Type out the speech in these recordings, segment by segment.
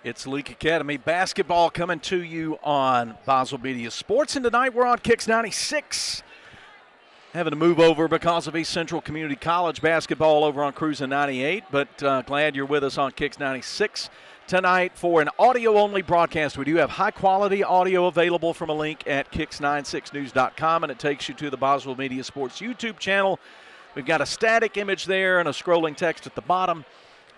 It's Leake Academy basketball coming to you on Boswell Media Sports. And tonight we're on Kicks 96. Having to move over because of East Central Community College basketball over on Cruising 98. But glad you're with us on Kicks 96 tonight for an audio-only broadcast. We do have high-quality audio available from a link at kicks96news.com, and it takes you to the Boswell Media Sports YouTube channel. We've got a static image there and a scrolling text at the bottom,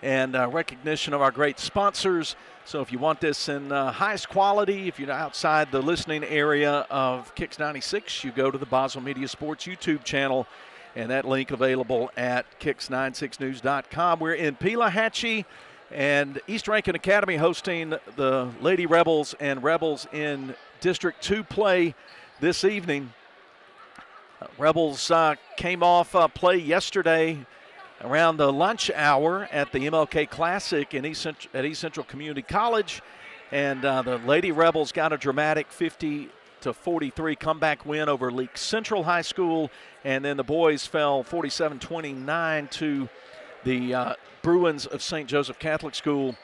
and recognition of our great sponsors. So if you want this in highest quality, if you're outside the listening area of Kicks 96, you go to the Boswell Media Sports YouTube channel, and that link available at kicks96news.com. We're in Pelahatchie, and East Rankin Academy hosting the Lady Rebels and Rebels in District 2 play this evening. Rebels came off play yesterday around the lunch hour at the MLK Classic at East Central Community College. And the Lady Rebels got a dramatic 50-43 comeback win over Leake Central High School. And then the boys fell 47-29 to the Bruins of St. Joseph Catholic School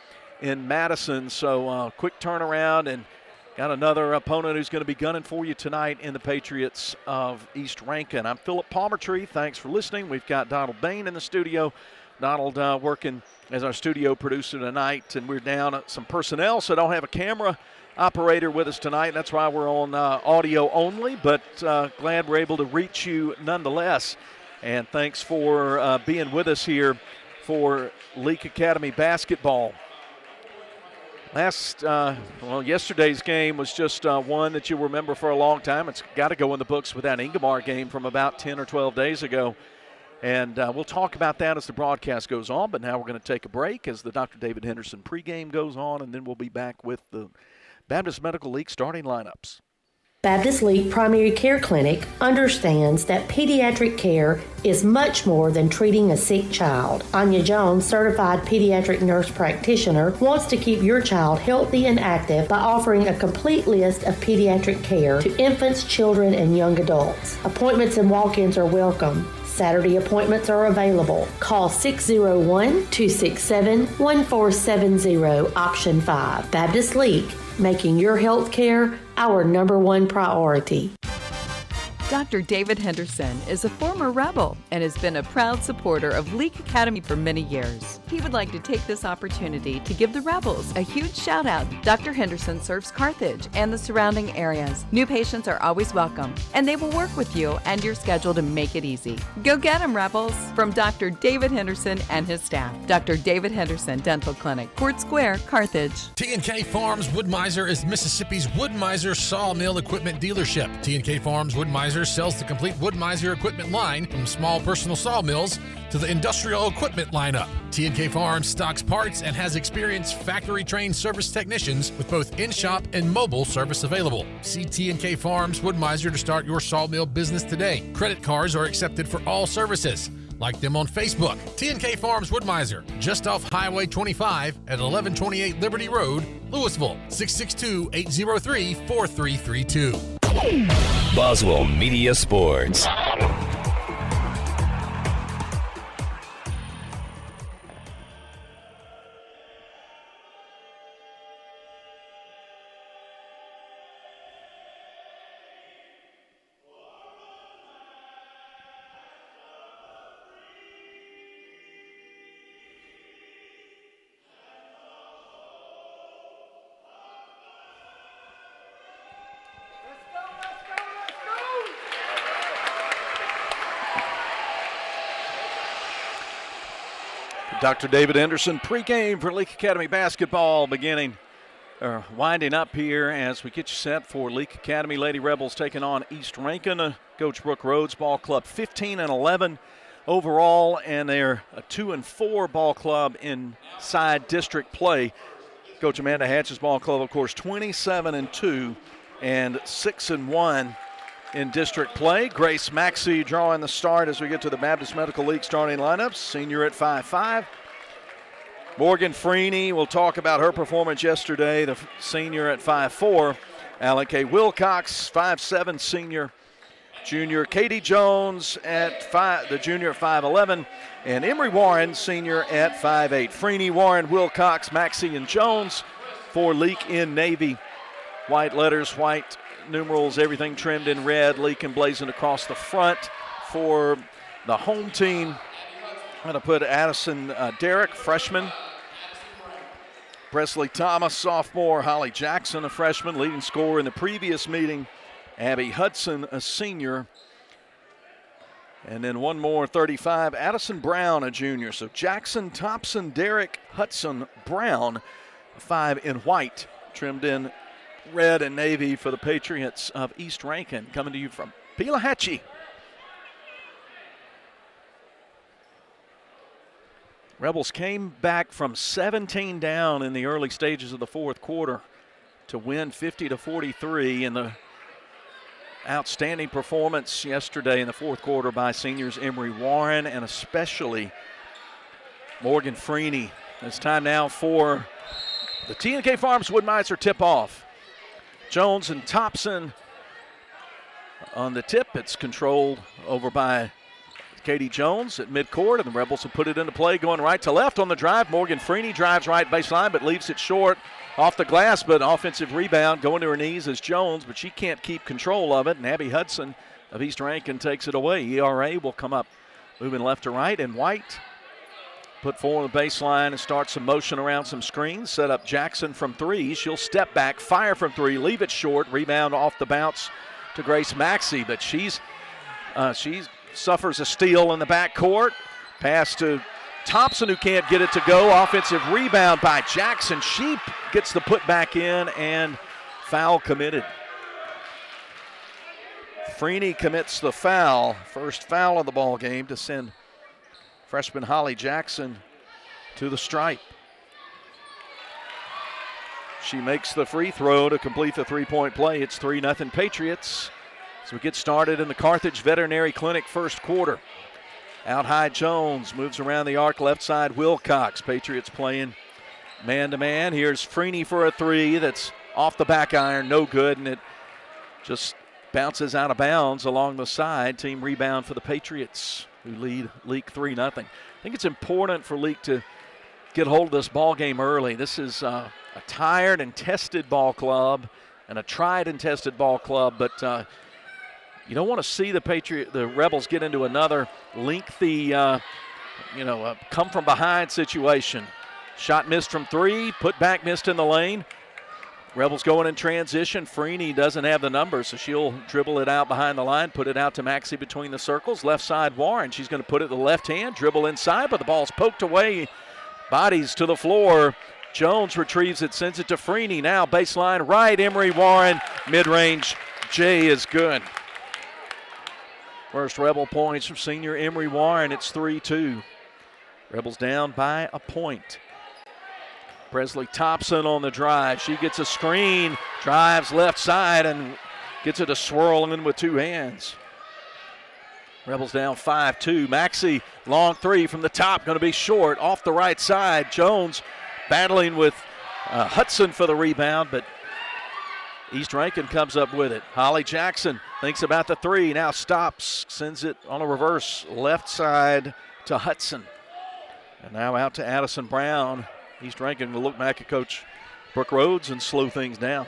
in Madison. So quick turnaround, and got another opponent who's going to be gunning for you tonight in the Patriots of East Rankin. I'm Philip Palmertree. Thanks for listening. We've got Donald Bain in the studio. Donald working as our studio producer tonight, and we're down some personnel, so don't have a camera operator with us tonight. That's why we're on audio only, but glad we're able to reach you nonetheless. And thanks for being with us here for Leake Academy basketball. Yesterday's game was just one that you'll remember for a long time. It's got to go in the books with that Ingomar game from about 10 or 12 days ago. And we'll talk about that as the broadcast goes on. But now we're going to take a break as the Dr. David Henderson pregame goes on, and then we'll be back with the Baptist Medical League starting lineups. Baptist Leake Primary Care Clinic understands that pediatric care is much more than treating a sick child. Anya Jones, certified pediatric nurse practitioner, wants to keep your child healthy and active by offering a complete list of pediatric care to infants, children, and young adults. Appointments and walk-ins are welcome. Saturday appointments are available. Call 601-267-1470, option 5. Baptist Leake, making your health care our #1 priority. Dr. David Henderson is a former Rebel and has been a proud supporter of Leake Academy for many years. He would like to take this opportunity to give the Rebels a huge shout out. Dr. Henderson serves Carthage and the surrounding areas. New patients are always welcome, and they will work with you and your schedule to make it easy. Go get 'em, Rebels! From Dr. David Henderson and his staff. Dr. David Henderson Dental Clinic, Court Square, Carthage. T&K Farms Wood-Mizer is Mississippi's Wood-Mizer sawmill equipment dealership. T&K Farms Wood-Mizer sells the complete Wood-Mizer equipment line, from small personal sawmills to the industrial equipment lineup. T&K Farms stocks parts and has experienced factory-trained service technicians with both in-shop and mobile service available. See T&K Farms Wood-Mizer to start your sawmill business today. Credit cards are accepted for all services. Like them on Facebook. T&K Farms Wood-Mizer, just off Highway 25 at 1128 Liberty Road, Louisville, 662-803-4332. Boswell Media Sports. Dr. David Henderson pregame for Leake Academy basketball winding up here as we get you set for Leake Academy Lady Rebels taking on East Rankin. Coach Brooke Rhodes ball club 15-11 overall, and they're a 2-4 ball club inside district play. Coach Amanda Hatch's ball club, of course, 27-2 and 6-1 in district play. Grace Maxey drawing the start as we get to the Baptist Medical League starting lineups. Senior at 5'5". Morgan Freeney, we'll talk about her performance yesterday, the senior at 5'4". Alan K. Wilcox, 5'7", senior. Junior Katie Jones the junior at 5'11", and Emery Warren, senior at 5'8". Freeney, Warren, Wilcox, Maxey, and Jones for Leake in navy. White letters, white numerals, everything trimmed in red. Leake emblazoned across the front for the home team. I'm going to put Addison Derrick, freshman. Presley Thomas, sophomore. Holly Jackson, a freshman, leading scorer in the previous meeting. Abby Hudson, a senior. And then one more, 35, Addison Brown, a junior. So Jackson, Thompson, Derrick, Hudson, Brown, 5 in white, trimmed in red and navy for the Patriots of East Rankin, coming to you from Pelahatchie. Rebels came back from 17 down in the early stages of the fourth quarter to win 50-43 in the outstanding performance yesterday in the fourth quarter by seniors Emery Warren and especially Morgan Freeney. It's time now for the T&K Farms Woodmiser tip-off. Jones and Thompson on the tip. It's controlled over by Katie Jones at midcourt, and the Rebels will put it into play going right to left on the drive. Morgan Freeney drives right baseline but leaves it short off the glass, but offensive rebound going to her knees is Jones, but she can't keep control of it, and Abby Hudson of East Rankin takes it away. ERA will come up moving left to right, and White put forward on the baseline and start some motion around some screens. Set up Jackson from three. She'll step back, fire from three, leave it short, rebound off the bounce to Grace Maxey, but she suffers a steal in the backcourt. Pass to Thompson, who can't get it to go. Offensive rebound by Jackson. She gets the put back in, and foul committed. Freeney commits the foul. First foul of the ball game to send freshman Holly Jackson to the stripe. She makes the free throw to complete the three-point play. It's 3-0 Patriots. So we get started in the Carthage Veterinary Clinic first quarter. Out high Jones moves around the arc left side Wilcox. Patriots playing man-to-man. Here's Freeney for a three that's off the back iron, no good, and it just bounces out of bounds along the side. Team rebound for the Patriots, who lead Leake 3-0. I think it's important for Leake to get hold of this ball game early. This is a tired and tested ball club and a tried and tested ball club, but you don't want to see the Rebels get into another lengthy, come from behind situation. Shot missed from three, put back missed in the lane. Rebels going in transition. Freeney doesn't have the numbers, so she'll dribble it out behind the line, put it out to Maxey between the circles. Left side Warren. She's going to put it to the left hand, dribble inside, but the ball's poked away. Bodies to the floor. Jones retrieves it, sends it to Freeney. Now baseline right, Emery Warren. Mid-range J is good. First Rebel points from senior Emery Warren. It's 3-2. Rebels down by a point. Presley Thompson on the drive. She gets a screen, drives left side, and gets it to swirl in with two hands. Rebels down 5-2. Maxey, long three from the top, going to be short off the right side. Jones battling with Hudson for the rebound, but East Rankin comes up with it. Holly Jackson thinks about the three, now stops, sends it on a reverse left side to Hudson. And now out to Addison Brown. East Rankin will look back at Coach Brooke Rhodes and slow things down.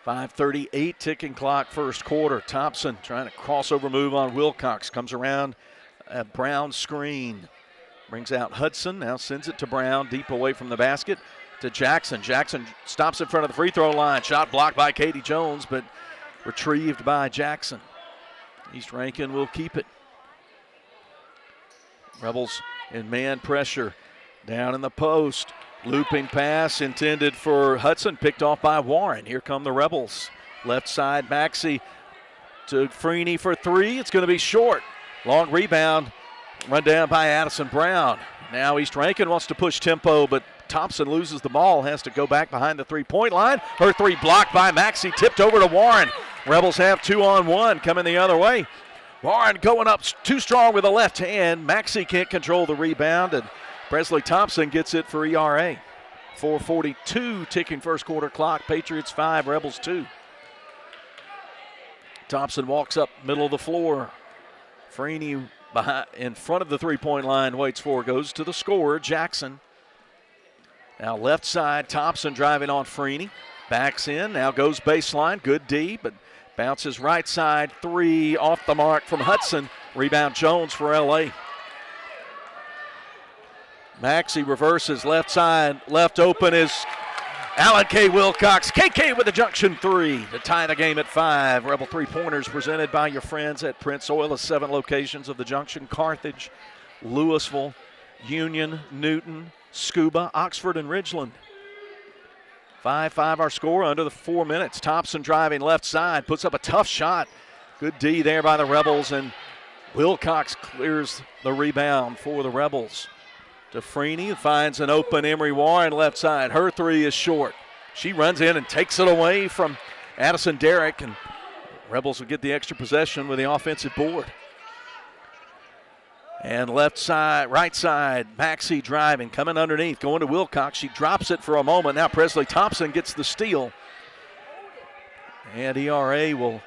5:38 ticking clock first quarter. Thompson trying to crossover move on Wilcox. Comes around a Brown screen. Brings out Hudson, now sends it to Brown, deep away from the basket to Jackson. Jackson stops in front of the free throw line. Shot blocked by Katie Jones, but retrieved by Jackson. East Rankin will keep it. Rebels in man pressure. Down in the post. Looping pass intended for Hudson, picked off by Warren. Here come the Rebels. Left side, Maxey to Freeney for three. It's going to be short. Long rebound. Run down by Addison Brown. Now East Rankin wants to push tempo, but Thompson loses the ball, has to go back behind the three-point line. Her three blocked by Maxey, tipped over to Warren. Rebels have 2-on-1 coming the other way. Warren going up too strong with the left hand. Maxey can't control the rebound, and Presley Thompson gets it for ERA. 4:42 ticking first quarter clock. Patriots 5, Rebels 2. Thompson walks up middle of the floor. Freeney behind, in front of the three-point line, waits for, goes to the scorer, Jackson. Now left side, Thompson driving on Freeney. Backs in, now goes baseline. Good D, but bounces right side. 3 off the mark from Hudson. Rebound Jones for LA. Maxey reverses left side. Left open is Alan K. Wilcox. KK with the junction 3 to tie the game at 5. Rebel 3-pointers presented by your friends at Prince Oil. The 7 locations of the junction: Carthage, Louisville, Union, Newton, Scuba, Oxford, and Ridgeland. 5-5 our score under the 4 minutes. Thompson driving left side, puts up a tough shot. Good D there by the Rebels, and Wilcox clears the rebound for the Rebels. To Freeney, finds an open Emery Warren left side. Her 3 is short. She runs in and takes it away from Addison Derrick, and Rebels will get the extra possession with the offensive board. And left side, right side, Maxey driving, coming underneath, going to Wilcox. She drops it for a moment. Now Presley Thompson gets the steal. And ERA will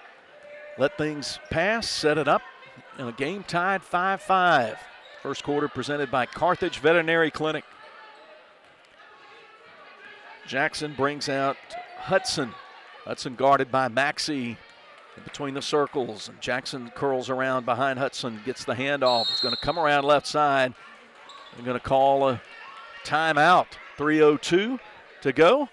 let things pass, set it up, and a game tied 5-5. First quarter presented by Carthage Veterinary Clinic. Jackson brings out Hudson. Hudson guarded by Maxey in between the circles. And Jackson curls around behind Hudson, gets the handoff. He's going to come around left side. They're going to call a timeout. 3:02 to go.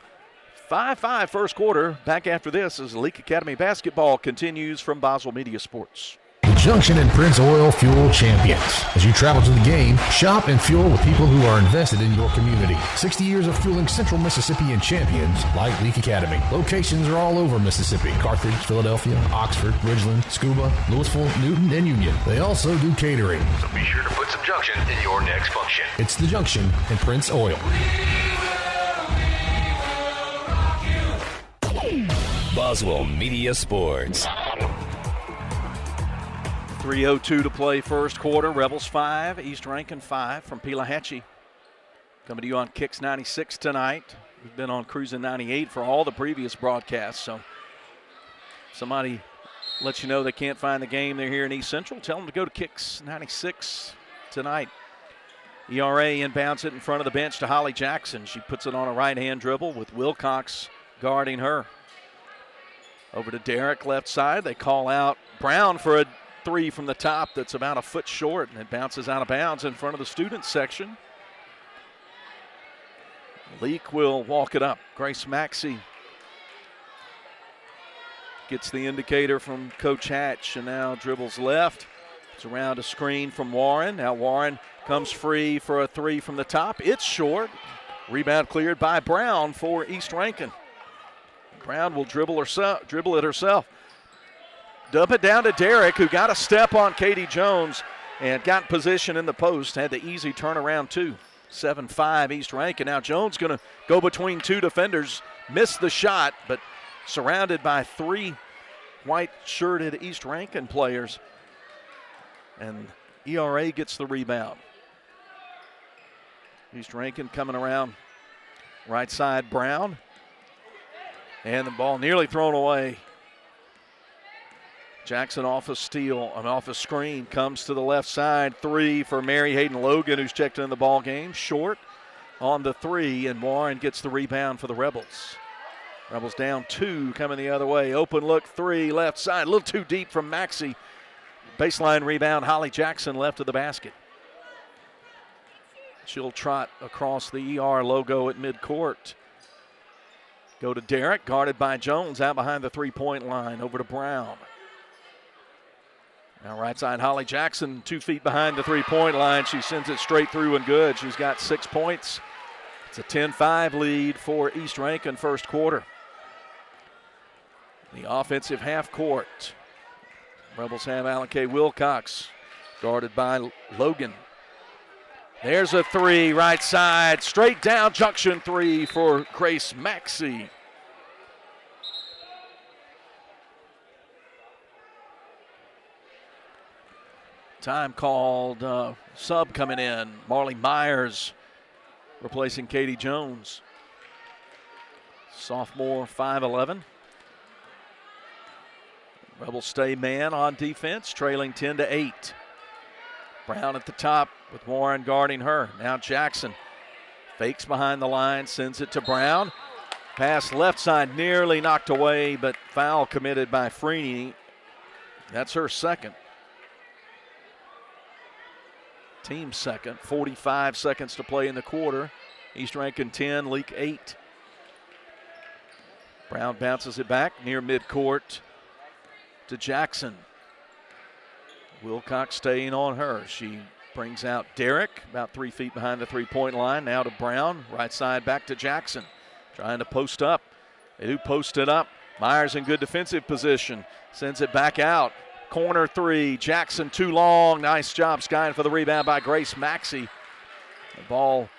5-5 first quarter. Back after this as Leake Academy basketball continues from Boswell Media Sports. Junction and Prince Oil Fuel Champions. As you travel to the game, shop and fuel with people who are invested in your community. 60 years of fueling Central Mississippi and champions like Leake Academy. Locations are all over Mississippi: Carthage, Philadelphia, Oxford, Ridgeland, Scuba, Louisville, Newton, and Union. They also do catering. So be sure to put some Junction in your next function. It's the Junction and Prince Oil. Boswell Media Sports. 3:02 to play first quarter. Rebels 5, East Rankin 5 from Pelahatchie. Coming to you on Kicks 96 tonight. We've been on Cruising 98 for all the previous broadcasts. So if somebody lets you know they can't find the game, they're here in East Central, tell them to go to Kicks 96 tonight. ERA inbounds it in front of the bench to Holly Jackson. She puts it on a right-hand dribble with Wilcox guarding her. Over to Derrick, left side. They call out Brown for a 3 from the top that's about a foot short, and it bounces out of bounds in front of the students section. Leake will walk it up. Grace Maxey gets the indicator from Coach Hatch and now dribbles left. It's around a screen from Warren. Now Warren comes free for a 3 from the top. It's short. Rebound cleared by Brown for East Rankin. Brown will dribble it herself. Dump it down to Derrick, who got a step on Katie Jones and got position in the post. Had the easy turnaround too. 7-5 East Rankin. Now Jones going to go between 2 defenders. Missed the shot, but surrounded by 3 white-shirted East Rankin players. And ERA gets the rebound. East Rankin coming around right side, Brown. And the ball nearly thrown away. Jackson off a steal, off a screen, comes to the left side. 3 for Mary Hayden Logan, who's checked in the ball game. Short on the 3, and Warren gets the rebound for the Rebels. Rebels down 2, coming the other way. Open look 3, left side, a little too deep from Maxey. Baseline rebound, Holly Jackson left of the basket. She'll trot across the ER logo at midcourt. Go to Derrick, guarded by Jones, out behind the 3-point line, over to Brown. Now right side, Holly Jackson, 2 feet behind the 3-point line. She sends it straight through and good. She's got 6 points. It's a 10-5 lead for East Rankin first quarter. The offensive half court. Rebels have Alan K. Wilcox, guarded by Logan. There's a 3, right side, straight down, junction 3 for Grace Maxey. Time called, sub coming in. Marley Myers replacing Katie Jones. Sophomore, 5'11". Rebels stay man on defense, trailing 10-8. Brown at the top with Warren guarding her. Now Jackson Fakes behind the line, sends it to Brown. Pass left side, nearly knocked away, but foul committed by Freeney. That's her second. Team second. 45 seconds to play in the quarter. East Rankin 10, Leake 8. Brown bounces it back near midcourt to Jackson. Wilcox staying on her. She brings out Derrick, about 3 feet behind the three-point line. Now to Brown, right side back to Jackson. Trying to post up. They do post it up. Myers in good defensive position. Sends it back out. Corner three. Jackson too long. Nice job skying for the rebound by Grace Maxey. The ball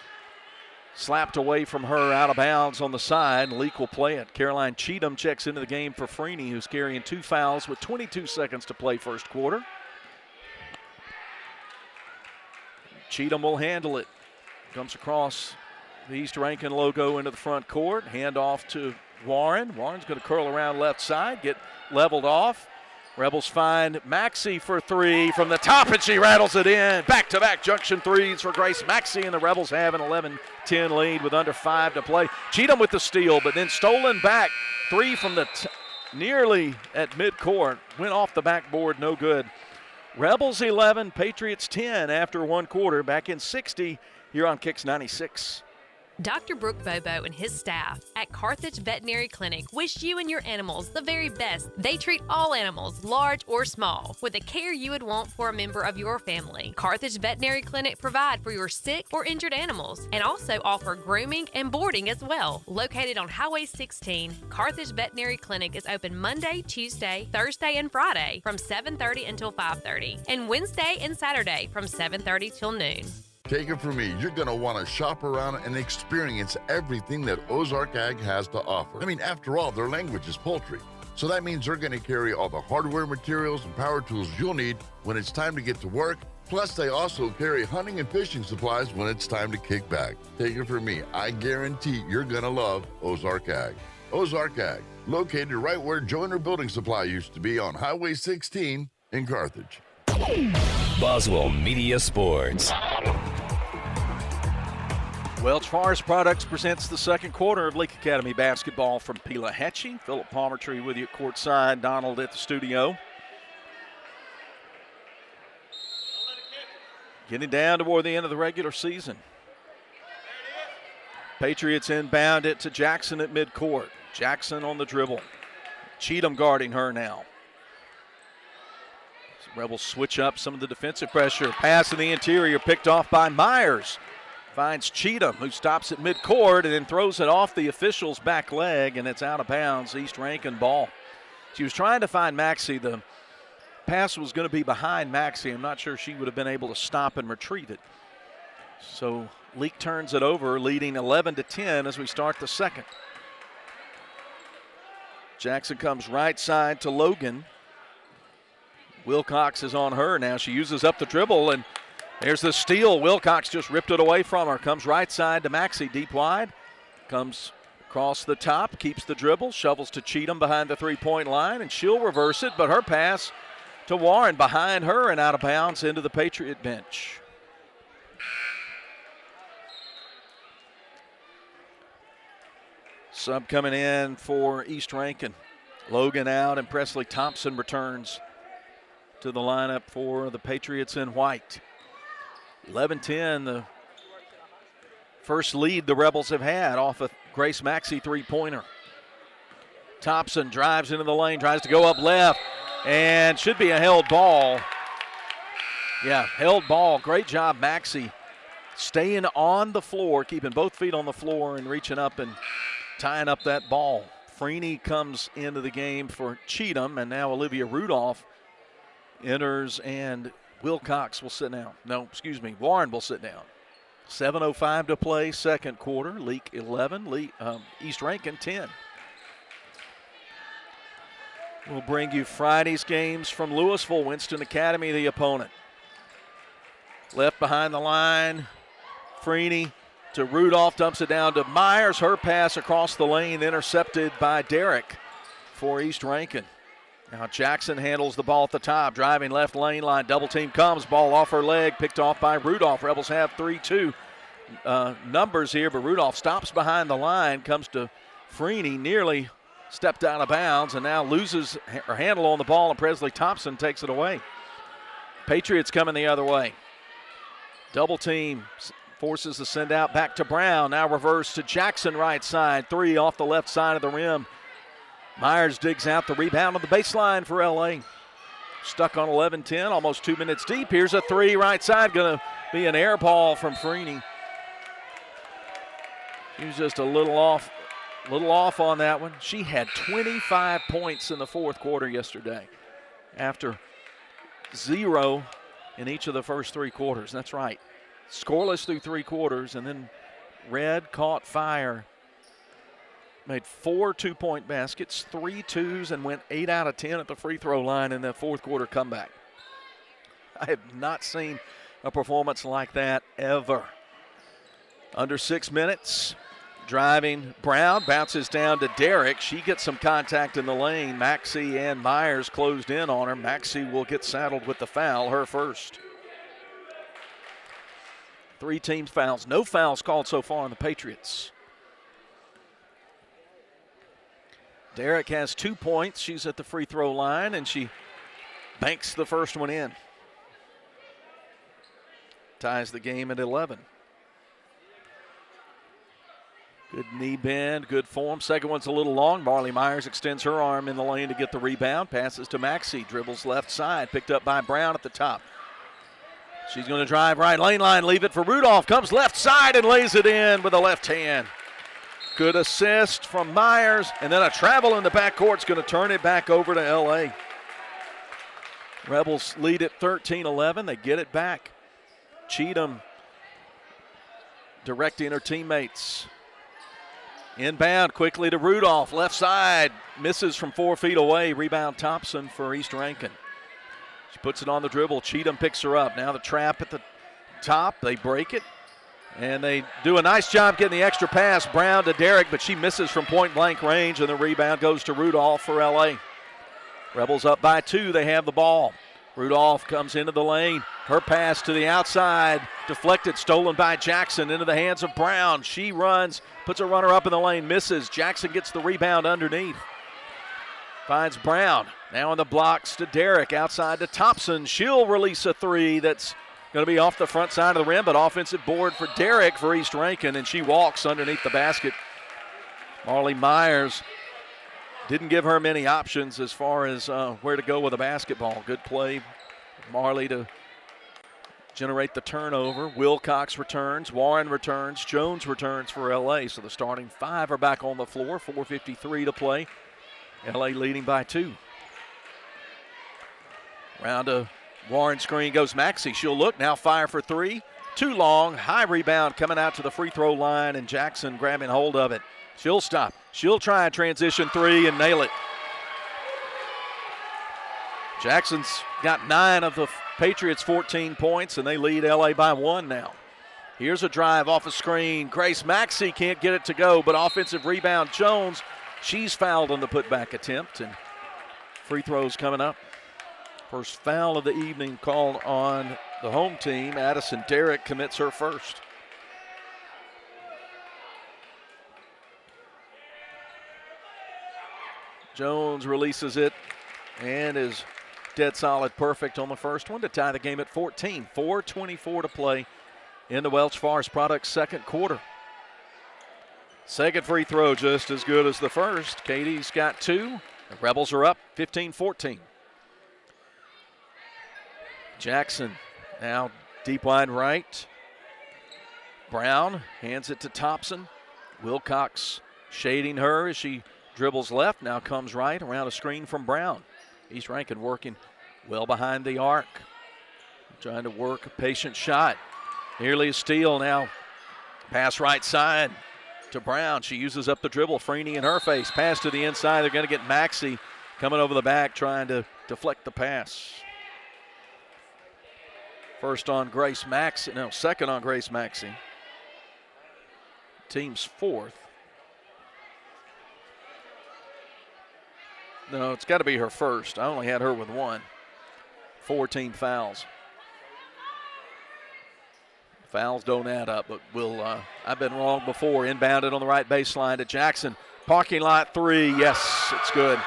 slapped away from her out of bounds on the side. Leake will play it. Caroline Cheatham checks into the game for Freeney, who's carrying 2 fouls with 22 seconds to play first quarter. Cheatham will handle it. Comes across the East Rankin logo into the front court. Hand off to Warren. Warren's going to curl around left side, get leveled off. Rebels find Maxey for three from the top, and she rattles it in. Back-to-back junction threes for Grace Maxey, and the Rebels have an 11-10 lead with under 5 to play. Cheatham with the steal, but then stolen back. Three from the nearly at midcourt. Went off the backboard, no good. Rebels 11, Patriots 10 after 1 quarter. Back in 60 here on Kicks 96. Dr. Brooke Bobo and his staff at Carthage Veterinary Clinic wish you and your animals the very best. They treat all animals, large or small, with the care you would want for a member of your family. Carthage Veterinary Clinic provide for your sick or injured animals and also offer grooming and boarding as well. Located on Highway 16, Carthage Veterinary Clinic is open Monday, Tuesday, Thursday, and Friday from 7:30 until 5:30, and Wednesday and Saturday from 7:30 till noon. Take it from me, you're going to want to shop around and experience everything that Ozark Ag has to offer. I mean, after all, their language is poultry. So that means they're going to carry all the hardware materials and power tools you'll need when it's time to get to work. Plus, they also carry hunting and fishing supplies when it's time to kick back. Take it from me, I guarantee you're going to love Ozark Ag. Ozark Ag, located right where Joyner Building Supply used to be on Highway 16 in Carthage. Boswell Media Sports. Welch Forest Products presents the second quarter of Leake Academy basketball from Pelahatchie. Philip Palmertree with you at courtside, Donald at the studio. Getting down toward the end of the regular season. Patriots inbound it to Jackson at midcourt. Jackson on the dribble. Cheatham guarding her now. Rebels switch up some of the defensive pressure. Pass in the interior picked off by Myers. Finds Cheatham, who stops at midcourt and then throws it off the official's back leg, and it's out of bounds. East Rankin ball. She was trying to find Maxey. The pass was going to be behind Maxey. I'm not sure she would have been able to stop and retrieve it. So Leake turns it over, leading 11-10 as we start the second. Jackson comes right side to Logan. Wilcox is on her now. She uses up the dribble, and there's the steal. Wilcox just ripped it away from her. Comes right side to Maxey, deep wide. Comes across the top, keeps the dribble, shovels to Cheatham behind the three-point line, and she'll reverse it, but her pass to Warren behind her and out of bounds into the Patriot bench. Sub coming in for East Rankin. Logan out, and Presley Thompson returns to the lineup for the Patriots in white. 11-10, the first lead the Rebels have had off a Grace Maxey three-pointer. Thompson drives into the lane, tries to go up left, and should be a held ball. Yeah, held ball. Great job, Maxey, staying on the floor, keeping both feet on the floor and reaching up and tying up that ball. Freeney comes into the game for Cheatham, and now Olivia Rudolph enters, and Wilcox will sit down. No, excuse me, Warren will sit down. 7:05 to play, second quarter. Leake 11, East Rankin 10. We'll bring you Friday's games from Louisville. Winston Academy, the opponent. Left behind the line, Freeney to Rudolph, dumps it down to Myers. Her pass across the lane, intercepted by Derrick for East Rankin. Now Jackson handles the ball at the top, driving left lane line, double team comes, ball off her leg, picked off by Rudolph. Rebels have 3-2. numbers here, but Rudolph stops behind the line, comes to Freeney, nearly stepped out of bounds, and now loses her handle on the ball, and Presley Thompson takes it away. Patriots coming the other way. Double team forces the send out back to Brown. Now reverse to Jackson right side. 3 off the left side of the rim. Myers digs out the rebound on the baseline for LA. Stuck on 11-10, almost 2 minutes deep. Here's a 3 right side. Going to be an air ball from Freeney. He was just a little off on that one. She had 25 points in the fourth quarter yesterday after 0 in each of the first 3 quarters. That's right. Scoreless through 3 quarters, and then Red caught fire. Made 4 2-point baskets, 3 twos, and went 8 out of 10 at the free throw line in the fourth quarter comeback. I have not seen a performance like that ever. Under 6 minutes. Driving Brown, bounces down to Derrick. She gets some contact in the lane. Maxey and Myers closed in on her. Maxey will get saddled with the foul, her first. 3 team fouls. No fouls called so far on the Patriots. Derrick has 2 points. She's at the free throw line, and she banks the first one in. Ties the game at 11. Good knee bend, good form. Second one's a little long. Marley Myers extends her arm in the lane to get the rebound. Passes to Maxey. Dribbles left side. Picked up by Brown at the top. She's going to drive right lane line. Leave it for Rudolph. Comes left side and lays it in with the left hand. Good assist from Myers. And then a travel in the backcourt's going to turn it back over to L.A. Rebels lead at 13-11. They get it back. Cheatham directing her teammates. Inbound quickly to Rudolph, left side, misses from 4 feet away. Rebound Thompson for East Rankin. She puts it on the dribble. Cheatham picks her up. Now the trap at the top. They break it, and they do a nice job getting the extra pass. Brown to Derrick, but she misses from point-blank range, and the rebound goes to Rudolph for L.A. Rebels up by 2. They have the ball. Rudolph comes into the lane. Her pass to the outside, deflected, stolen by Jackson into the hands of Brown. She runs, puts a runner up in the lane, misses. Jackson gets the rebound underneath. Finds Brown. Now in the blocks to Derrick, outside to Thompson. She'll release a 3 that's going to be off the front side of the rim, but offensive board for Derrick for East Rankin, and she walks underneath the basket. Marley Myers didn't give her many options as far as where to go with the basketball. Good play, Marley, to generate the turnover. Wilcox returns, Warren returns, Jones returns for L.A. So the starting 5 are back on the floor, 4:53 to play. L.A. leading by 2. Round a Warren screen goes Maxey. She'll look, now fire for 3. Too long, high rebound coming out to the free throw line, and Jackson grabbing hold of it. She'll stop. She'll try a transition 3 and nail it. Jackson's got 9 of the Patriots' 14 points, and they lead L.A. by 1 now. Here's a drive off a screen. Grace Maxey can't get it to go, but offensive rebound Jones. She's fouled on the putback attempt, and free throws coming up. First foul of the evening called on the home team. Addison Derrick commits her first. Jones releases it and is dead solid perfect on the first one to tie the game at 14. 4:24 to play in the Welch Forest Products second quarter. Second free throw just as good as the first. Katie's got 2. The Rebels are up 15-14. Jackson now deep wide right. Brown hands it to Thompson. Wilcox shading her as she dribbles left, now comes right around a screen from Brown. East Rankin working well behind the arc. Trying to work a patient shot. Nearly a steal now. Pass right side to Brown. She uses up the dribble. Freeney in her face. Pass to the inside. They're going to get Maxey coming over the back trying to deflect the pass. First on Grace Maxey. No, second on Grace Maxey. Team's 4th. No, it's got to be her first. I only had her with 1. 4 team fouls. Fouls don't add up, but I've been wrong before. Inbounded on the right baseline to Jackson. Parking lot 3, yes, it's good.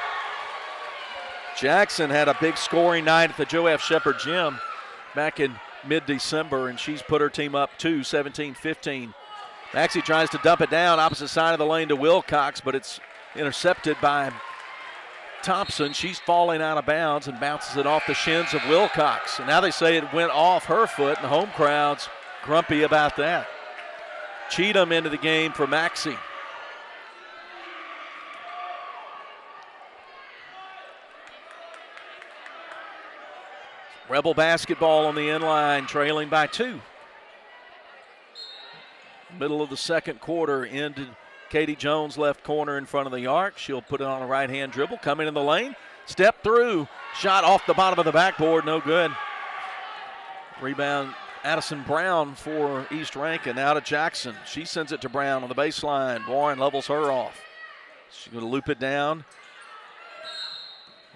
Jackson had a big scoring night at the Joe F. Shepherd Gym back in mid-December, and she's put her team up 17-15. Maxey tries to dump it down opposite side of the lane to Wilcox, but it's intercepted by Thompson. She's falling out of bounds and bounces it off the shins of Wilcox. And now they say it went off her foot, and the home crowd's grumpy about that. Cheatham into the game for Maxey. Rebel basketball on the inline, trailing by 2. Middle of the second quarter into Katie Jones, left corner in front of the arc. She'll put it on a right-hand dribble, come in the lane, step through, shot off the bottom of the backboard, no good. Rebound, Addison Brown for East Rankin, out of Jackson. She sends it to Brown on the baseline. Warren levels her off. She's going to loop it down.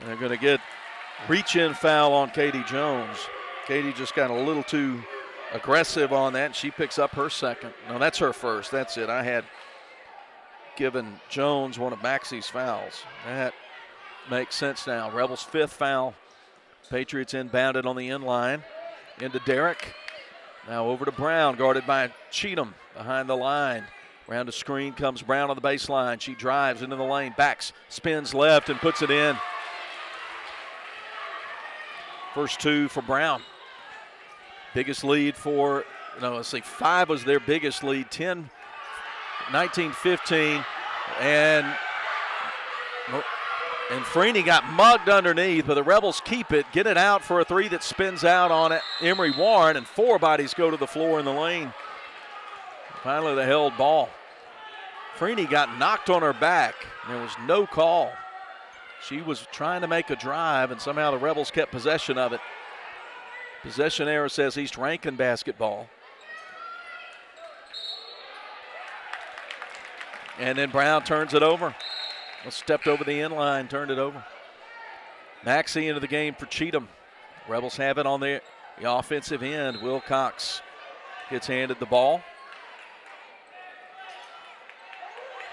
And they're going to get reach-in foul on Katie Jones. Katie just got a little too aggressive on that, and she picks up her second. No, that's her first. That's it. I had given Jones one of Maxey's fouls. That makes sense now. Rebels' 5th foul. Patriots inbounded on the inline. Into Derrick. Now over to Brown, guarded by Cheatham behind the line. Round a screen comes Brown on the baseline. She drives into the lane, backs, spins left, and puts it in. First 2 for Brown. Biggest lead for, 5 was their biggest lead. 19-15. And Freeney got mugged underneath, but the Rebels keep it, get it out for a 3 that spins out on it. Emery Warren, and 4 bodies go to the floor in the lane. Finally, the held ball. Freeney got knocked on her back. There was no call. She was trying to make a drive, and somehow the Rebels kept possession of it. Possession error says East Rankin basketball. And then Brown turns it over. Stepped over the inline, turned it over. Maxey into the game for Cheatham. Rebels have it on the offensive end. Wilcox gets handed the ball.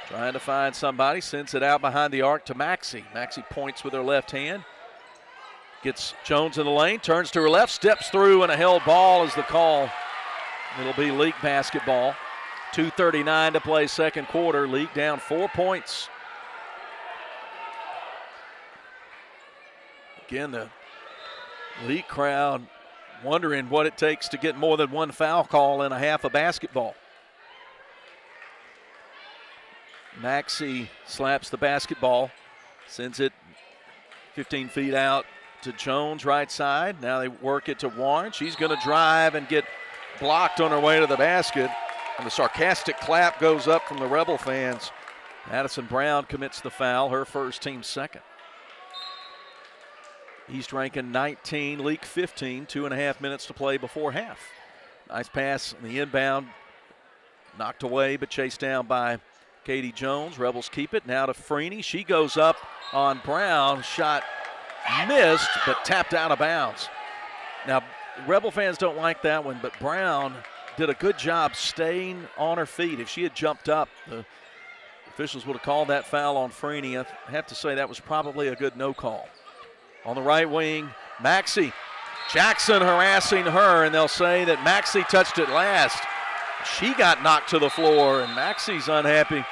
Trying to find somebody, sends it out behind the arc to Maxey. Maxey points with her left hand. Gets Jones in the lane, turns to her left, steps through, and a held ball is the call. It'll be Leake basketball. 2:39 to play second quarter. Leake down 4 points. Again, the Leake crowd wondering what it takes to get more than one foul call in a half of basketball. Maxey slaps the basketball, sends it 15 feet out to Jones, right side. Now they work it to Warren. She's going to drive and get blocked on her way to the basket. And the sarcastic clap goes up from the Rebel fans. Addison Brown commits the foul, her first, team second. East Rankin 19, Leake 15, 2.5 minutes to play before half. Nice pass on the inbound, knocked away but chased down by Katie Jones. Rebels keep it, now to Freeney. She goes up on Brown, shot missed but tapped out of bounds. Now, Rebel fans don't like that one, but Brown did a good job staying on her feet. If she had jumped up, the officials would have called that foul on Freeney. I have to say that was probably a good no call. On the right wing, Maxey. Jackson harassing her, and they'll say that Maxey touched it last. She got knocked to the floor, and Maxey's unhappy.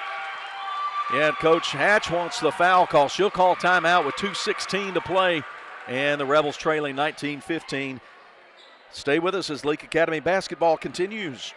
Yeah, Coach Hatch wants the foul call. She'll call timeout with 2:16 to play, and the Rebels trailing 19-15. Stay with us as Leake Academy basketball continues.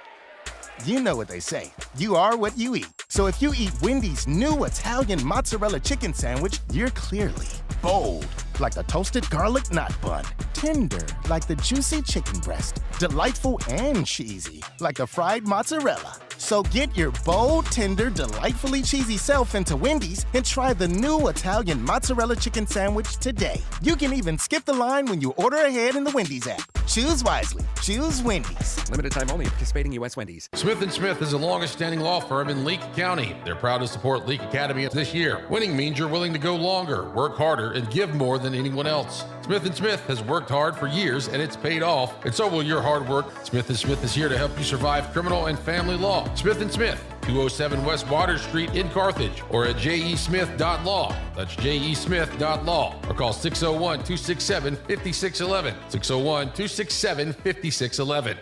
You know what they say. You are what you eat. So if you eat Wendy's new Italian mozzarella chicken sandwich, you're clearly bold, like a toasted garlic knot bun. Tender, like the juicy chicken breast. Delightful and cheesy, like a fried mozzarella. So get your bold, tender, delightfully cheesy self into Wendy's and try the new Italian mozzarella chicken sandwich today. You can even skip the line when you order ahead in the Wendy's app. Choose wisely. Choose Wendy's. Limited time only. Participating U.S. Wendy's. Smith & Smith is the longest-standing law firm in Leake County. They're proud to support Leake Academy this year. Winning means you're willing to go longer, work harder, and give more than anyone else. Smith & Smith has worked hard for years, and it's paid off, and so will your hard work. Smith & Smith is here to help you survive criminal and family law. Smith & Smith, 207 West Water Street in Carthage, or atjesmith.law. That'sjesmith.law. Or call 601-267-5611. 601-267-5611.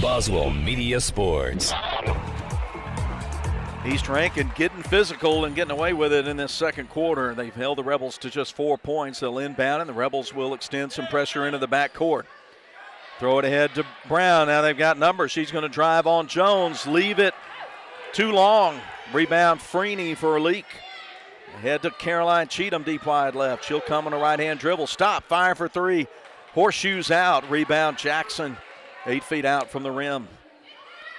Boswell Media Sports. East Rankin getting physical and getting away with it in this second quarter. They've held the Rebels to just 4 points. They'll inbound, and the Rebels will extend some pressure into the backcourt. Throw it ahead to Brown. Now they've got numbers. She's going to drive on Jones. Leave it too long. Rebound Freeney for Leake. Ahead to Caroline Cheatham, deep wide left. She'll come on a right-hand dribble. Stop, fire for three. Horseshoes out. Rebound Jackson, 8 feet out from the rim.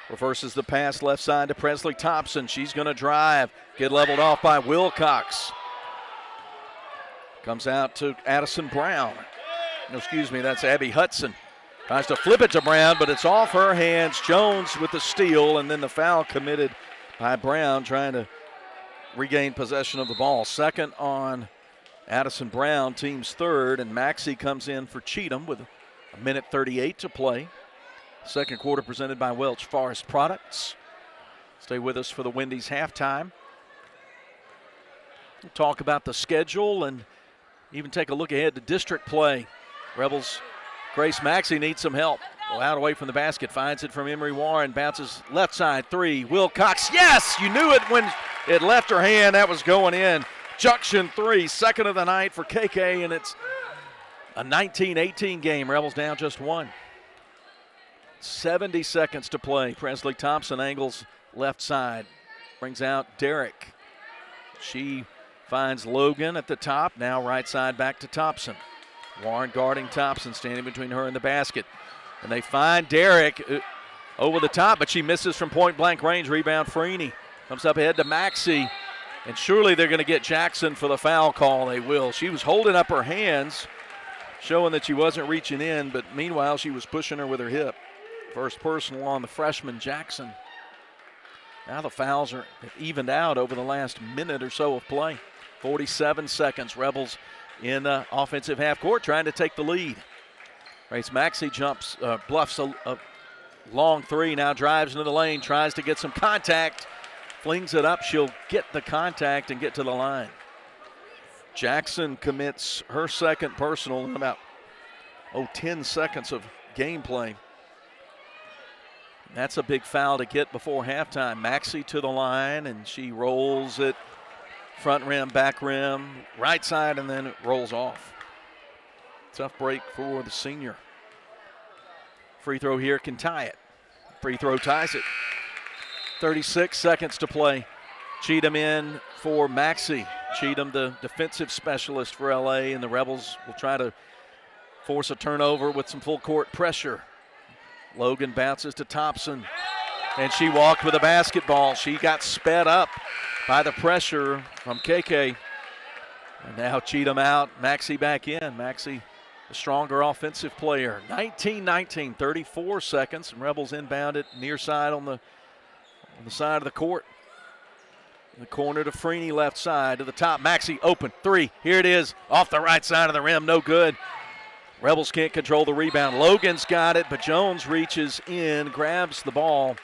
Reverses the pass left side to Presley Thompson. She's going to drive. Get leveled off by Wilcox. Comes out to Addison Brown. No, excuse me, that's Abby Hudson. Tries to flip it to Brown, but it's off her hands. Jones with the steal, and then the foul committed by Brown, trying to regain possession of the ball. Second on Addison Brown, team's third, and Maxey comes in for Cheatham with 1:38 to play. Second quarter presented by Welch Forest Products. Stay with us for the Wendy's halftime. We'll talk about the schedule and even take a look ahead to district play. Rebels, Grace Maxey needs some help. Go out away from the basket, finds it from Emery Warren, bounces left side three. Wilcox, yes! You knew it when it left her hand. That was going in. Junction three, second of the night for KK, and it's a 19-18 game. Rebels down just one. 70 seconds to play. Presley Thompson angles left side. Brings out Derrick. She finds Logan at the top. Now right side back to Thompson. Warren guarding Thompson, standing between her and the basket. And they find Derrick over the top, but she misses from point blank range. Rebound Freeney. Comes up ahead to Maxey. And surely they're going to get Jackson for the foul call. They will. She was holding up her hands, showing that she wasn't reaching in, but meanwhile she was pushing her with her hip. First personal on the freshman, Jackson. Now the fouls are evened out over the last minute or so of play. 47 seconds. Rebels in offensive half court trying to take the lead. Grace Maxey jumps, bluffs a long three, now drives into the lane, tries to get some contact, flings it up. She'll get the contact and get to the line. Jackson commits her second personal in about 10 seconds of gameplay. That's a big foul to get before halftime. Maxey to the line, and she rolls it front rim, back rim, right side, and then it rolls off. Tough break for the senior. Free throw here can tie it. Free throw ties it. 36 seconds to play. Cheatham in for Maxey. Cheatham, the defensive specialist for LA, and the Rebels will try to force a turnover with some full court pressure. Logan bounces to Thompson, and she walked with a basketball. She got sped up by the pressure from KK. And now Cheatham out, Maxey back in. Maxey, the stronger offensive player. 19-19, 34 seconds, and Rebels inbound it near side on the side of the court. In the corner to Freeney, left side to the top. Maxey open, three. Here it is, off the right side of the rim, no good. Rebels can't control the rebound. Logan's got it, but Jones reaches in, grabs the ball.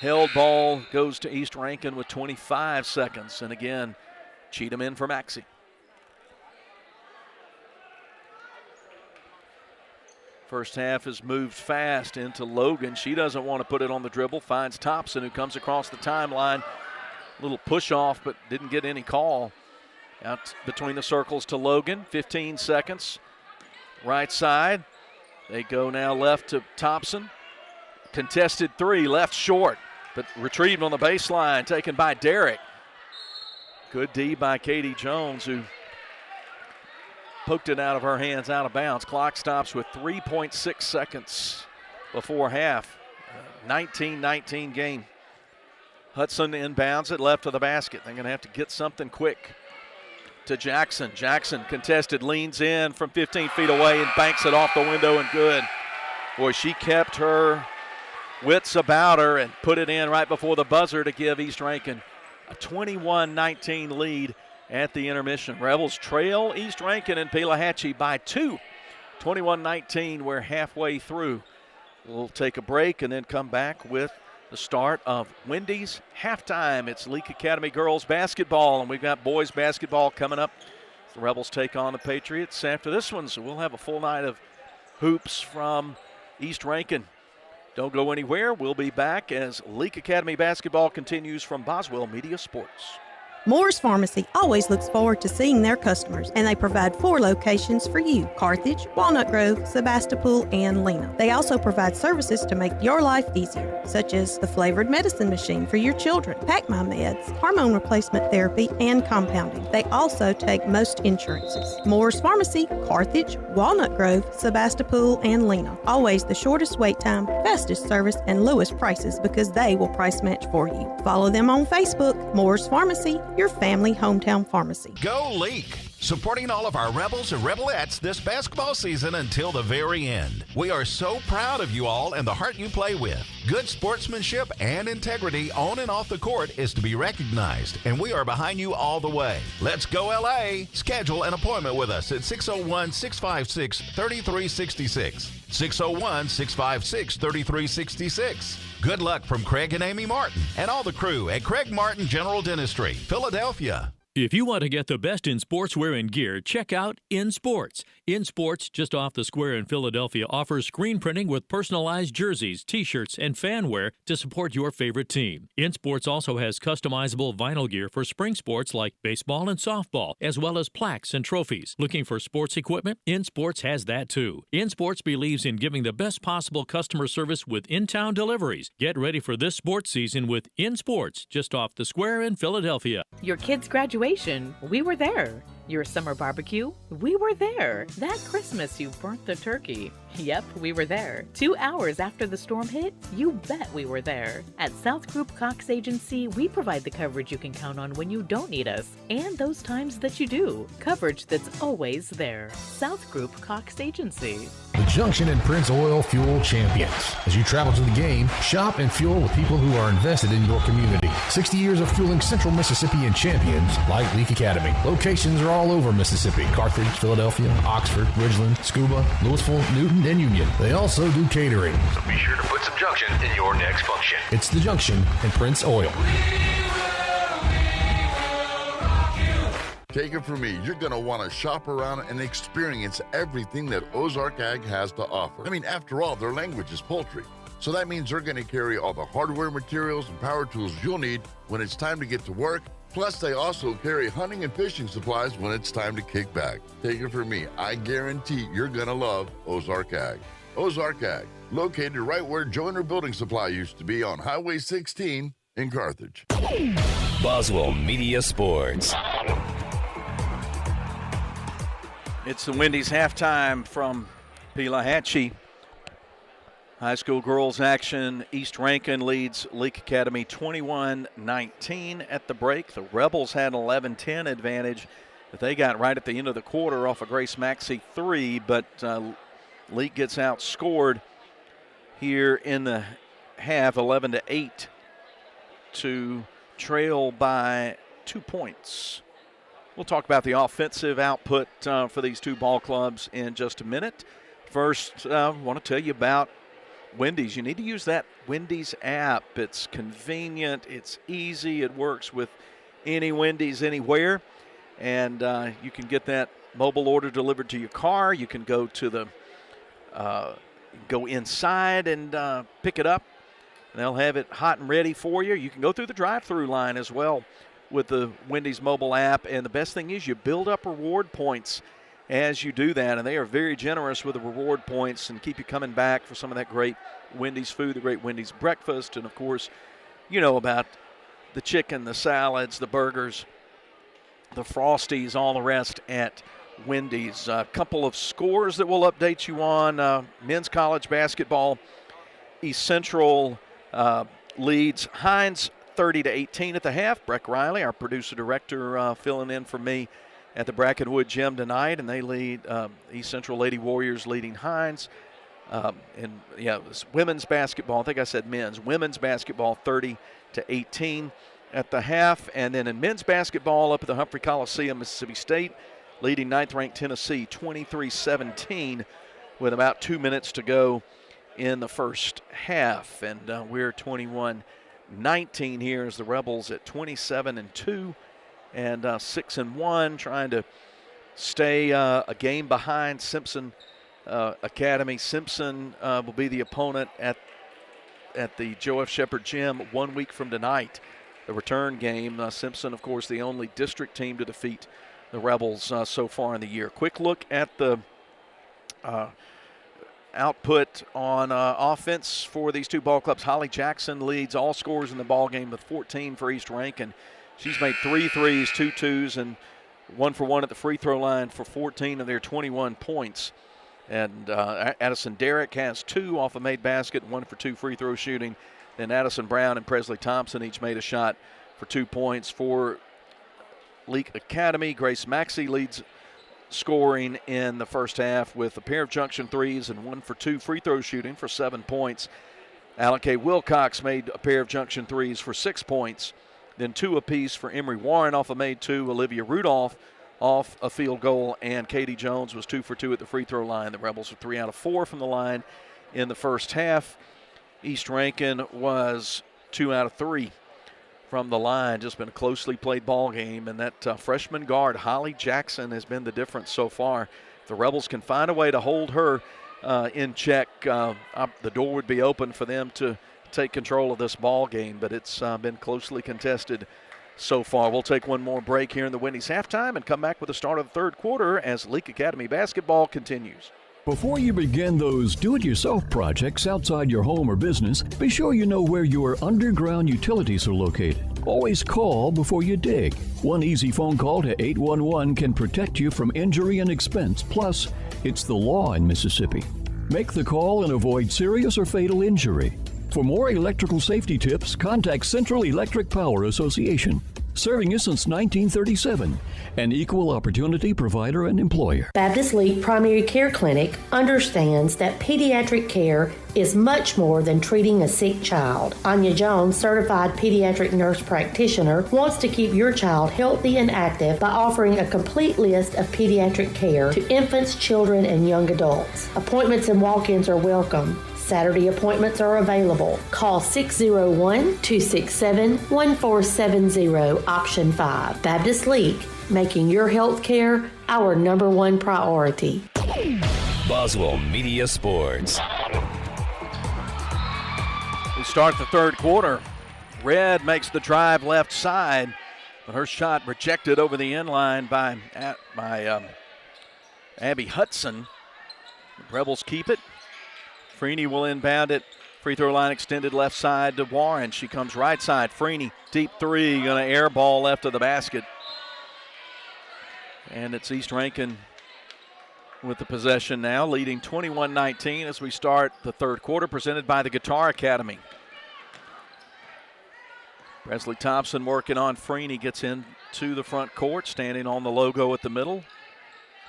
Held ball goes to East Rankin with 25 seconds. And again, Cheatham in for Maxey. First half has moved fast into Logan. She doesn't want to put it on the dribble. Finds Thompson, who comes across the timeline. Little push off, but didn't get any call. Out between the circles to Logan. 15 seconds. Right side. They go now left to Thompson. Contested three, left short, but retrieved on the baseline, taken by Derrick. Good D by Katie Jones, who poked it out of her hands, out of bounds. Clock stops with 3.6 seconds before half. 19-19 game. Hudson inbounds it left of the basket. They're going to have to get something quick. to Jackson. Jackson contested, leans in from 15 feet away and banks it off the window and good. Boy, she kept her wits about her and put it in right before the buzzer to give East Rankin a 21-19 lead at the intermission. Rebels trail East Rankin and Pelahatchie by 2. 21-19, we're halfway through. We'll take a break and then come back with the start of Wendy's halftime. It's Leake Academy girls basketball, and we've got boys basketball coming up. The Rebels take on the Patriots after this one, so we'll have a full night of hoops from East Rankin. Don't go anywhere. We'll be back as Leake Academy basketball continues from Boswell Media Sports. Moore's Pharmacy always looks forward to seeing their customers, and they provide 4 locations for you: Carthage, Walnut Grove, Sebastopol, and Lena. They also provide services to make your life easier, such as the flavored medicine machine for your children, Pack My Meds, hormone replacement therapy, and compounding. They also take most insurances. Moore's Pharmacy, Carthage, Walnut Grove, Sebastopol, and Lena. Always the shortest wait time, fastest service, and lowest prices because they will price match for you. Follow them on Facebook. Moore's Pharmacy, your family hometown pharmacy. Go Leake! Supporting all of our Rebels and Rebelettes this basketball season until the very end. We are so proud of you all and the heart you play with. Good sportsmanship and integrity on and off the court is to be recognized, and we are behind you all the way. Let's go LA! Schedule an appointment with us at 601-656-3366. 601-656-3366. Good luck from Craig and Amy Martin and all the crew at Craig Martin General Dentistry, Philadelphia. If you want to get the best in sportswear and gear, check out In Sports. In Sports, just off the square in Philadelphia, offers screen printing with personalized jerseys, t-shirts, and fan wear to support your favorite team. In Sports also has customizable vinyl gear for spring sports like baseball and softball, as well as plaques and trophies. Looking for sports equipment? In Sports has that too. In Sports believes in giving the best possible customer service with in-town deliveries. Get ready for this sports season with In Sports, just off the square in Philadelphia. Your kids' graduation, we were there. Your summer barbecue, we were there. That Christmas you burnt the turkey. Yep, we were there. 2 hours after the storm hit, you bet we were there. At South Group Cox Agency, we provide the coverage you can count on when you don't need us, and those times that you do. Coverage that's always there. South Group Cox Agency. The Junction and Prince Oil Fuel Champions. As you travel to the game, shop and fuel with people who are invested in your community. 60 years of fueling Central Mississippi and champions like Leake Academy. Locations are all over Mississippi: Carthage, Philadelphia, Oxford, Ridgeland, Scuba, Louisville, Newton, and Union. They also do catering. So be sure to put some Junction in your next function. It's the Junction and Prince Oil. Take it from me, you're going to want to shop around and experience everything that Ozark Ag has to offer. I mean, after all, their language is poultry. So that means they're going to carry all the hardware materials and power tools you'll need when it's time to get to work. Plus, they also carry hunting and fishing supplies when it's time to kick back. Take it from me, I guarantee you're going to love Ozark Ag. Ozark Ag, located right where Joyner Building Supply used to be on Highway 16 in Carthage. Boswell Media Sports. It's the Wendy's halftime from Pelahatchie. High school girls action. East Rankin leads Leake Academy 21-19 at the break. The Rebels had an 11-10 advantage that they got right at the end of the quarter off a Grace Maxey 3, but Leake gets outscored here in the half, 11-8, to trail by 2 points. We'll talk about the offensive output for these two ball clubs in just a minute. First, I want to tell you about Wendy's. You need to use that Wendy's app. It's convenient, it's easy, it works with any Wendy's anywhere, and you can get that mobile order delivered to your car. You can go to the go inside and pick it up. They'll have it hot and ready for you. You can go through the drive-through line as well with the Wendy's mobile app, and the best thing is you build up reward points as you do that, and they are very generous with the reward points and keep you coming back for some of that great Wendy's food, the great Wendy's breakfast, and of course, you know about the chicken, the salads, the burgers, the Frosties, all the rest at Wendy's. A couple of scores that we'll update you on. Men's college basketball, East Central leads Hines 30-18 at the half. Breck Riley, our producer-director, filling in for me at the Brackenwood Gym tonight, and they lead East Central Lady Warriors leading Hines. It's women's basketball. I think I said men's. Women's basketball 30-18 at the half. And then in men's basketball up at the Humphrey Coliseum, Mississippi State leading 9th-ranked Tennessee 23-17 with about 2 minutes to go in the first half. And we're 21-19 here as the Rebels at 27-2 and 6-1, trying to stay a game behind Simpson Academy. Simpson will be the opponent at the Joe F. Shepherd Gym 1 week from tonight, the return game. Simpson, of course, the only district team to defeat the Rebels so far in the year. Quick look at the output on offense for these two ball clubs. Holly Jackson leads all scorers in the ball game with 14 for East Rankin. She's made 3 threes, 2 twos, and 1 for 1 at the free throw line for 14 of their 21 points. And Addison Derrick has 2 off a made basket, 1 for 2 free throw shooting. Then Addison Brown and Presley Thompson each made a shot for 2 points. For Leake Academy, Grace Maxey leads scoring in the first half with a pair of junction threes and 1 for 2 free throw shooting for 7 points. Alan K. Wilcox made a pair of junction threes for 6 points. Then 2 apiece for Emory Warren off a made 2. Olivia Rudolph off a field goal, and Katie Jones was 2 for 2 at the free throw line. The Rebels are 3 out of 4 from the line in the first half. East Rankin was 2 out of 3 from the line. Just been a closely played ball game, and that freshman guard, Holly Jackson, has been the difference so far. If the Rebels can find a way to hold her in check, the door would be open for them to take control of this ball game, but it's been closely contested so far. We'll take one more break here in the Wendy's halftime and come back with the start of the third quarter as Leake Academy basketball continues. Before you begin those do-it-yourself projects outside your home or business, be sure you know where your underground utilities are located. Always call before you dig. One easy phone call to 811 can protect you from injury and expense. Plus, it's the law in Mississippi. Make the call and avoid serious or fatal injury. For more electrical safety tips, contact Central Electric Power Association, serving you since 1937, an equal opportunity provider and employer. Baptist Leake Primary Care Clinic understands that pediatric care is much more than treating a sick child. Anya Jones, certified pediatric nurse practitioner, wants to keep your child healthy and active by offering a complete list of pediatric care to infants, children, and young adults. Appointments and walk-ins are welcome. Saturday appointments are available. Call 601-267-1470, option 5. Baptist Leake, making your health care our #1 priority. Boswell Media Sports. We start the third quarter. Red makes the drive left side, but her shot rejected over the end line by Abby Hudson. The Rebels keep it. Freeney will inbound it. Free throw line extended left side to Warren. She comes right side. Freeney, deep three, going to air ball left of the basket. And it's East Rankin with the possession now, leading 21-19 as we start the third quarter, presented by the Guitar Academy. Presley Thompson working on Freeney, gets into the front court, standing on the logo at the middle.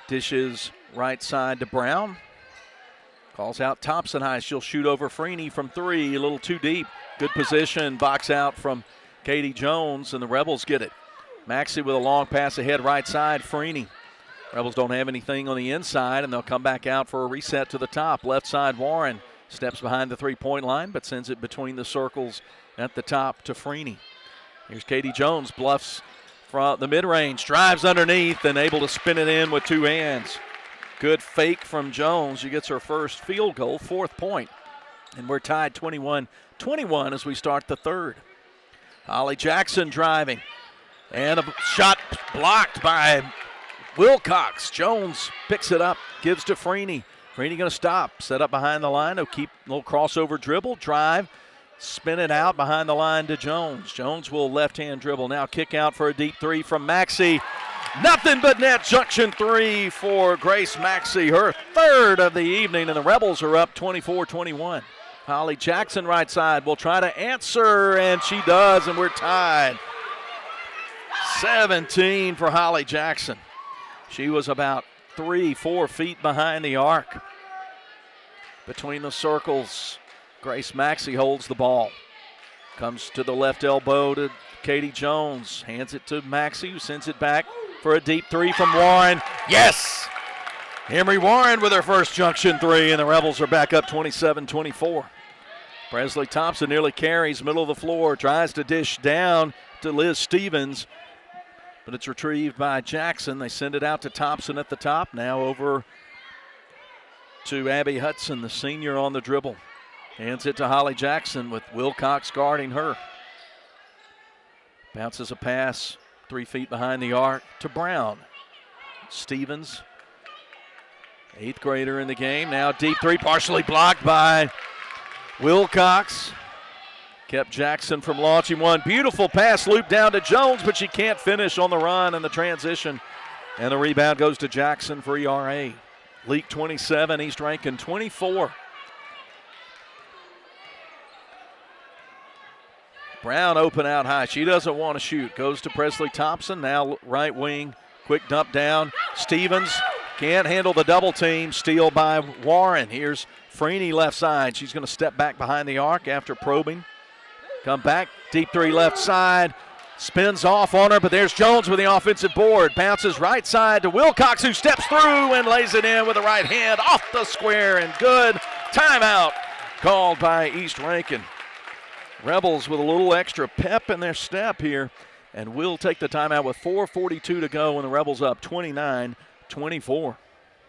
Dishes right side to Brown. Calls out Thompson high. She'll shoot over Freeney from 3, a little too deep. Good position, box out from Katie Jones, and the Rebels get it. Maxey with a long pass ahead right side, Freeney. Rebels don't have anything on the inside, and they'll come back out for a reset to the top. Left side, Warren steps behind the three-point line, but sends it between the circles at the top to Freeney. Here's Katie Jones, bluffs from the mid-range, drives underneath, and able to spin it in with 2 hands. Good fake from Jones. She gets her first field goal, 4th point. And we're tied 21-21 as we start the third. Holly Jackson driving. And a shot blocked by Wilcox. Jones picks it up, gives to Freeney. Freeney going to stop, set up behind the line. They'll keep a little crossover dribble, drive, spin it out behind the line to Jones. Jones will left-hand dribble. Now kick out for a deep 3 from Maxey. Nothing but net, junction 3 for Grace Maxey, her 3rd of the evening, and the Rebels are up 24-21. Holly Jackson right side will try to answer, and she does, and we're tied. 17 for Holly Jackson. She was about 3-4 feet behind the arc. Between the circles, Grace Maxey holds the ball. Comes to the left elbow to Katie Jones. Hands it to Maxey, who sends it back for a deep three from Warren. Yes! Emery Warren with her first junction three, and the Rebels are back up 27-24. Presley Thompson nearly carries, middle of the floor, tries to dish down to Liz Stevens, but it's retrieved by Jackson. They send it out to Thompson at the top. Now over to Abby Hudson, the senior, on the dribble. Hands it to Holly Jackson with Wilcox guarding her. Bounces a pass 3 feet behind the arc to Brown. Stevens, 8th grader in the game. Now deep three, partially blocked by Wilcox. Kept Jackson from launching one. Beautiful pass loop down to Jones, but she can't finish on the run and the transition. And the rebound goes to Jackson for ERA. Leake 27, East Rankin 24. Brown open out high. She doesn't want to shoot. Goes to Presley Thompson. Now right wing. Quick dump down. Stevens can't handle the double team. Steal by Warren. Here's Freeney left side. She's going to step back behind the arc after probing. Come back. Deep three left side. Spins off on her, but there's Jones with the offensive board. Bounces right side to Wilcox, who steps through and lays it in with the right hand off the square, and good. Timeout called by East Rankin. Rebels with a little extra pep in their step here, and will take the timeout with 4:42 to go, and the Rebels up 29-24.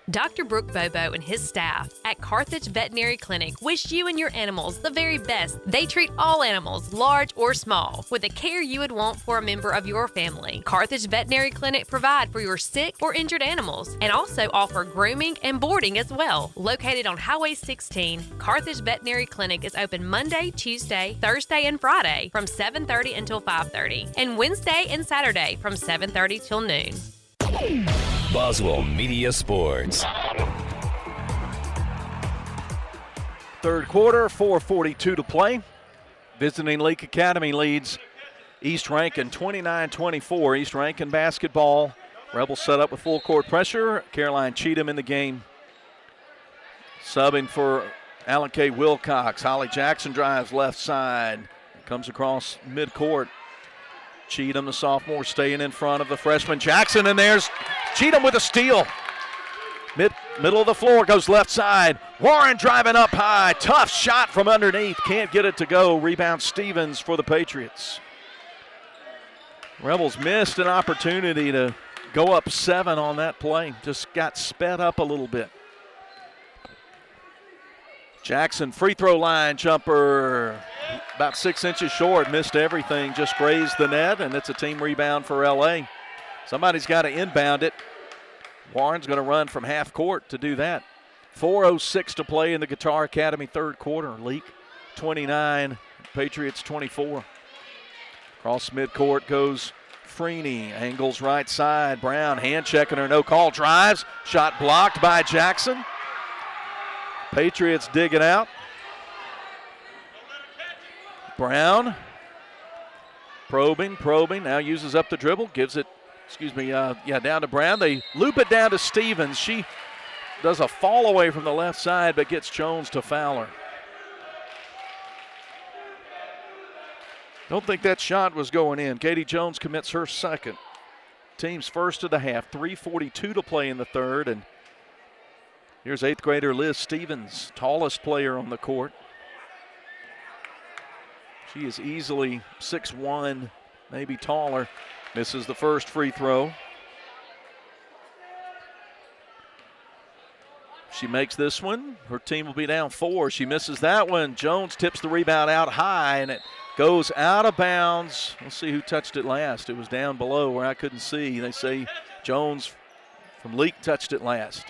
Dr. Brooke Bobo and his staff at Carthage Veterinary Clinic wish you and your animals the very best. They treat all animals, large or small, with the care you would want for a member of your family. Carthage Veterinary Clinic provide for your sick or injured animals and also offer grooming and boarding as well. Located on Highway 16, Carthage Veterinary Clinic is open Monday, Tuesday, Thursday, and Friday from 7:30 until 5:30, and Wednesday and Saturday from 7:30 till noon. Boswell Media Sports. Third quarter, 4:42 to play. Visiting Leake Academy leads East Rankin 29-24. East Rankin basketball. Rebels set up with full court pressure. Caroline Cheatham in the game. Subbing for Alan K. Wilcox. Holly Jackson drives left side. Comes across midcourt. Cheatham, the sophomore, staying in front of the freshman Jackson, and there's Cheatham with a steal. Middle of the floor, goes left side. Warren driving up high. Tough shot from underneath. Can't get it to go. Rebound Stevens for the Patriots. Rebels missed an opportunity to go up 7 on that play. Just got sped up a little bit. Jackson, free throw line jumper. About 6 inches short, missed everything, just grazed the net, and it's a team rebound for LA. Somebody's got to inbound it. Warren's going to run from half court to do that. 4:06 to play in the Guitar Academy third quarter. Leake 29, Patriots 24. Across midcourt goes Freeney, angles right side. Brown hand checking her, no call, drives. Shot blocked by Jackson. Patriots dig it out. Brown probing, now uses up the dribble, gives it, down to Brown. They loop it down to Stevens. She does a fall away from the left side, but gets Jones to foul her. Don't think that shot was going in. Katie Jones commits her second. Team's first of the half, 3:42 to play in the third, and here's 8th grader Liz Stevens, tallest player on the court. She is easily 6'1", maybe taller. Misses the first free throw. She makes this one. Her team will be down 4. She misses that one. Jones tips the rebound out high, and it goes out of bounds. Let's see who touched it last. It was down below where I couldn't see. They say Jones from Leake touched it last.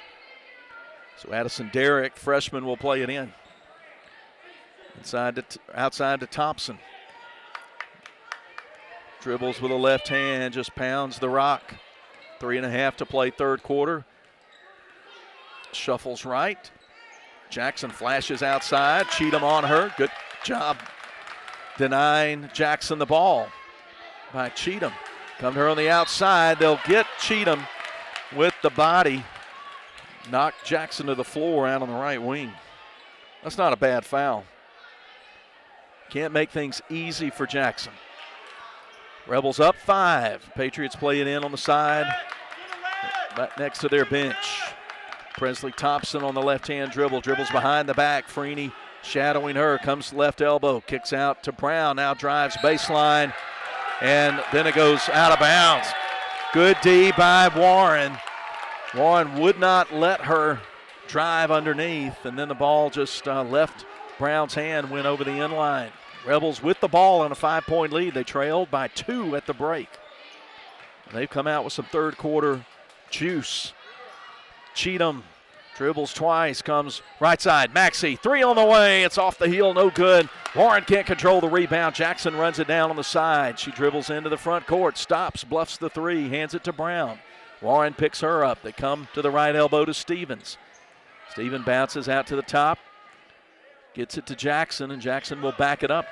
So Addison Derrick, freshman, will play it in. Outside to Thompson. Dribbles with a left hand, just pounds the rock. 3.5 to play third quarter. Shuffles right. Jackson flashes outside. Cheatham on her. Good job denying Jackson the ball by Cheatham. Come to her on the outside. They'll get Cheatham. with the body. Knocked Jackson to the floor out on the right wing. That's not a bad foul. Can't make things easy for Jackson. Rebels up 5. Patriots play it in on the side. Back next to their bench. Presley Thompson on the left-hand dribble. Dribbles behind the back. Freeney shadowing her. Comes left elbow. Kicks out to Brown. Now drives baseline. And then it goes out of bounds. Good D by Warren. Warren would not let her drive underneath. And then the ball just left Brown's hand, went over the end line. Rebels with the ball on a 5-point lead. They trailed by 2 at the break. They've come out with some third quarter juice. Cheatham dribbles twice, comes right side. Maxey, 3 on the way. It's off the heel, no good. Warren can't control the rebound. Jackson runs it down on the side. She dribbles into the front court, stops, bluffs the 3, hands it to Brown. Warren picks her up. They come to the right elbow to Stevens. Steven bounces out to the top. Gets it to Jackson, and Jackson will back it up.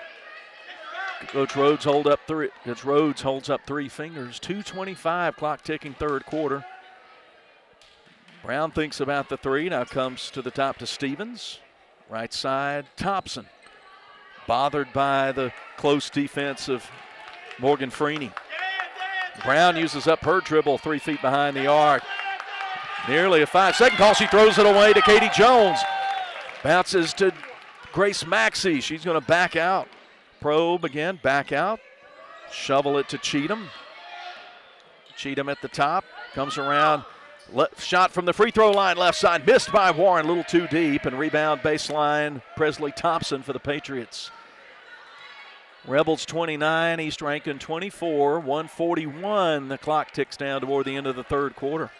Coach Rhodes holds up 3 fingers. 2:25, clock ticking, third quarter. Brown thinks about the 3, now comes to the top to Stevens. Right side, Thompson. Bothered by the close defense of Morgan Freeney. Brown uses up her dribble 3 feet behind the arc. Nearly a 5-second call. She throws it away to Katie Jones. Bounces to Grace Maxey. She's going to back out. Probe again, back out. Shovel it to Cheatham. Cheatham at the top. Comes around. Shot from the free throw line, left side. Missed by Warren, a little too deep. And rebound baseline, Presley Thompson for the Patriots. Rebels 29, East Rankin 24, 1:41. The clock ticks down toward the end of the third quarter.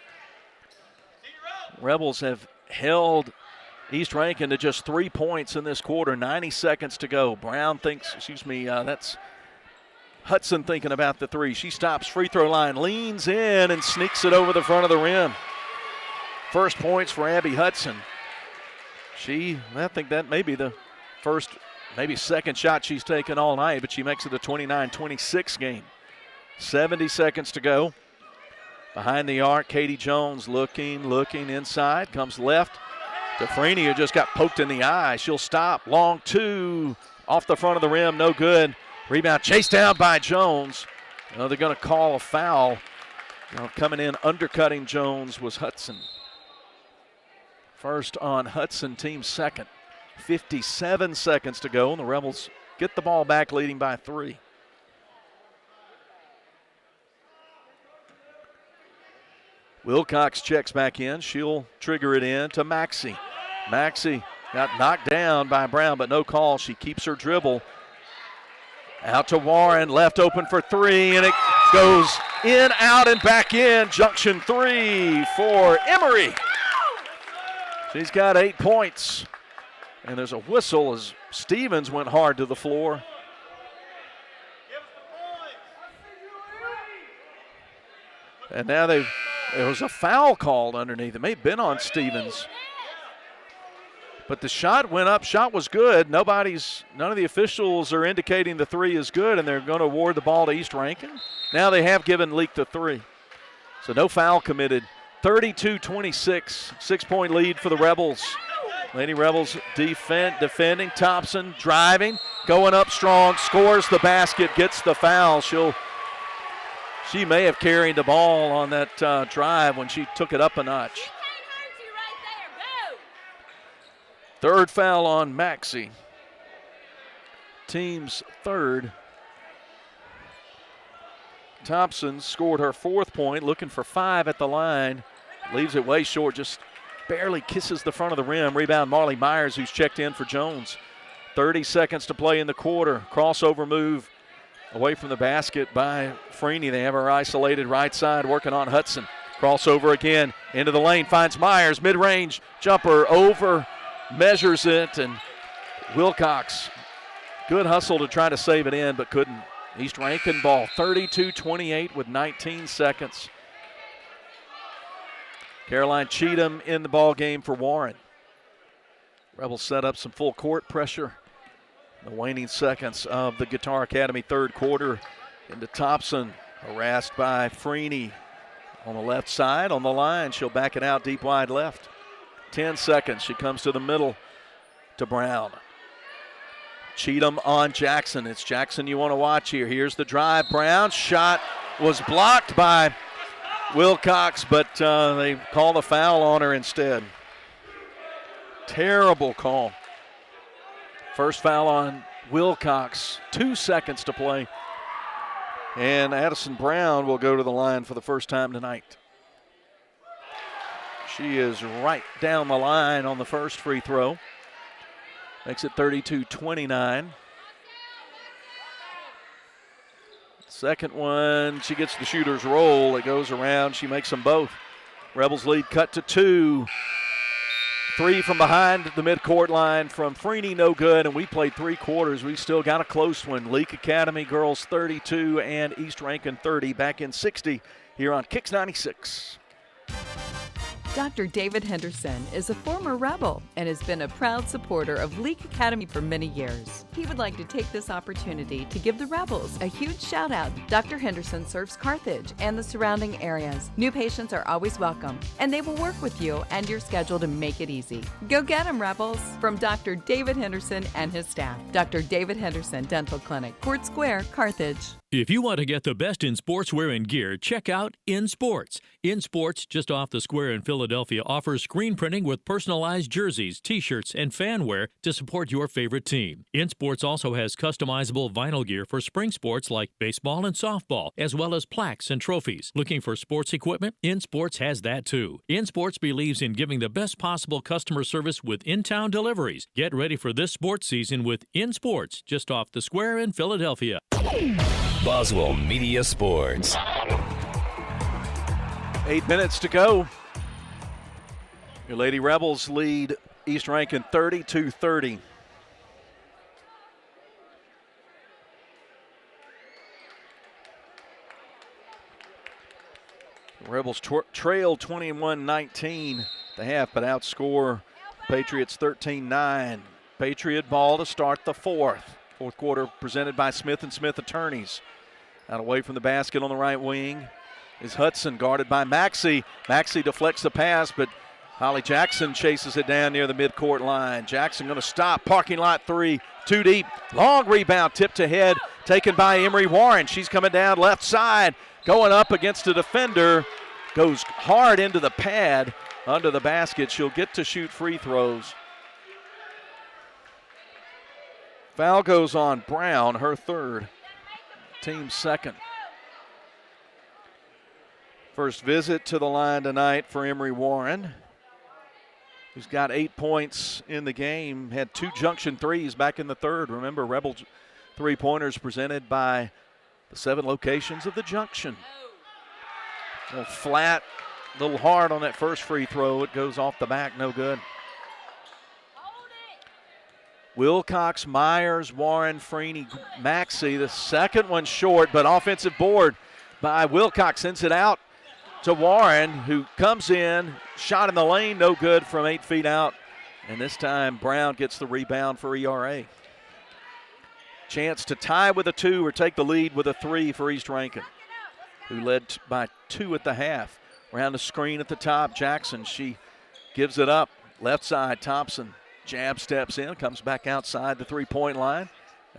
Rebels have held East Rankin to just 3 points in this quarter, 90 seconds to go. Brown thinks, that's Hudson thinking about the 3. She stops free throw line, leans in and sneaks it over the front of the rim. First points for Abby Hudson. I think that may be the first, maybe second shot she's taken all night, but she makes it a 29-26 game. 70 seconds to go. Behind the arc, Katie Jones looking inside, comes left to Freeney, who just got poked in the eye. She'll stop. Long 2 off the front of the rim, no good. Rebound chased down by Jones. They're going to call a foul. Coming in, undercutting Jones was Hudson. First on Hudson, team second. 57 seconds to go, and the Rebels get the ball back, leading by 3. Wilcox checks back in. She'll trigger it in to Maxey. Maxey got knocked down by Brown, but no call. She keeps her dribble. Out to Warren, left open for 3, and it goes in, out, and back in. Junction 3 for Emery. She's got 8 points. And there's a whistle as Stevens went hard to the floor. And now there was a foul called underneath. It may have been on Stevens. But the shot went up. Shot was good. None of the officials are indicating the 3 is good, and they're going to award the ball to East Rankin. Now they have given Leake the 3. So no foul committed. 32-26, 6-point lead for the Rebels. Lady Rebels defending. Thompson driving, going up strong, scores the basket, gets the foul. She may have carried the ball on that drive when she took it up a notch. Third foul on Maxey. Team's third. Thompson scored her 4th point, looking for 5 at the line. Leaves it way short, just barely kisses the front of the rim. Rebound Marley Myers, who's checked in for Jones. 30 seconds to play in the quarter. Crossover move away from the basket by Freeney. They have her isolated right side, working on Hudson. Crossover again, into the lane, finds Myers, mid-range jumper over, measures it, and Wilcox, good hustle to try to save it in, but couldn't. East Rankin ball, 32-28 with 19 seconds. Caroline Cheatham in the ball game for Warren. Rebels set up some full court pressure. The waning seconds of the Guitar Academy third quarter into Thompson, harassed by Freeney On the left side, on the line, she'll back it out deep wide left. 10 seconds. She comes to the middle to Brown. Cheatham on Jackson. It's Jackson you want to watch here. Here's the drive. Brown shot was blocked by Wilcox, but they call the foul on her instead. Terrible call. First foul on Wilcox. 2 seconds to play. And Addison Brown will go to the line for the first time tonight. She is right down the line on the first free throw. Makes it 32-29. Second one, she gets the shooter's roll. It goes around. She makes them both. Rebels lead cut to 2. 3 from behind the midcourt line from Freeney, no good. And we played 3 quarters. We still got a close one. Leake Academy girls 32 and East Rankin 30. Back in 60 here on Kicks 96. Dr. David Henderson is a former Rebel and has been a proud supporter of Leake Academy for many years. He would like to take this opportunity to give the Rebels a huge shout out. Dr. Henderson serves Carthage and the surrounding areas. New patients are always welcome, and they will work with you and your schedule to make it easy. Go get them, Rebels! From Dr. David Henderson and his staff. Dr. David Henderson Dental Clinic, Court Square, Carthage. If you want to get the best in sportswear and gear, check out In Sports. In Sports, just off the square in Philadelphia, offers screen printing with personalized jerseys, t-shirts, and fan wear to support your favorite team. In Sports also has customizable vinyl gear for spring sports like baseball and softball, as well as plaques and trophies. Looking for sports equipment? In Sports has that too. In Sports believes in giving the best possible customer service with in-town deliveries. Get ready for this sports season with In Sports, just off the square in Philadelphia. Boswell Media Sports. 8 minutes to go. Your Lady Rebels lead East Rankin 32-30. The Rebels trail 21-19 the half, but outscore Patriots 13-9. Patriot ball to start the fourth. Fourth quarter presented by Smith & Smith Attorneys. Out away from the basket on the right wing is Hudson, guarded by Maxey. Maxey deflects the pass, but Holly Jackson chases it down near the midcourt line. Jackson going to stop. Parking lot 3, too deep. Long rebound, tipped ahead, taken by Emery Warren. She's coming down left side, going up against a defender. Goes hard into the pad under the basket. She'll get to shoot free throws. Foul goes on Brown, her third. Team second. First visit to the line tonight for Emery Warren, who's got 8 points in the game. Had 2 junction threes back in the third. Remember, Rebel three-pointers presented by the 7 locations of the junction. A little flat, a little hard on that first free throw. It goes off the back, no good. Wilcox, Myers, Warren, Freeney, Maxey. The second one short, but offensive board by Wilcox. Sends it out to Warren, who comes in. Shot in the lane, no good from 8 feet out. And this time Brown gets the rebound for ERA. Chance to tie with a 2 or take the lead with a 3 for East Rankin, who led by 2 at the half. Around the screen at the top, Jackson. She gives it up. Left side, Thompson. Jab steps in, comes back outside the three-point line.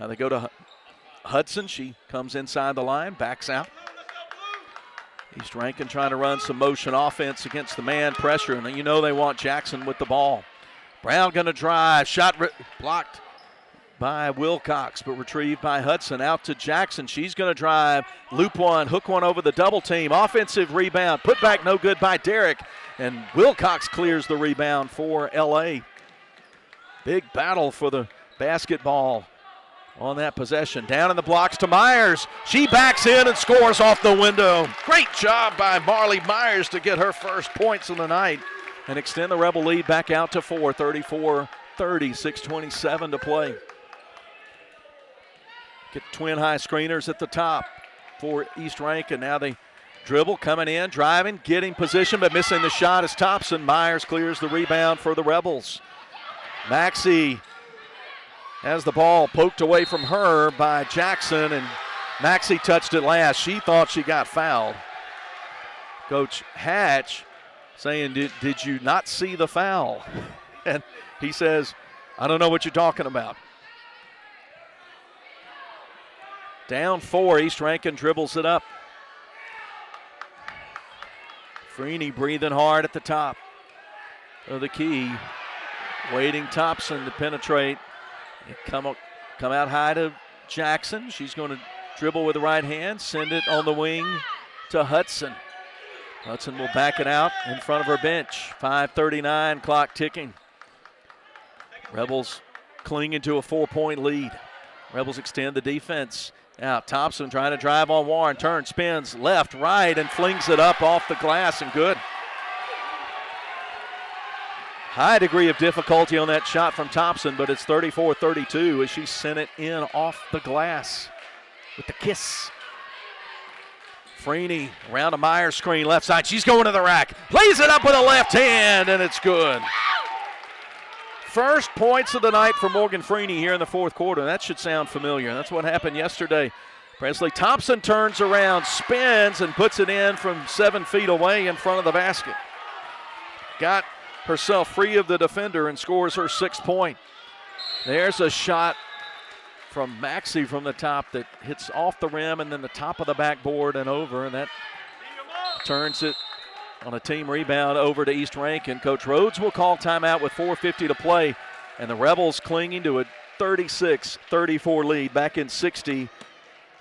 Now they go to Hudson. She comes inside the line, backs out. East Rankin trying to run some motion offense against the man pressure, and you know they want Jackson with the ball. Brown going to drive. Shot blocked by Wilcox, but retrieved by Hudson. Out to Jackson. She's going to drive. Loop one, hook one over the double team. Offensive rebound. Put back no good by Derrick. And Wilcox clears the rebound for L.A. Big battle for the basketball on that possession. Down in the blocks to Myers. She backs in and scores off the window. Great job by Marley Myers to get her first points of the night and extend the Rebel lead back out to 4, 34-30, 6:27 to play. Get twin high screeners at the top for East Rankin. Now they dribble, coming in, driving, getting position, but missing the shot is Thompson. Myers clears the rebound for the Rebels. Maxey has the ball poked away from her by Jackson, and Maxey touched it last. She thought she got fouled. Coach Hatch saying, did you not see the foul? And he says, I don't know what you're talking about. Down 4, East Rankin dribbles it up. Freeney breathing hard at the top of the key. Waiting Thompson to penetrate. Come out high to Jackson. She's going to dribble with the right hand, send it on the wing to Hudson. Hudson will back it out in front of her bench. 5:39, clock ticking. Rebels clinging to a 4-point lead. Rebels extend the defense. Now Thompson trying to drive on Warren. Turns, spins left, right, and flings it up off the glass and good. High degree of difficulty on that shot from Thompson, but it's 34-32 as she sent it in off the glass with the kiss. Freeney around a Meyer screen left side. She's going to the rack. Lays it up with a left hand, and it's good. First points of the night for Morgan Freeney here in the fourth quarter. That should sound familiar. That's what happened yesterday. Presley Thompson turns around, spins, and puts it in from 7 feet away in front of the basket. Got herself free of the defender and scores her 6th point. There's a shot from Maxey from the top that hits off the rim and then the top of the backboard and over, and that turns it on a team rebound over to East Rankin. Coach Rhodes will call timeout with 4:50 to play, and the Rebels clinging to a 36-34 lead back in 60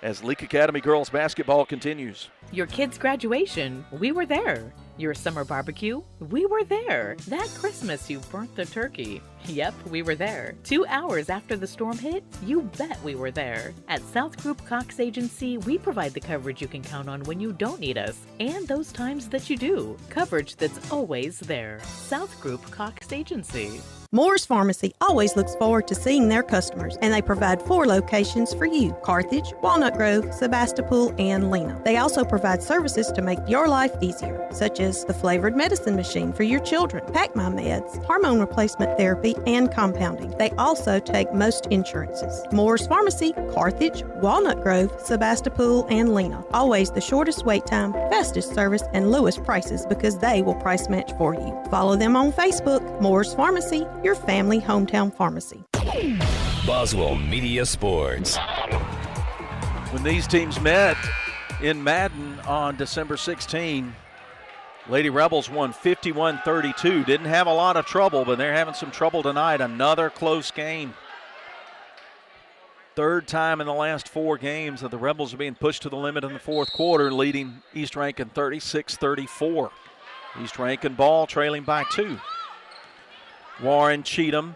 as Leake Academy girls basketball continues. Your kid's graduation, we were there. Your summer barbecue, we were there. That Christmas you burnt the turkey. Yep, we were there. 2 hours after the storm hit, you bet we were there. At South Group Cox Agency, we provide the coverage you can count on when you don't need us, and those times that you do. Coverage that's always there. South Group Cox Agency. Moore's Pharmacy always looks forward to seeing their customers, and they provide 4 locations for you: Carthage, Walnut Grove, Sebastopol, and Lena. They also provide services to make your life easier, such as the flavored medicine machine for your children, Pack My Meds, hormone replacement therapy, and compounding. They also take most insurances. Moore's Pharmacy, Carthage, Walnut Grove, Sebastopol, and Lena. Always the shortest wait time, fastest service, and lowest prices because they will price match for you. Follow them on Facebook. Moore's Pharmacy, your family hometown pharmacy. Boswell Media Sports. When these teams met in Madden on December 16, Lady Rebels won 51-32. Didn't have a lot of trouble, but they're having some trouble tonight. Another close game. Third time in the last 4 games that the Rebels are being pushed to the limit in the fourth quarter, leading East Rankin 36-34. East Rankin ball trailing by 2. Warren, Cheatham,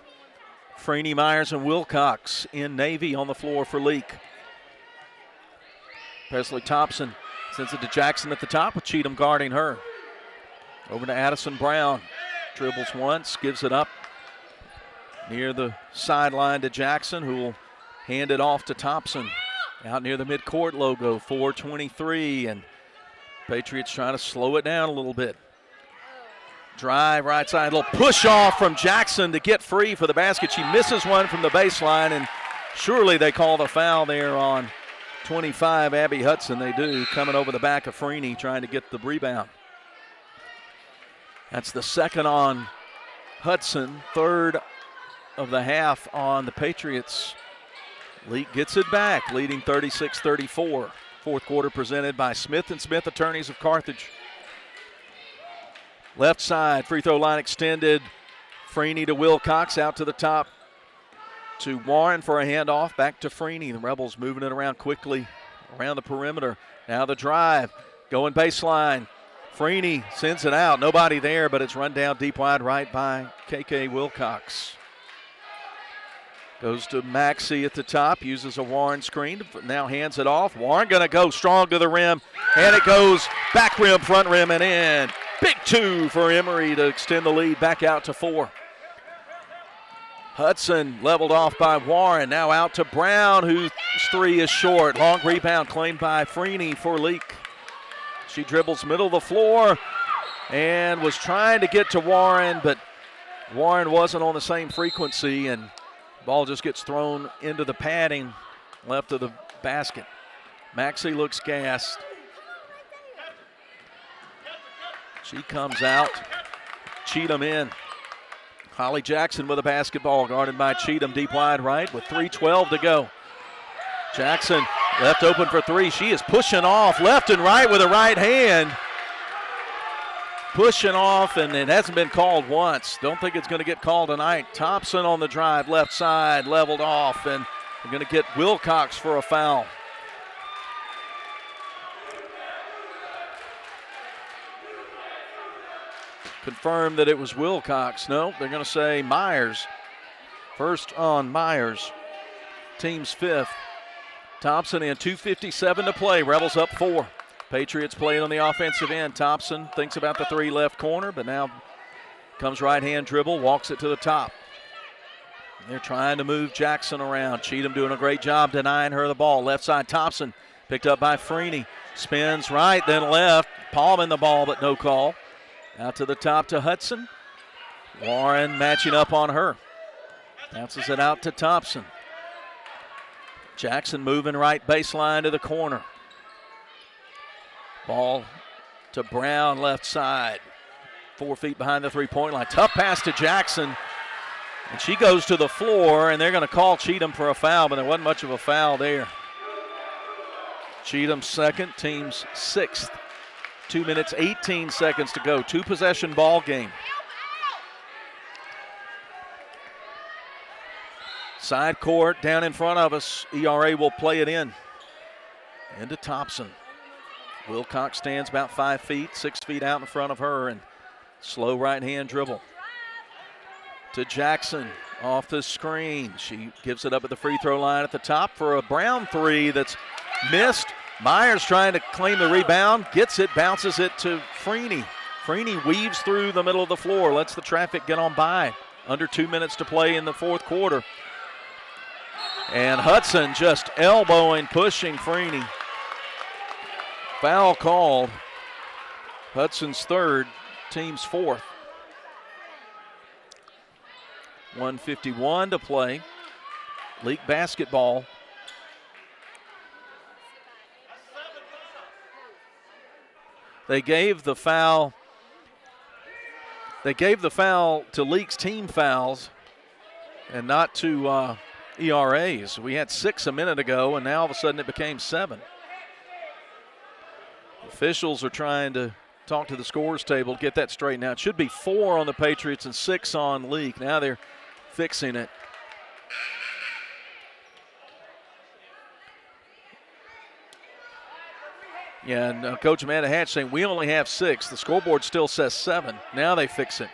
Freeney, Myers, and Wilcox in Navy on the floor for Leake. Presley Thompson sends it to Jackson at the top with Cheatham guarding her. Over to Addison Brown. Dribbles once, gives it up near the sideline to Jackson, who will hand it off to Thompson. Out near the midcourt logo, 4:23, and Patriots trying to slow it down a little bit. Drive right side, a little push off from Jackson to get free for the basket. She misses one from the baseline, and surely they call the foul there on 25, Abby Hudson. They do, coming over the back of Freeney, trying to get the rebound. That's the second on Hudson, third of the half on the Patriots. Leake gets it back, leading 36-34. Fourth quarter presented by Smith & Smith Attorneys of Carthage. Left side, free throw line extended. Freeney to Wilcox, out to the top to Warren for a handoff. Back to Freeney. The Rebels moving it around quickly around the perimeter. Now the drive, going baseline. Freeney sends it out. Nobody there, but it's run down deep wide right by KK Wilcox. Goes to Maxey at the top, uses a Warren screen, now hands it off. Warren going to go strong to the rim, and it goes back rim, front rim, and in. Big 2 for Emory to extend the lead back out to 4. Hudson leveled off by Warren, now out to Brown, whose 3 is short. Long rebound claimed by Freeney for Leake. She dribbles middle of the floor and was trying to get to Warren, but Warren wasn't on the same frequency, and ball just gets thrown into the padding left of the basket. Maxey looks gassed. She comes out. Cheatham in. Holly Jackson with a basketball, guarded by Cheatham deep wide right with 3:12 to go. Jackson left open for three. She is pushing off left and right with a right hand. Pushing off, and it hasn't been called once. Don't think it's going to get called tonight. Thompson on the drive, left side, leveled off, and we're going to get Wilcox for a foul. Confirmed that it was Wilcox. No, they're going to say Myers. First on Myers. Team's fifth. Thompson in, 2:57 to play. Rebels up 4. Patriots playing on the offensive end. Thompson thinks about the three left corner, but now comes right-hand dribble, walks it to the top. They're trying to move Jackson around. Cheatham doing a great job denying her the ball. Left side, Thompson picked up by Freeney. Spins right, then left. Palming the ball, but no call. Out to the top to Hudson. Warren matching up on her. Bounces it out to Thompson. Jackson moving right baseline to the corner. Ball to Brown, left side. 4 feet behind the three-point line. Tough pass to Jackson. And she goes to the floor, and they're going to call Cheatham for a foul, but there wasn't much of a foul there. Cheatham's second, team's sixth. 2 minutes, 18 seconds to go. 2-possession ball game. Side court down in front of us. ERA will play it in. Into Thompson. Wilcox stands about 5 feet, 6 feet out in front of her, and slow right-hand dribble. To Jackson, off the screen. She gives it up at the free throw line at the top for a Brown three that's missed. Myers trying to claim the rebound, gets it, bounces it to Freeney. Freeney weaves through the middle of the floor, lets the traffic get on by. Under 2 minutes to play in the fourth quarter. And Hudson just elbowing, pushing Freeney. Foul called. Hudson's third, team's fourth. 1:51 to play. Leake basketball. They gave the foul to Leake's team fouls and not to ERAs. We had 6 a minute ago, and now all of a sudden it became 7. Officials are trying to talk to the scores table to get that straightened out. It should be 4 on the Patriots and 6 on Leake. Now they're fixing it. Yeah, and Coach Amanda Hatch saying we only have 6. The scoreboard still says 7. Now they fix it.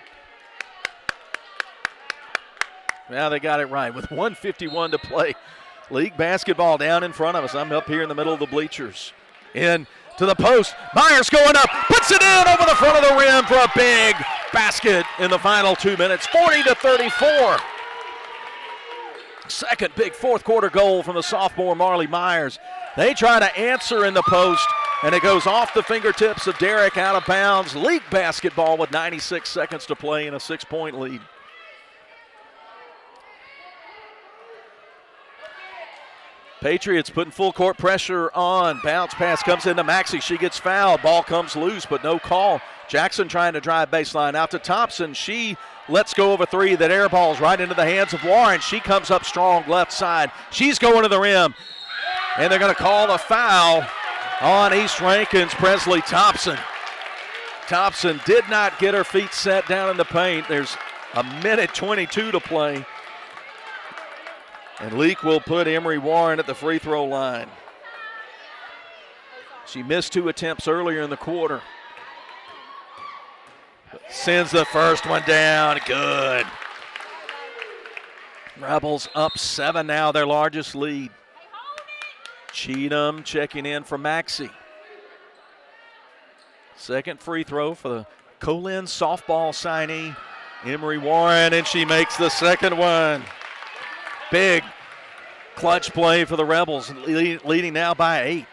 Now they got it right with 1:51 to play. League basketball down in front of us. I'm up here in the middle of the bleachers. In to the post. Myers going up, puts it in over the front of the rim for a big basket in the final 2 minutes, 40-34. Second big fourth quarter goal from the sophomore Marley Myers. They try to answer in the post, and it goes off the fingertips of Derrick out of bounds. League basketball with 96 seconds to play in a 6-point lead. Patriots putting full court pressure on. Bounce pass comes into Maxey. She gets fouled. Ball comes loose, but no call. Jackson trying to drive baseline out to Thompson. She lets go of a three that airballs right into the hands of Warren. She comes up strong left side. She's going to the rim. And they're going to call a foul on East Rankin's Presley Thompson. Thompson did not get her feet set down in the paint. There's a minute 22 to play. And Leake will put Emery Warren at the free throw line. She missed 2 attempts earlier in the quarter. Sends the first one down. Good. Rebels up 7 now, their largest lead. Cheatham checking in for Maxey. Second free throw for the Colin softball signee, Emery Warren, and she makes the second one. Big clutch play for the Rebels, leading now by 8.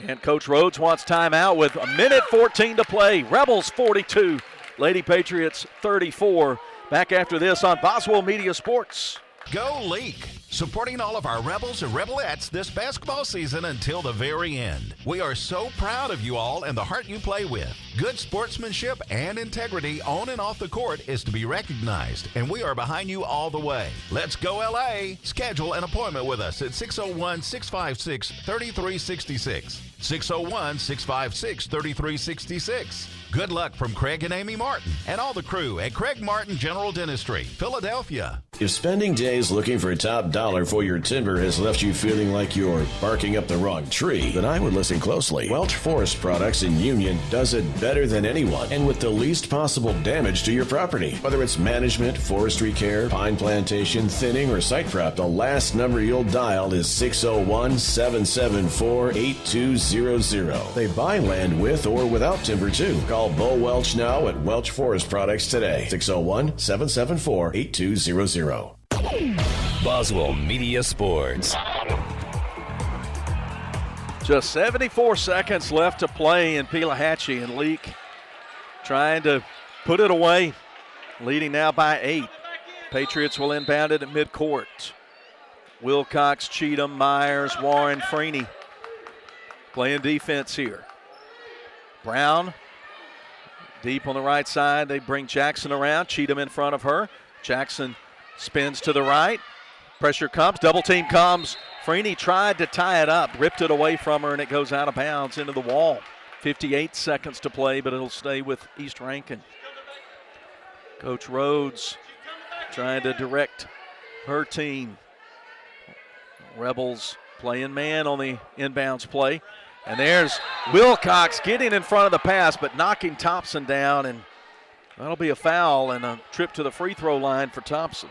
And Coach Rhodes wants timeout with a minute 14 to play. Rebels 42, Lady Patriots 34. Back after this on Boswell Media Sports. Go Leake! Supporting all of our Rebels and Rebelettes this basketball season until the very end. We are so proud of you all and the heart you play with. Good sportsmanship and integrity on and off the court is to be recognized, and we are behind you all the way. Let's go LA! Schedule an appointment with us at 601-656-3366. 601-656-3366. Good luck from Craig and Amy Martin and all the crew at Craig Martin General Dentistry, Philadelphia. If spending days looking for top dollar for your timber has left you feeling like you're barking up the wrong tree, then I would listen closely. Welch Forest Products in Union does it better than anyone and with the least possible damage to your property. Whether it's management, forestry care, pine plantation, thinning, or site prep, the last number you'll dial is 601-774-8200. They buy land with or without timber too. Call Bo Welch now at Welch Forest Products today. 601-774-8200. Boswell Media Sports. Just 74 seconds left to play in Pelahatchie, and Leake trying to put it away, leading now by 8. Patriots will inbound it at midcourt. Wilcox, Cheatham, Myers, Warren, Freeney playing defense here. Brown deep on the right side. They bring Jackson around. Cheatham in front of her. Jackson spins to the right. Pressure comes. Double team comes. Freeney tried to tie it up, ripped it away from her, and it goes out of bounds into the wall. 58 seconds to play, but it'll stay with East Rankin. Coach Rhodes trying to direct her team. Rebels playing man on the inbounds play. And there's Wilcox getting in front of the pass, but knocking Thompson down, and that'll be a foul and a trip to the free throw line for Thompson.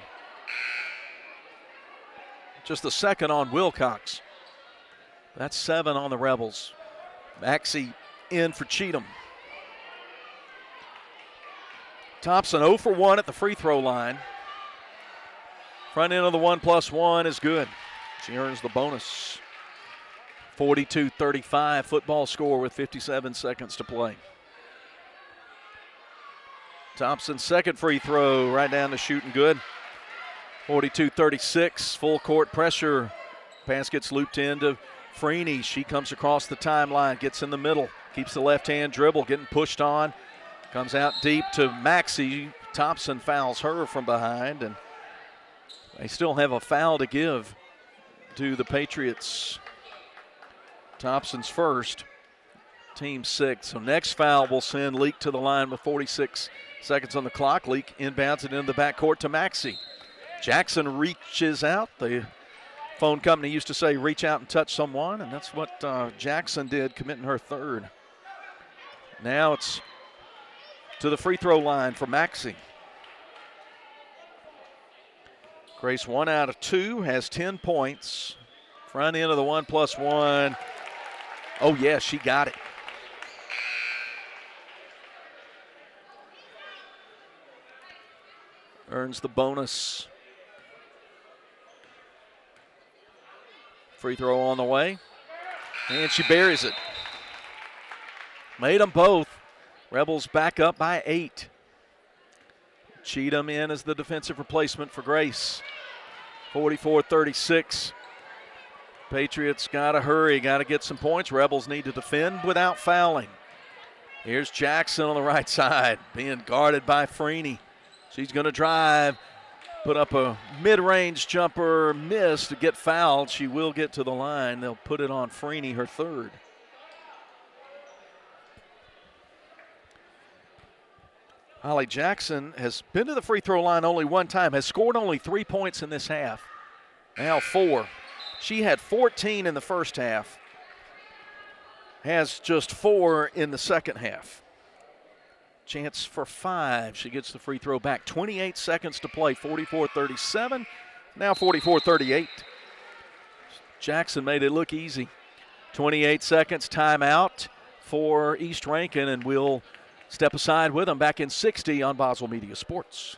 Just the second on Wilcox. That's 7 on the Rebels. Maxey in for Cheatham. Thompson 0 for 1 at the free throw line. Front end of the 1+1 is good. She earns the bonus. 42-35 football score with 57 seconds to play. Thompson's second free throw right down the shooting good. 42-36, full court pressure. Pass gets looped into Freeney. She comes across the timeline, gets in the middle, keeps the left-hand dribble, getting pushed on. Comes out deep to Maxey. Thompson fouls her from behind, and they still have a foul to give to the Patriots. Thompson's first, team 6. So next foul will send Leake to the line with 46 seconds on the clock. Leake inbounds it into the backcourt to Maxey. Jackson reaches out. The phone company used to say reach out and touch someone, and that's what Jackson did, committing her third. Now it's to the free throw line for Maxey. Grace 1 out of 2, has 10 points. Front end of the 1+1. Oh, yeah, she got it. Earns the bonus. Free throw on the way. And she buries it. Made them both. Rebels back up by 8. Cheatham in as the defensive replacement for Grace. 44-36. Patriots got to hurry, got to get some points. Rebels need to defend without fouling. Here's Jackson on the right side, being guarded by Freeney. She's going to drive, put up a mid-range jumper, miss to get fouled. She will get to the line. They'll put it on Freeney, her third. Holly Jackson has been to the free throw line only one time, has scored only 3 points in this half. Now 4. She had 14 in the first half, has just 4 in the second half. Chance for 5. She gets the free throw back. 28 seconds to play, 44-37, now 44-38. Jackson made it look easy. 28 seconds, timeout for East Rankin, and we'll step aside with them back in 60 on Boswell Media Sports.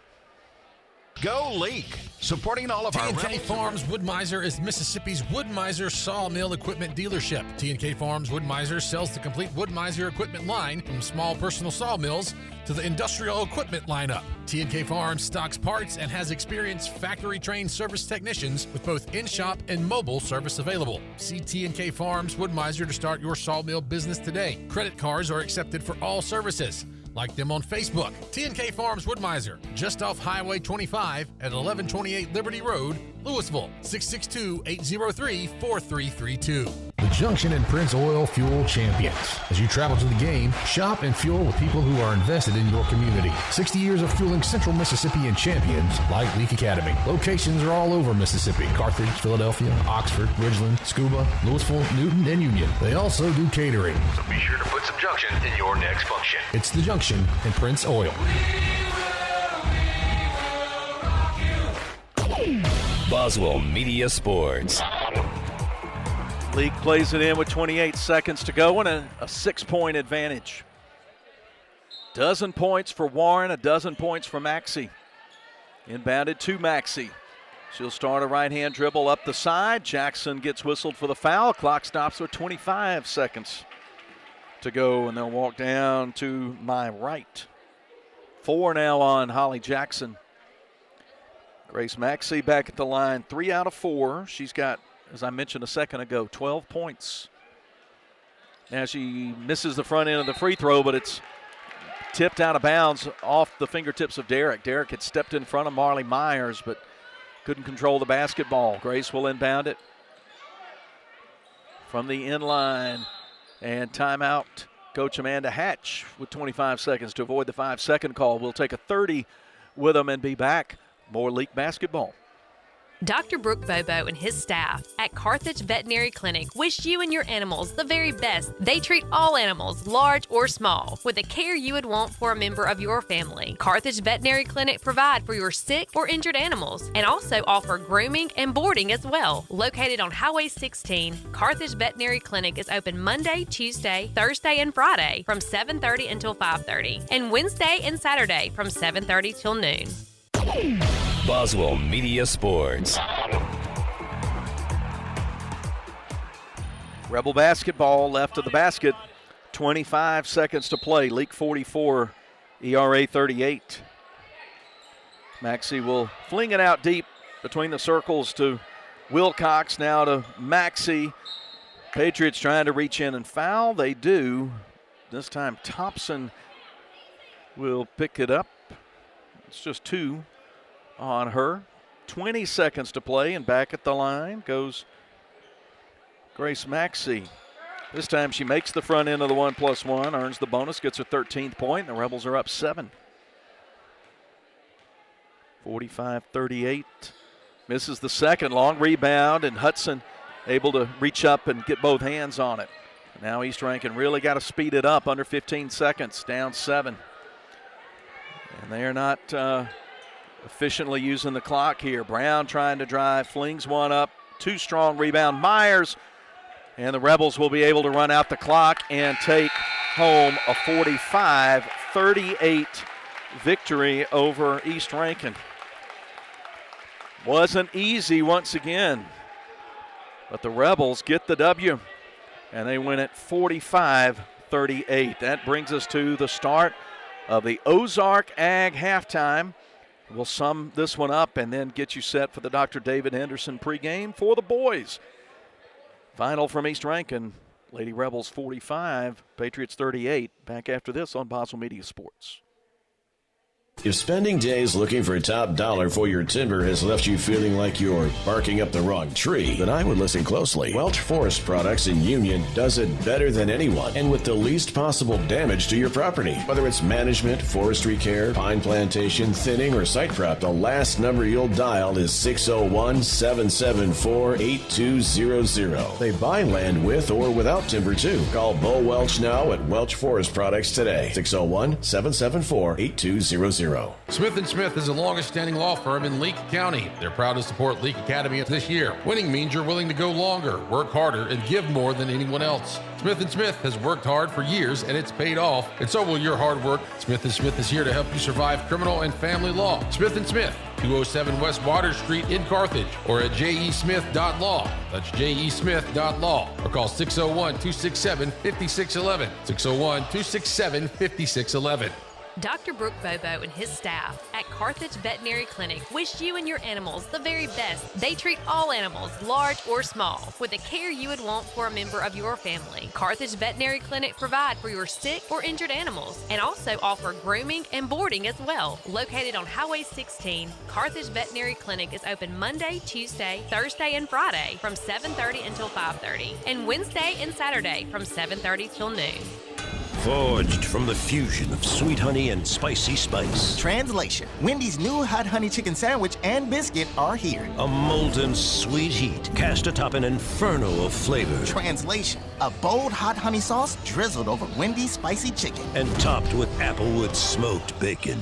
Go Leake! Supporting all of our T&K Farms Wood-Mizer is Mississippi's Wood-Mizer sawmill equipment dealership. T&K Farms Wood-Mizer sells the complete Wood-Mizer equipment line from small personal sawmills to the industrial equipment lineup. T&K Farms stocks parts and has experienced factory-trained service technicians with both in-shop and mobile service available. See T&K Farms Wood-Mizer to start your sawmill business today. Credit cards are accepted for all services. Like them on Facebook. T&K Farms Wood-Mizer, just off Highway 25 at 1128 Liberty Road, Louisville, 662-803-4332. The Junction and Prince Oil Fuel Champions. As you travel to the game, shop and fuel with people who are invested in your community. 60 years of fueling Central Mississippi and champions like Leake Academy. Locations are all over Mississippi. Carthage, Philadelphia, Oxford, Ridgeland, Scuba, Louisville, Newton, and Union. They also do catering. So be sure to put some Junction in your next function. It's the Junction and Prince Oil. Boswell Media Sports. Leake plays it in with 28 seconds to go and a 6-point advantage. Dozen points for Warren, a dozen points for Maxey. Inbounded to Maxey. She'll start a right-hand dribble up the side. Jackson gets whistled for the foul. Clock stops with 25 seconds to go, and they'll walk down to my right. 4 now on Holly Jackson. Grace Maxey back at the line, 3 out of 4. She's got, as I mentioned a second ago, 12 points. Now she misses the front end of the free throw, but it's tipped out of bounds off the fingertips of Derek. Derek had stepped in front of Marley Myers, but couldn't control the basketball. Grace will inbound it from the inline. And timeout, Coach Amanda Hatch with 25 seconds to avoid the 5-second call. We'll take a 30 with them and be back. More Leake basketball. Dr. Brooke Bobo and his staff at Carthage Veterinary Clinic wish you and your animals the very best. They treat all animals, large or small, with the care you would want for a member of your family. Carthage Veterinary Clinic provide for your sick or injured animals and also offer grooming and boarding as well. Located on Highway 16, Carthage Veterinary Clinic is open Monday, Tuesday, Thursday, and Friday from 7:30 until 5:30, and Wednesday and Saturday from 7:30 till noon. Boswell Media Sports. Rebel basketball left of the basket. 25 seconds to play. Leake 44, ERA 38. Maxey will fling it out deep between the circles to Wilcox. Now to Maxey. Patriots trying to reach in and foul. They do. This time Thompson will pick it up. It's just 2 on her. 20 seconds to play, and back at the line goes Grace Maxey. This time she makes the front end of the 1+1, earns the bonus, gets her 13th point, and the Rebels are up 7. 45-38. Misses the second. Long rebound, and Hudson able to reach up and get both hands on it. Now East Rankin really got to speed it up. Under 15 seconds, down 7. And they are not efficiently using the clock here. Brown trying to drive, flings one up. 2 strong rebound. Myers, and the Rebels will be able to run out the clock and take home a 45-38 victory over East Rankin. Wasn't easy once again, but the Rebels get the W, and they win it 45-38. That brings us to the start of the Ozark Ag halftime. We'll sum this one up and then get you set for the Dr. David Henderson pregame for the boys. Final from East Rankin, Lady Rebels 45, Patriots 38. Back after this on Boswell Media Sports. If spending days looking for top dollar for your timber has left you feeling like you're barking up the wrong tree, then I would listen closely. Welch Forest Products in Union does it better than anyone and with the least possible damage to your property. Whether it's management, forestry care, pine plantation, thinning, or site prep, the last number you'll dial is 601-774-8200. They buy land with or without timber too. Call Bo Welch now at Welch Forest Products today. 601-774-8200. Smith & Smith is the longest-standing law firm in Leake County. They're proud to support Leake Academy this year. Winning means you're willing to go longer, work harder, and give more than anyone else. Smith & Smith has worked hard for years, and it's paid off, and so will your hard work. Smith & Smith is here to help you survive criminal and family law. Smith & Smith, 207 West Water Street in Carthage, or at jestmith.law. That's jestmith.law. Or call 601-267-5611. 601-267-5611. Dr. Brooke Bobo and his staff at Carthage Veterinary Clinic wish you and your animals the very best. They treat all animals, large or small, with the care you would want for a member of your family. Carthage Veterinary Clinic provide for your sick or injured animals and also offer grooming and boarding as well. Located on Highway 16, Carthage Veterinary Clinic is open Monday, Tuesday, Thursday, and Friday from 7:30 until 5:30, and Wednesday and Saturday from 7:30 till noon. Forged from the fusion of sweet honey and spicy spice. Translation: Wendy's new hot honey chicken sandwich and biscuit are here. A molten sweet heat cast atop an inferno of flavor. Translation: a bold hot honey sauce drizzled over Wendy's spicy chicken. And topped with Applewood smoked bacon.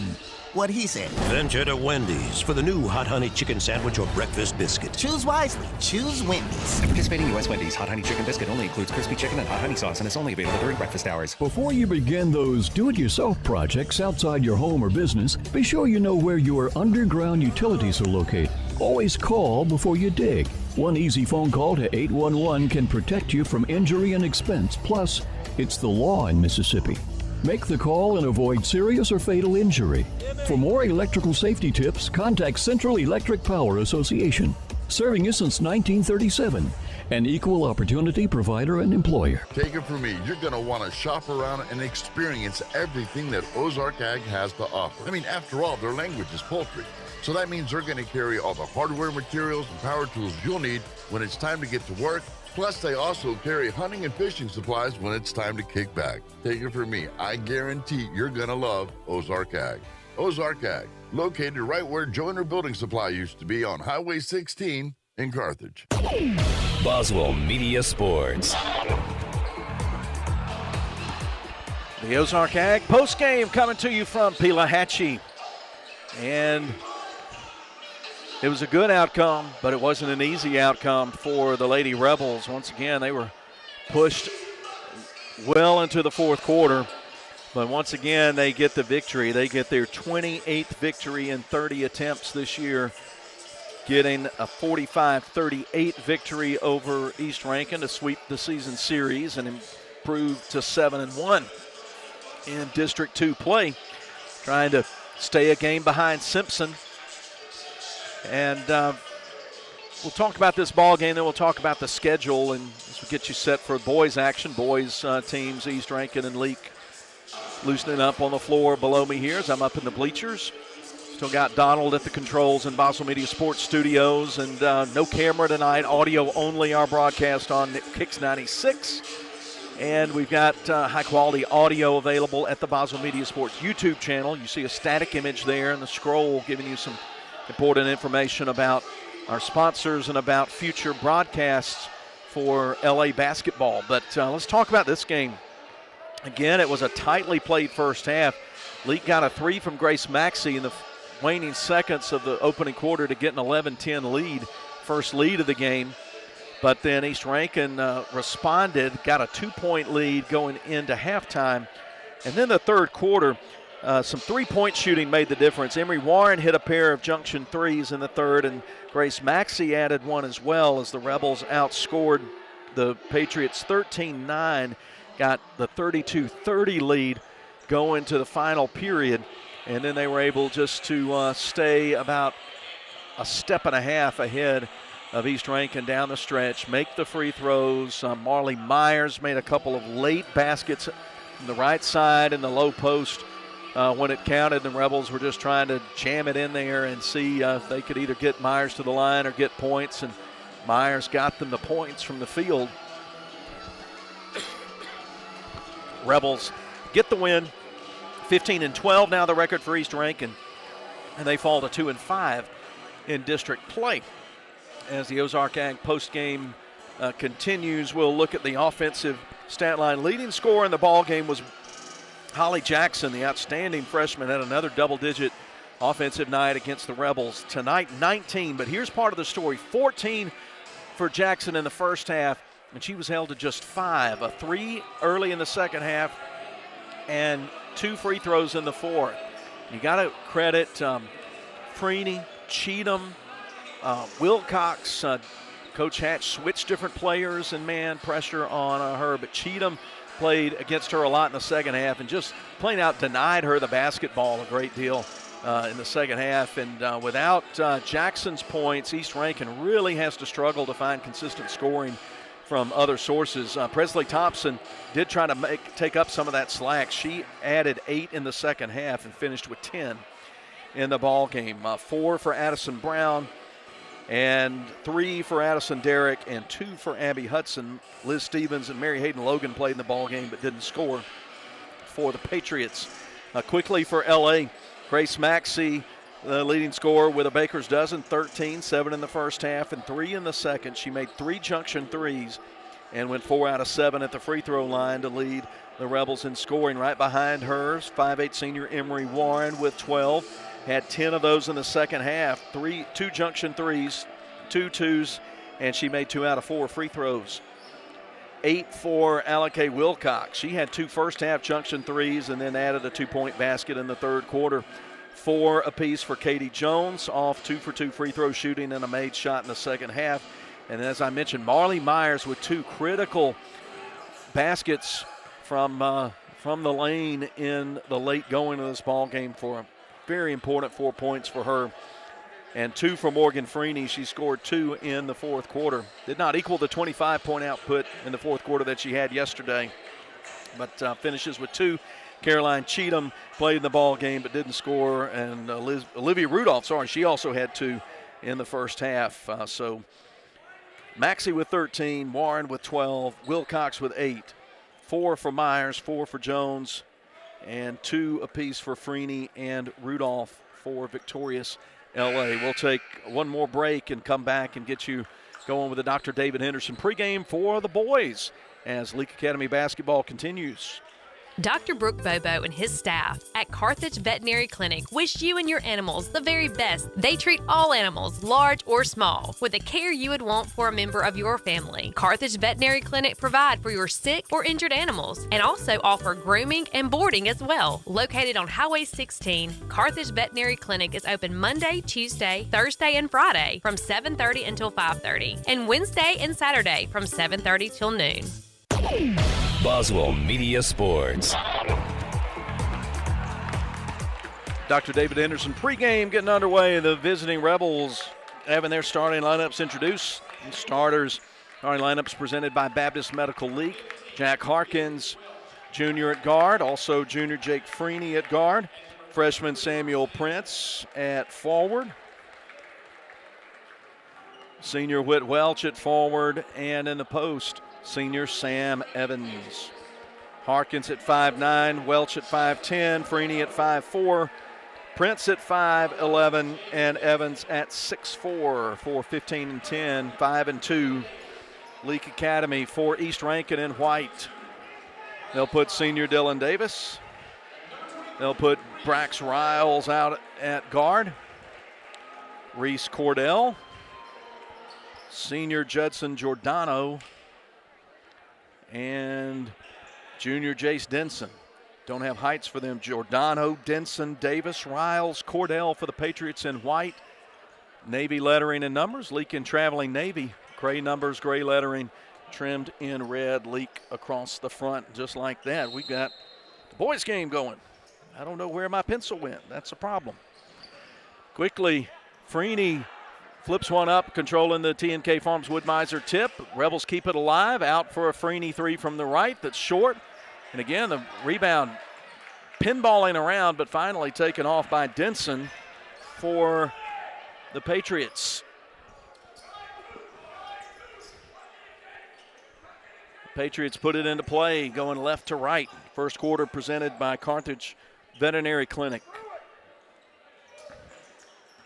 What he said. Venture to Wendy's for the new hot honey chicken sandwich or breakfast biscuit. Choose wisely. Choose Wendy's. Participating U.S. Wendy's hot honey chicken biscuit only includes crispy chicken and hot honey sauce and is only available during breakfast hours. Before you begin those do-it-yourself projects outside your home or business, be sure you know where your underground utilities are located. Always call before you dig. One easy phone call to 811 can protect you from injury and expense. Plus, it's the law in Mississippi. Make the call and avoid serious or fatal injury. For more electrical safety tips, contact Central Electric Power Association, serving you since 1937, an equal opportunity provider and employer. Take it from me, you're going to want to shop around and experience everything that Ozark Ag has to offer. I mean, after all, their language is poultry. So that means they're going to carry all the hardware materials and power tools you'll need when it's time to get to work. Plus, they also carry hunting and fishing supplies when it's time to kick back. Take it from me, I guarantee you're going to love Ozark Ag. Ozark Ag, located right where Joyner Building Supply used to be on Highway 16 in Carthage. Boswell Media Sports. The Ozark Ag postgame coming to you from Pelahatchie. And it was a good outcome, but it wasn't an easy outcome for the Lady Rebels. Once again, they were pushed well into the fourth quarter, but once again, they get the victory. They get their 28th victory in 30 attempts this year, getting a 45-38 victory over East Rankin to sweep the season series and improve to 7-1 in District 2 play, trying to stay a game behind Simpson. And we'll talk about this ball game, then we'll talk about the schedule and as we get you set for boys action. Boys teams, East Rankin and Leake, loosening up on the floor below me here as I'm up in the bleachers. Still got Donald at the controls in Boswell Media Sports Studios, and no camera tonight, audio only, our broadcast on Kicks 96. And we've got high-quality audio available at the Boswell Media Sports YouTube channel. You see a static image there and the scroll giving you some important information about our sponsors and about future broadcasts for LA basketball. But let's talk about this game. Again, it was a tightly played first half. Leake got a three from Grace Maxey in the waning seconds of the opening quarter to get an 11-10 lead, first lead of the game. But then East Rankin responded, got a 2-point lead going into halftime. And then the third quarter, some three-point shooting made the difference. Emery Warren hit a pair of junction threes in the third, and Grace Maxey added one as well as the Rebels outscored the Patriots 13-9, got the 32-30 lead going to the final period. And then they were able just to stay about a step and a half ahead of East Rankin down the stretch, make the free throws. Marley Myers made a couple of late baskets from the right side in the low post when it counted. The Rebels were just trying to jam it in there and see if they could either get Myers to the line or get points, and Myers got them the points from the field. Rebels get the win, 15-12 now the record for East Rankin, and they fall to 2-5 in district play. As the Ozark Ag postgame continues, we'll look at the offensive stat line. Leading scorer in the ball game was Holly Jackson, the outstanding freshman, had another double-digit offensive night against the Rebels. Tonight, 19, but here's part of the story. 14 for Jackson in the first half, and she was held to just 5. A 3 early in the second half and 2 free throws in the fourth. You got to credit Freeney, Cheatham, Wilcox. Coach Hatch switched different players and man pressure on her, but Cheatham played against her a lot in the second half and just plain out denied her the basketball a great deal in the second half. And without Jackson's points, East Rankin really has to struggle to find consistent scoring from other sources. Presley Thompson did try to take up some of that slack. She added 8 in the second half and finished with 10 in the ball game. 4 for Addison Brown, and 3 for Addison Derrick, and 2 for Abby Hudson. Liz Stevens and Mary Hayden Logan played in the ball game but didn't score for the Patriots. Quickly for LA, Grace Maxey, the leading scorer with a baker's dozen, 13, 7 in the first half and 3 in the second. She made 3 junction threes and went 4 out of 7 at the free throw line to lead the Rebels in scoring. Right behind hers, 5'8" senior Emery Warren with 12. Had 10 of those in the second half, 2 junction threes, 2 twos, and she made 2 out of 4 free throws. 8 for Alake Wilcox. She had 2 first-half junction threes and then added a 2-point basket in the third quarter. 4 apiece for Katie Jones, off 2 for 2 free throw shooting and a made shot in the second half. And as I mentioned, Marley Myers with 2 critical baskets from the lane in the late going of this ball game for a very important 4 points for her. And 2 for Morgan Freeney. She scored 2 in the fourth quarter. Did not equal the 25-point output in the fourth quarter that she had yesterday, but finishes with 2. Caroline Cheatham played in the ball game but didn't score. And Olivia Rudolph, she also had 2 in the first half. So Maxey with 13, Warren with 12, Wilcox with 8. 4 for Myers, 4 for Jones, and 2 apiece for Freeney and Rudolph for victorious LA. We'll take one more break and come back and get you going with the Dr. David Henderson pregame for the boys as Leake Academy basketball continues. Dr. Brooke Bobo and his staff at Carthage Veterinary Clinic wish you and your animals the very best. They treat all animals, large or small, with the care you would want for a member of your family. Carthage Veterinary Clinic provide for your sick or injured animals and also offer grooming and boarding as well. Located on Highway 16, Carthage Veterinary Clinic is open Monday, Tuesday, Thursday, and Friday from 7:30 until 5:30, and Wednesday and Saturday from 7:30 till noon. Boswell Media Sports. Dr. David Henderson pregame getting underway. The visiting Rebels having their starting lineups introduced. The starters, starting lineups presented by Baptist Medical Leake. Jack Harkins, junior at guard. Also junior Jake Freeney at guard. Freshman Samuel Prince at forward. Senior Whit Welch at forward, and in the post, senior Sam Evans. Harkins at 5'9", Welch at 5'10", Freeney at 5'4", Prince at 5'11", and Evans at 6'4", for 15 and 10, 5 and 2. Leake Academy for East Rankin in white. They'll put senior Dylan Davis. They'll put Brax Riles out at guard. Reese Cordell. Senior Judson Giordano. And junior Jace Denson. Don't have heights for them. Giordano, Denson, Davis, Riles, Cordell for the Patriots in white. Navy lettering and numbers. Leake in traveling navy. Gray numbers, gray lettering, trimmed in red. Leake across the front just like that. We got the boys game going. I don't know where my pencil went. That's a problem. Quickly, Freeney flips one up, controlling the T&K Farms Woodmiser tip. Rebels keep it alive. Out for a Freeney 3 from the right that's short. And again, the rebound pinballing around, but finally taken off by Denson for the Patriots. Patriots put it into play, going left to right. First quarter presented by Carthage Veterinary Clinic.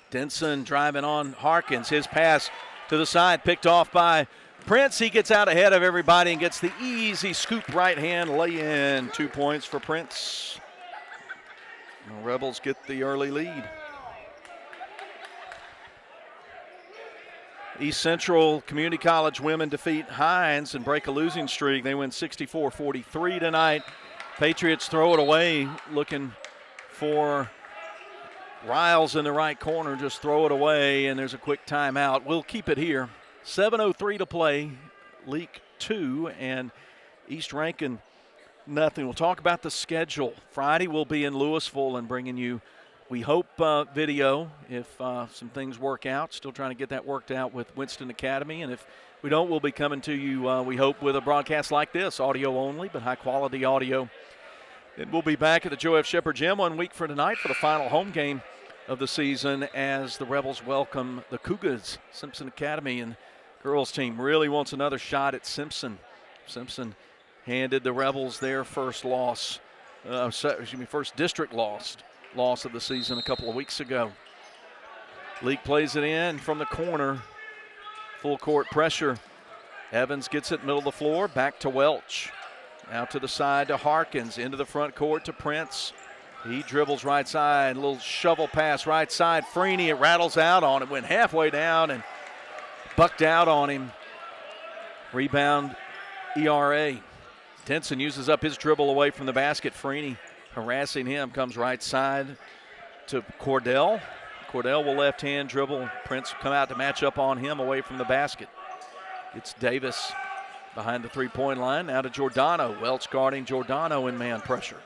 Denson driving on Harkins. His pass to the side picked off by Prince, he gets out ahead of everybody and gets the easy scoop right hand lay in. 2 points for Prince. The Rebels get the early lead. East Central Community College women defeat Hines and break a losing streak. They win 64-43 tonight. Patriots throw it away, looking for Riles in the right corner. Just throw it away, and there's a quick timeout. We'll keep it here. 7:03 to play. Leake 2 and East Rankin nothing. We'll talk about the schedule. Friday we'll be in Louisville and bringing you, we hope, video if some things work out. Still trying to get that worked out with Winston Academy. And if we don't, we'll be coming to you, we hope, with a broadcast like this, audio only, but high-quality audio. And we'll be back at the Joe F. Shepherd Gym 1 week from tonight for the final home game of the season as the Rebels welcome the Cougars. Simpson Academy and girls team really wants another shot at Simpson. Simpson handed the Rebels their first loss, first district loss of the season a couple of weeks ago. Leake plays it in from the corner. Full court pressure. Evans gets it middle of the floor, back to Welch. Out to the side to Harkins, into the front court to Prince. He dribbles right side, a little shovel pass right side. Freeney, it rattles out on him, went halfway down and bucked out on him. Rebound, ERA. Denson uses up his dribble away from the basket. Freeney harassing him, comes right side to Cordell. Cordell will left hand dribble. Prince come out to match up on him away from the basket. It's Davis behind the three-point line. Now to Giordano. Welch guarding Giordano in man pressure.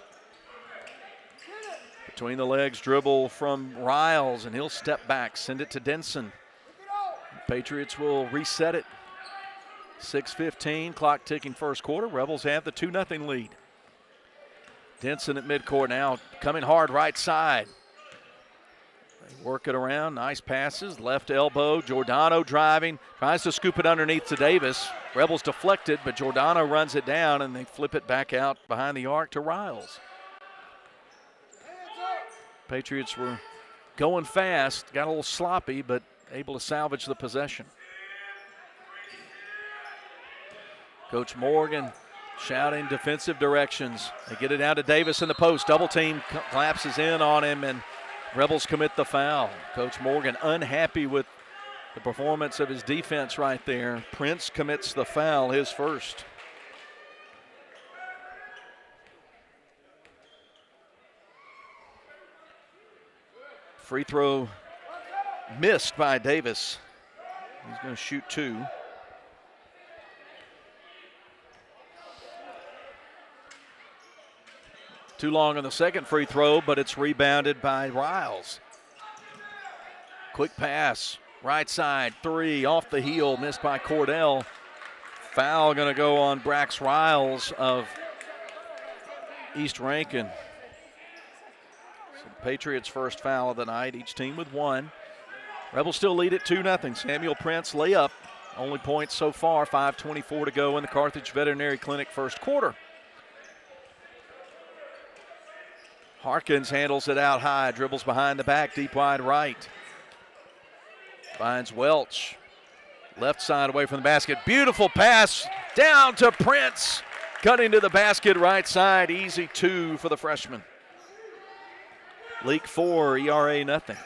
Between the legs dribble from Riles, and he'll step back, send it to Denson. Patriots will reset it. 6:15, clock ticking first quarter. Rebels have the 2-0 lead. Denson at midcourt now, coming hard right side. They work it around, nice passes, left elbow. Giordano driving, tries to scoop it underneath to Davis. Rebels deflect it, but Giordano runs it down, and they flip it back out behind the arc to Riles. Patriots were going fast, got a little sloppy, but able to salvage the possession. Coach Morgan shouting defensive directions. They get it out to Davis in the post. Double team collapses in on him, and Rebels commit the foul. Coach Morgan unhappy with the performance of his defense right there. Prince commits the foul, his first. Free throw missed by Davis. He's going to shoot 2. Too long on the second free throw, but it's rebounded by Riles. Quick pass, right side, 3, off the heel, missed by Cordell. Foul going to go on Brax Riles of East Rankin. So Patriots' first foul of the night, each team with 1. Rebels still lead at 2-0. Samuel Prince layup, only points so far, 5:24 to go in the Carthage Veterinary Clinic first quarter. Harkins handles it out high, dribbles behind the back, deep wide right. Finds Welch, left side away from the basket. Beautiful pass down to Prince. Cutting to the basket, right side, easy 2 for the freshman. Leake 4, ERA nothing.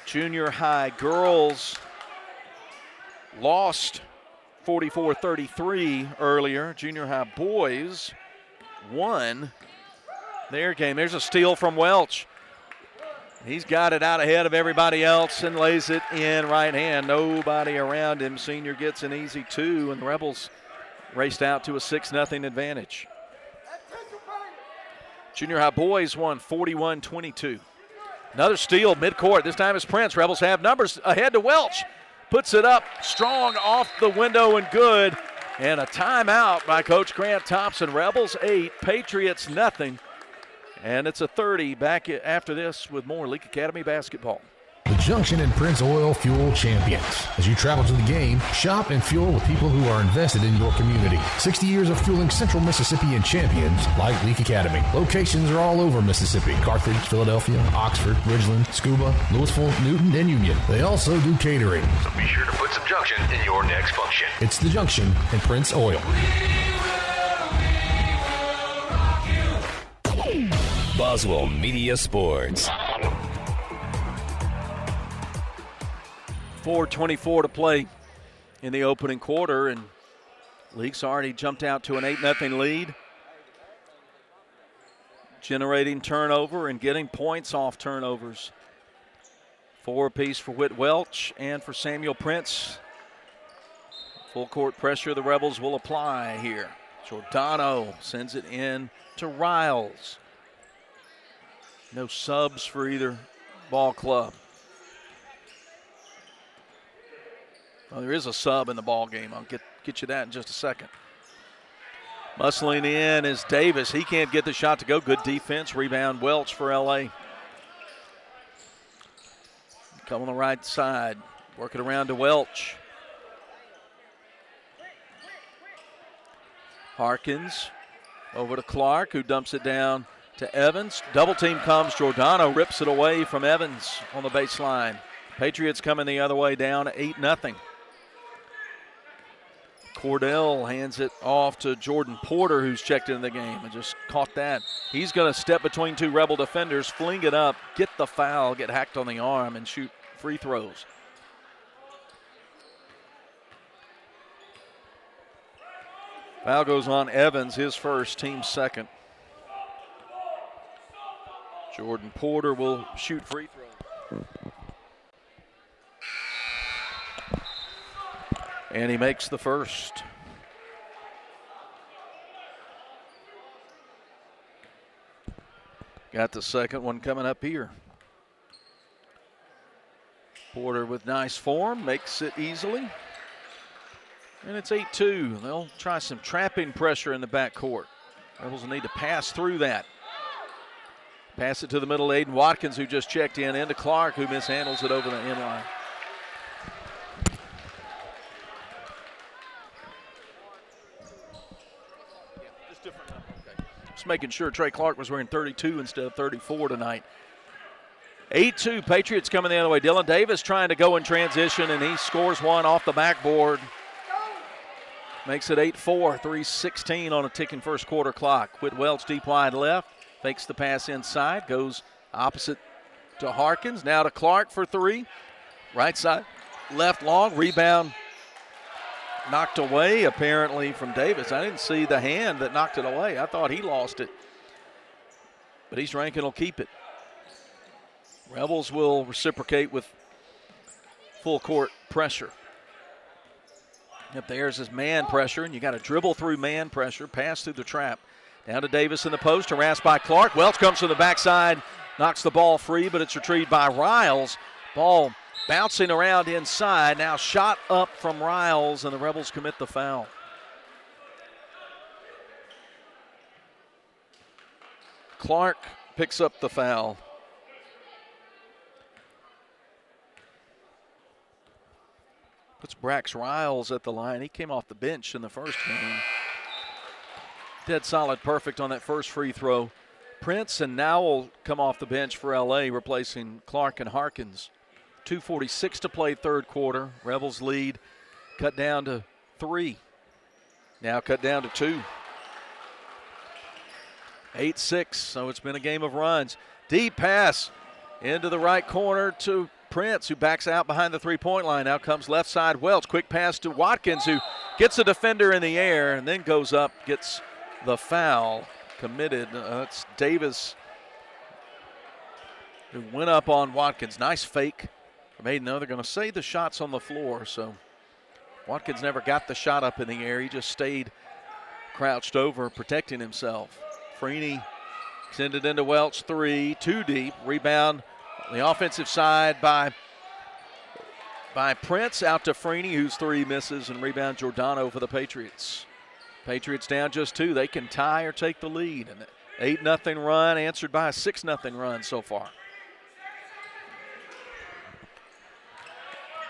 Junior high girls lost 44-33 earlier. Junior high boys won their game. There's a steal from Welch. He's got it out ahead of everybody else and lays it in right hand. Nobody around him. Senior gets an easy 2, and the Rebels raced out to a 6-0 advantage. Junior high boys won 41-22. Another steal midcourt. This time it's Prince. Rebels have numbers ahead to Welch. Puts it up strong off the window and good. And a timeout by Coach Grant Thompson. Rebels 8, Patriots nothing. And it's a 30 back after this with more Leake Academy basketball. The Junction and Prince Oil Fuel Champions. As you travel to the game, shop and fuel with people who are invested in your community. 60 years of fueling Central Mississippi and champions like Leake Academy. Locations are all over Mississippi: Carthage, Philadelphia, Oxford, Ridgeland, Scuba, Louisville, Newton, and Union. They also do catering. So be sure to put some Junction in your next function. It's the Junction and Prince Oil. Boswell Media Sports. 4:24 to play in the opening quarter, and Leake's already jumped out to an 8-0 lead, generating turnover and getting points off turnovers. 4 apiece for Whit Welch and for Samuel Prince. Full court pressure the Rebels will apply here. Giordano sends it in to Riles. No subs for either ball club. Well, there is a sub in the ball game. I'll get you that in just a second. Muscling in is Davis. He can't get the shot to go. Good defense. Rebound Welch for LA. Come on the right side. Work it around to Welch. Harkins over to Clark, who dumps it down to Evans. Double team comes. Giordano rips it away from Evans on the baseline. Patriots coming the other way down 8-0. Cordell hands it off to Jordan Porter, who's checked into the game and just caught that. He's going to step between 2 Rebel defenders, fling it up, get the foul, get hacked on the arm, and shoot free throws. Foul goes on Evans, his first, team second. Jordan Porter will shoot free throws. And he makes the first. Got the second one coming up here. Porter with nice form, makes it easily. And it's 8-2. They'll try some trapping pressure in the backcourt. Rebels will need to pass through that. Pass it to the middle, Aiden Watkins, who just checked in, into Clark, who mishandles it over the inline. Just making sure Trey Clark was wearing 32 instead of 34 tonight. 8-2, Patriots coming the other way. Dylan Davis trying to go in transition, and he scores one off the backboard. Makes it 8-4, 3:16 on a ticking first quarter clock. Whit Welch deep wide left, fakes the pass inside, goes opposite to Harkins, now to Clark for 3. Right side, left long, rebound knocked away apparently from Davis. I didn't see the hand that knocked it away. I thought he lost it. But East Rankin will keep it. Rebels will reciprocate with full court pressure. Up there's this man pressure, and you got to dribble through man pressure, pass through the trap. Down to Davis in the post, harassed by Clark. Welch comes to the backside, knocks the ball free, but it's retrieved by Riles. Ball bouncing around inside, now shot up from Riles, and the Rebels commit the foul. Clark picks up the foul. Puts Brax Riles at the line. He came off the bench in the first game. Dead solid perfect on that first free throw. Prince and Nowell come off the bench for LA, replacing Clark and Harkins. 2:46 to play third quarter. Rebels lead cut down to 3. Now cut down to 2. 8-6, so it's been a game of runs. Deep pass into the right corner to Prince, who backs out behind the three-point line. Now comes left side Welch. Quick pass to Watkins, who gets a defender in the air and then goes up, gets the foul committed. It's Davis who went up on Watkins. Nice fake from Aiden. They're going to say the shot's on the floor, so Watkins never got the shot up in the air. He just stayed crouched over, protecting himself. Freeney extended into Welch, 3, too deep. Rebound on the offensive side by Prince, out to Freeney, whose 3 misses, and rebound Giordano for the Patriots. Patriots down just 2. They can tie or take the lead. An 8-0 run answered by a 6-0 run so far.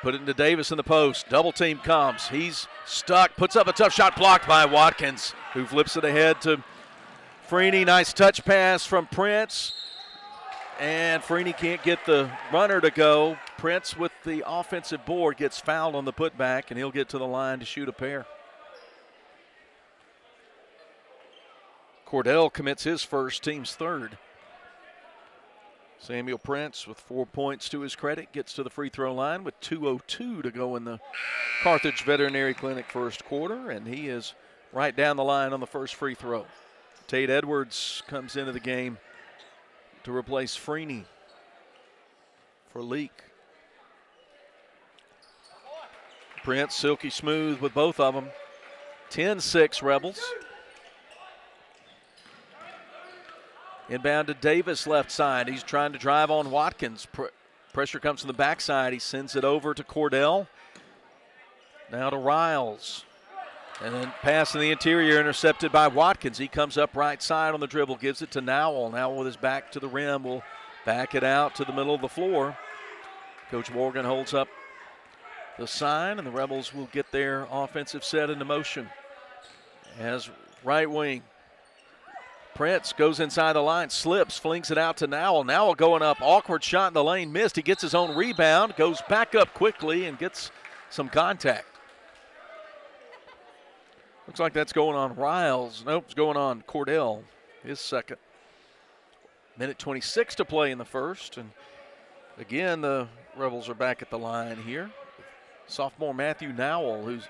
Put it into Davis in the post. Double team comes. He's stuck. Puts up a tough shot blocked by Watkins, who flips it ahead to Freeney. Nice touch pass from Prince. And Freeney can't get the runner to go. Prince with the offensive board gets fouled on the putback, and he'll get to the line to shoot a pair. Cordell commits his first, team's third. Samuel Prince with 4 points to his credit gets to the free throw line with 2:02 to go in the Carthage Veterinary Clinic first quarter, and he is right down the line on the first free throw. Tate Edwards comes into the game to replace Freeney for Leake. Prince silky smooth with both of them. 10-6 Rebels. Inbound to Davis left side. He's trying to drive on Watkins. Pressure comes from the backside. He sends it over to Cordell. Now to Riles. And then pass in the interior intercepted by Watkins. He comes up right side on the dribble, gives it to Nowell. Nowell with his back to the rim will back it out to the middle of the floor. Coach Morgan holds up the sign, and the Rebels will get their offensive set into motion. As right wing, Prince goes inside the line, slips, flings it out to Nowell. Nowell going up, awkward shot in the lane, missed. He gets his own rebound, goes back up quickly and gets some contact. Looks like that's going on Riles. Nope, it's going on Cordell, his second. Minute 26 to play in the first. And again, the Rebels are back at the line here. Sophomore Matthew Nowell, whose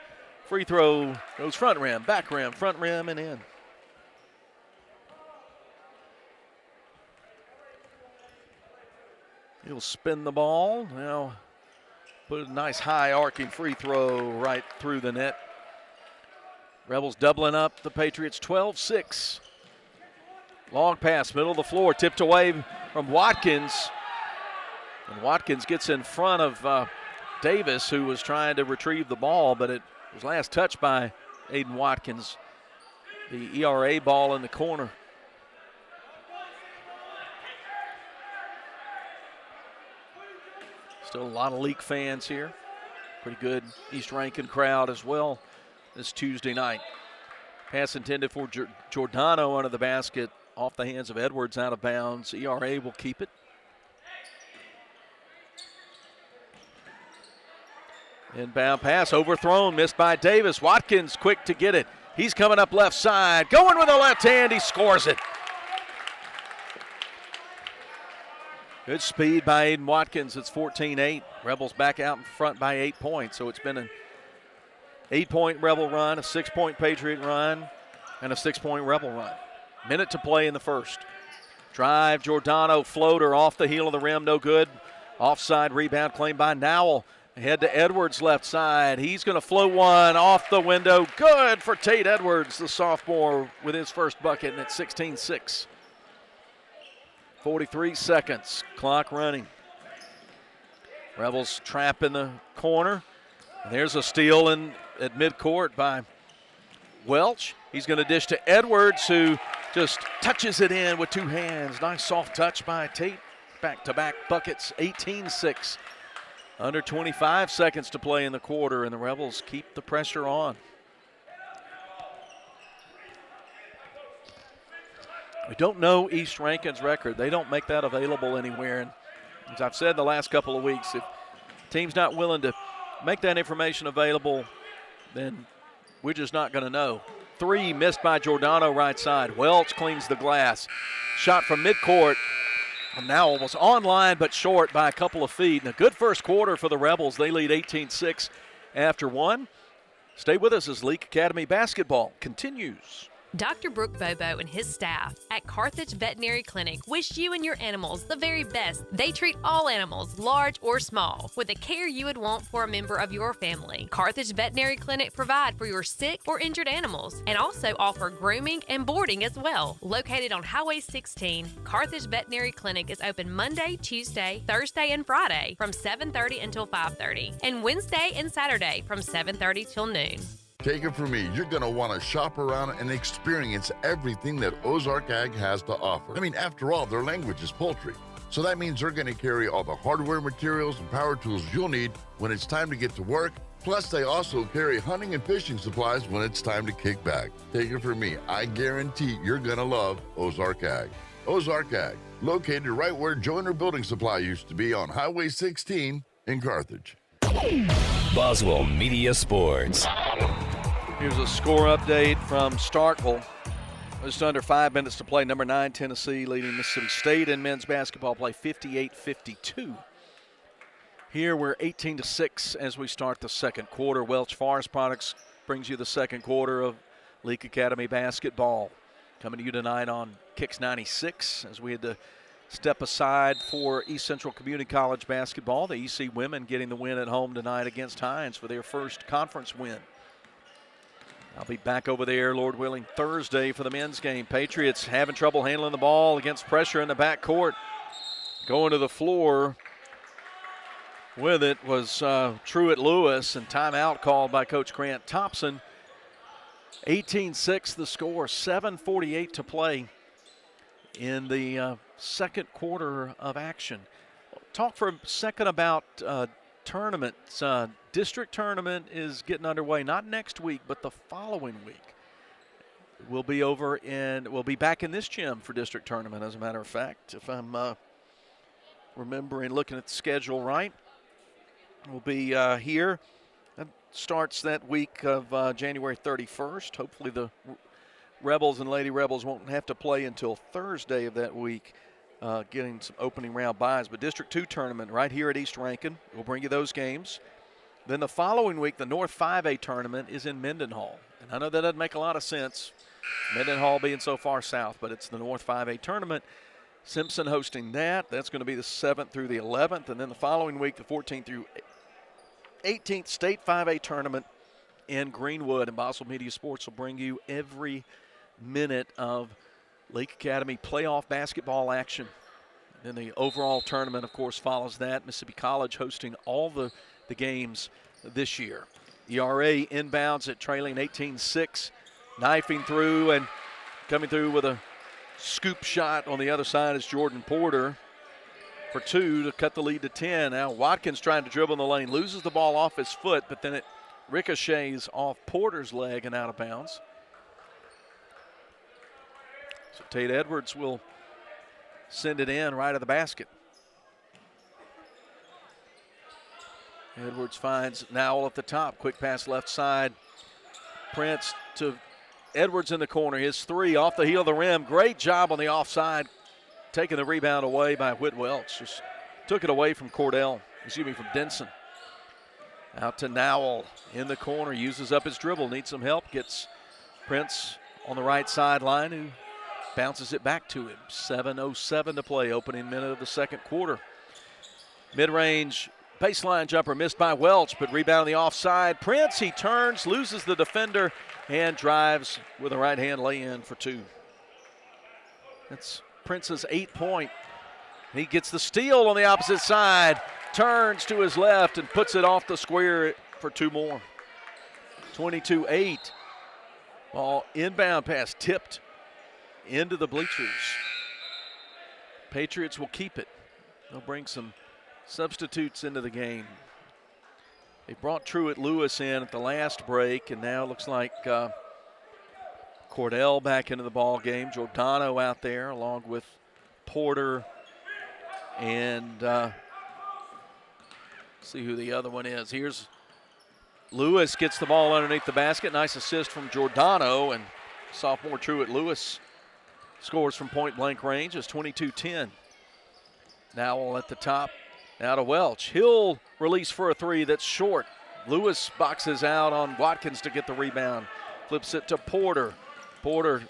free throw goes front rim, back rim, front rim, and in. He'll spin the ball. Now put a nice high arcing free throw right through the net. Rebels doubling up the Patriots 12-6. Long pass, middle of the floor, tipped away from Watkins. And Watkins gets in front of Davis, who was trying to retrieve the ball, but it was last touched by Aiden Watkins. The ERA ball in the corner. Still a lot of Leake fans here. Pretty good East Rankin crowd as well this Tuesday night. Pass intended for Giordano under the basket, off the hands of Edwards, out of bounds. ERA will keep it. Inbound pass overthrown, missed by Davis. Watkins quick to get it. He's coming up left side, going with the left hand, he scores it. Good speed by Aiden Watkins. It's 14-8. Rebels back out in front by 8 points. So it's been an 8-point Rebel run, a 6-point Patriot run, and a 6-point Rebel run. Minute to play in the first. Drive, Giordano, floater off the heel of the rim, no good. Offside rebound claimed by Nowell. Head to Edwards left side. He's going to float one off the window. Good for Tate Edwards, the sophomore, with his first bucket, and it's 16-6. 43 seconds, clock running. Rebels trap in the corner. And there's a steal at midcourt by Welch. He's going to dish to Edwards, who just touches it in with two hands. Nice soft touch by Tate. Back-to-back buckets, 18-6. Under 25 seconds to play in the quarter, and the Rebels keep the pressure on. We don't know East Rankin's record. They don't make that available anywhere. And as I've said the last couple of weeks, if the team's not willing to make that information available, then we're just not going to know. Three missed by Giordano right side. Welch cleans the glass. Shot from midcourt. And now almost on line but short by a couple of feet. And a good first quarter for the Rebels. They lead 18-6 after one. Stay with us as Leake Academy basketball continues. Dr. Brooke Bobo and his staff at Carthage Veterinary Clinic wish you and your animals the very best. They treat all animals, large or small, with the care you would want for a member of your family. Carthage Veterinary Clinic provide for your sick or injured animals and also offer grooming and boarding as well. Located on Highway 16, Carthage Veterinary Clinic is open Monday, Tuesday, Thursday, and Friday from 7:30 until 5:30, and Wednesday and Saturday from 7:30 till noon. Take it from me, you're going to want to shop around and experience everything that Ozark Ag has to offer. I mean, after all, their language is poultry. So that means they're going to carry all the hardware materials and power tools you'll need when it's time to get to work. Plus, they also carry hunting and fishing supplies when it's time to kick back. Take it from me, I guarantee you're going to love Ozark Ag. Ozark Ag, located right where Joyner Building Supply used to be on Highway 16 in Carthage. Boswell Media Sports. Here's a score update from Starkville. Just under 5 minutes to play. Number 9, Tennessee, leading Mississippi State in men's basketball play 58-52. Here we're 18-6 as we start the second quarter. Welch Forest Products brings you the second quarter of Leake Academy basketball. Coming to you tonight on Kicks 96 as we had to step aside for East Central Community College basketball. The EC women getting the win at home tonight against Hines for their first conference win. I'll be back over there, Lord willing, Thursday for the men's game. Patriots having trouble handling the ball against pressure in the backcourt. Going to the floor with it was Truett Lewis, and timeout called by Coach Grant Thompson. 18-6 the score, 7:48 to play in the second quarter of action. Talk for a second about tournaments. District tournament is getting underway, not next week, but the following week. We'll be back in this gym for district tournament, as a matter of fact, if I'm remembering, looking at the schedule right. We'll be here. That starts that week of January 31st. Hopefully the Rebels and Lady Rebels won't have to play until Thursday of that week, getting some opening round buys. But District 2 tournament right here at East Rankin. We'll bring you those games. Then the following week, the North 5A tournament is in Mendenhall. And I know that doesn't make a lot of sense, Mendenhall being so far south, but it's the North 5A tournament. Simpson hosting that. That's going to be the 7th through the 11th. And then the following week, the 14th through 18th State 5A tournament in Greenwood. And Boswell Media Sports will bring you every minute of Leake Academy playoff basketball action. Then the overall tournament, of course, follows that. Mississippi College hosting all the games this year. ERA inbounds at trailing 18-6, knifing through and coming through with a scoop shot on the other side is Jordan Porter for 2 to cut the lead to 10. Now Watkins trying to dribble in the lane, loses the ball off his foot, but then it ricochets off Porter's leg and out of bounds. So Tate Edwards will send it in right of the basket. Edwards finds Nowell at the top. Quick pass left side. Prince to Edwards in the corner. His 3 off the heel of the rim. Great job on the offside. Taking the rebound away by Whit Welch. Just took it away from from Denson. Out to Nowell in the corner. Uses up his dribble. Needs some help. Gets Prince on the right sideline, who bounces it back to him. 7:07 to play. Opening minute of the second quarter. Mid-range baseline jumper missed by Welch, but rebound on the offside. Prince, he turns, loses the defender, and drives with a right-hand lay-in for 2. That's Prince's 8-point. He gets the steal on the opposite side, turns to his left, and puts it off the square for 2 more. 22-8. Ball inbound pass tipped into the bleachers. Patriots will keep it. They'll bring some substitutes into the game. They brought Truett Lewis in at the last break, and now it looks like Cordell back into the ball game. Giordano out there along with Porter and see who the other one is. Here's Lewis, gets the ball underneath the basket. Nice assist from Giordano, and sophomore Truett Lewis scores from point-blank range. It's 22-10. Nowell at the top. Now to Welch. He'll release for a 3 that's short. Lewis boxes out on Watkins to get the rebound. Flips it to Porter. Porter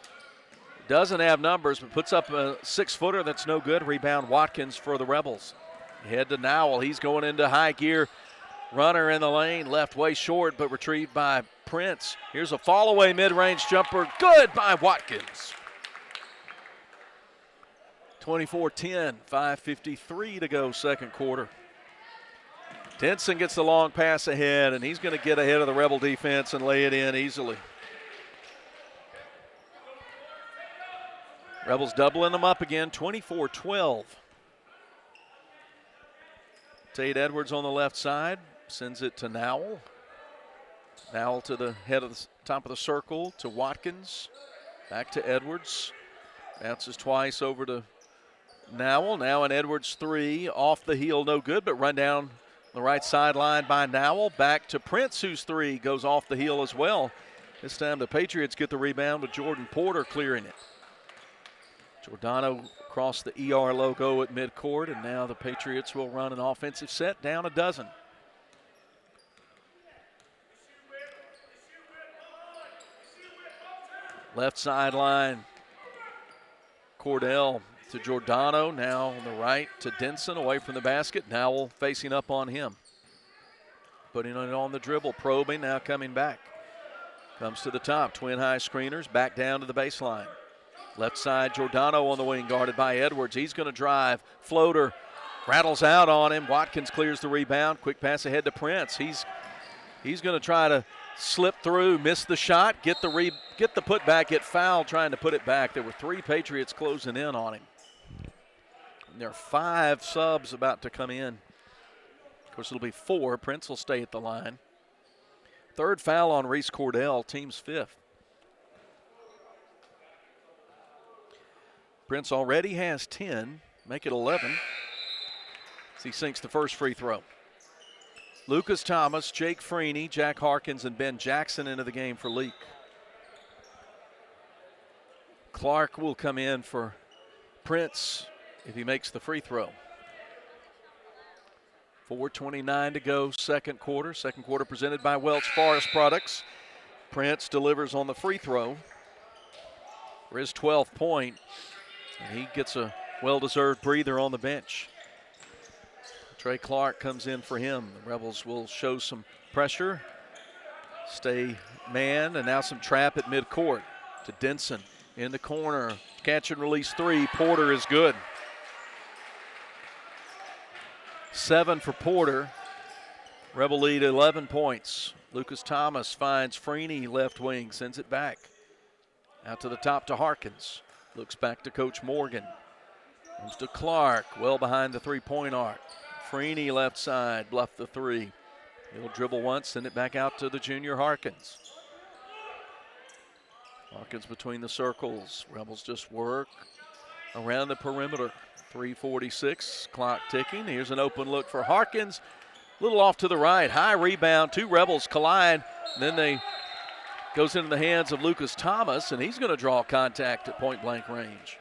doesn't have numbers, but puts up a 6-footer that's no good. Rebound Watkins for the Rebels. Head to Nowell. He's going into high gear. Runner in the lane. Left way short, but retrieved by Prince. Here's a fall-away mid-range jumper. Good by Watkins. 24-10, 5:53 to go second quarter. Denson gets the long pass ahead, and he's going to get ahead of the Rebel defense and lay it in easily. Rebels doubling them up again, 24-12. Tate Edwards on the left side, sends it to Nowell. Nowell to the head of the top of the circle to Watkins. Back to Edwards. Bounces twice over to Nowell. Now an Edwards three. Off the heel, no good, but run down the right sideline by Nowell. Back to Prince, whose three goes off the heel as well. This time the Patriots get the rebound with Jordan Porter clearing it. Giordano across the ER logo at midcourt, and now the Patriots will run an offensive set down a dozen. Left sideline, Cordell to Giordano, now on the right to Denson, away from the basket. Nowell facing up on him. Putting it on the dribble, probing, now coming back. Comes to the top, twin high screeners, back down to the baseline. Left side, Giordano on the wing, guarded by Edwards. He's going to drive, floater, rattles out on him. Watkins clears the rebound, quick pass ahead to Prince. He's going to try to slip through, miss the shot, get the putback, get fouled trying to put it back. There were three Patriots closing in on him. And there are 5 subs about to come in. Of course, it'll be 4. Prince will stay at the line. Third foul on Reese Cordell, team's 5th. Prince already has 10, make it 11 as he sinks the first free throw. Lucas Thomas, Jake Freeney, Jack Harkins, and Ben Jackson into the game for Leake. Clark will come in for Prince if he makes the free throw. 4:29 to go, second quarter. Second quarter presented by Welch Forest Products. Prince delivers on the free throw for his 12th point, and he gets a well-deserved breather on the bench. Trey Clark comes in for him. The Rebels will show some pressure, stay man, and now some trap at midcourt to Denson in the corner. Catch and release three. Porter is good. 7 for Porter. Rebel lead 11 points. Lucas Thomas finds Freeney left wing, sends it back. Out to the top to Harkins. Looks back to Coach Morgan. Comes to Clark, well behind the three-point arc. Freeney left side, bluff the three. He'll dribble once, send it back out to the junior Harkins. Harkins between the circles. Rebels just work around the perimeter. 3:46, clock ticking. Here's an open look for Harkins. A little off to the right, high rebound. 2 Rebels collide. And then they goes into the hands of Lucas Thomas, and he's going to draw contact at point-blank range.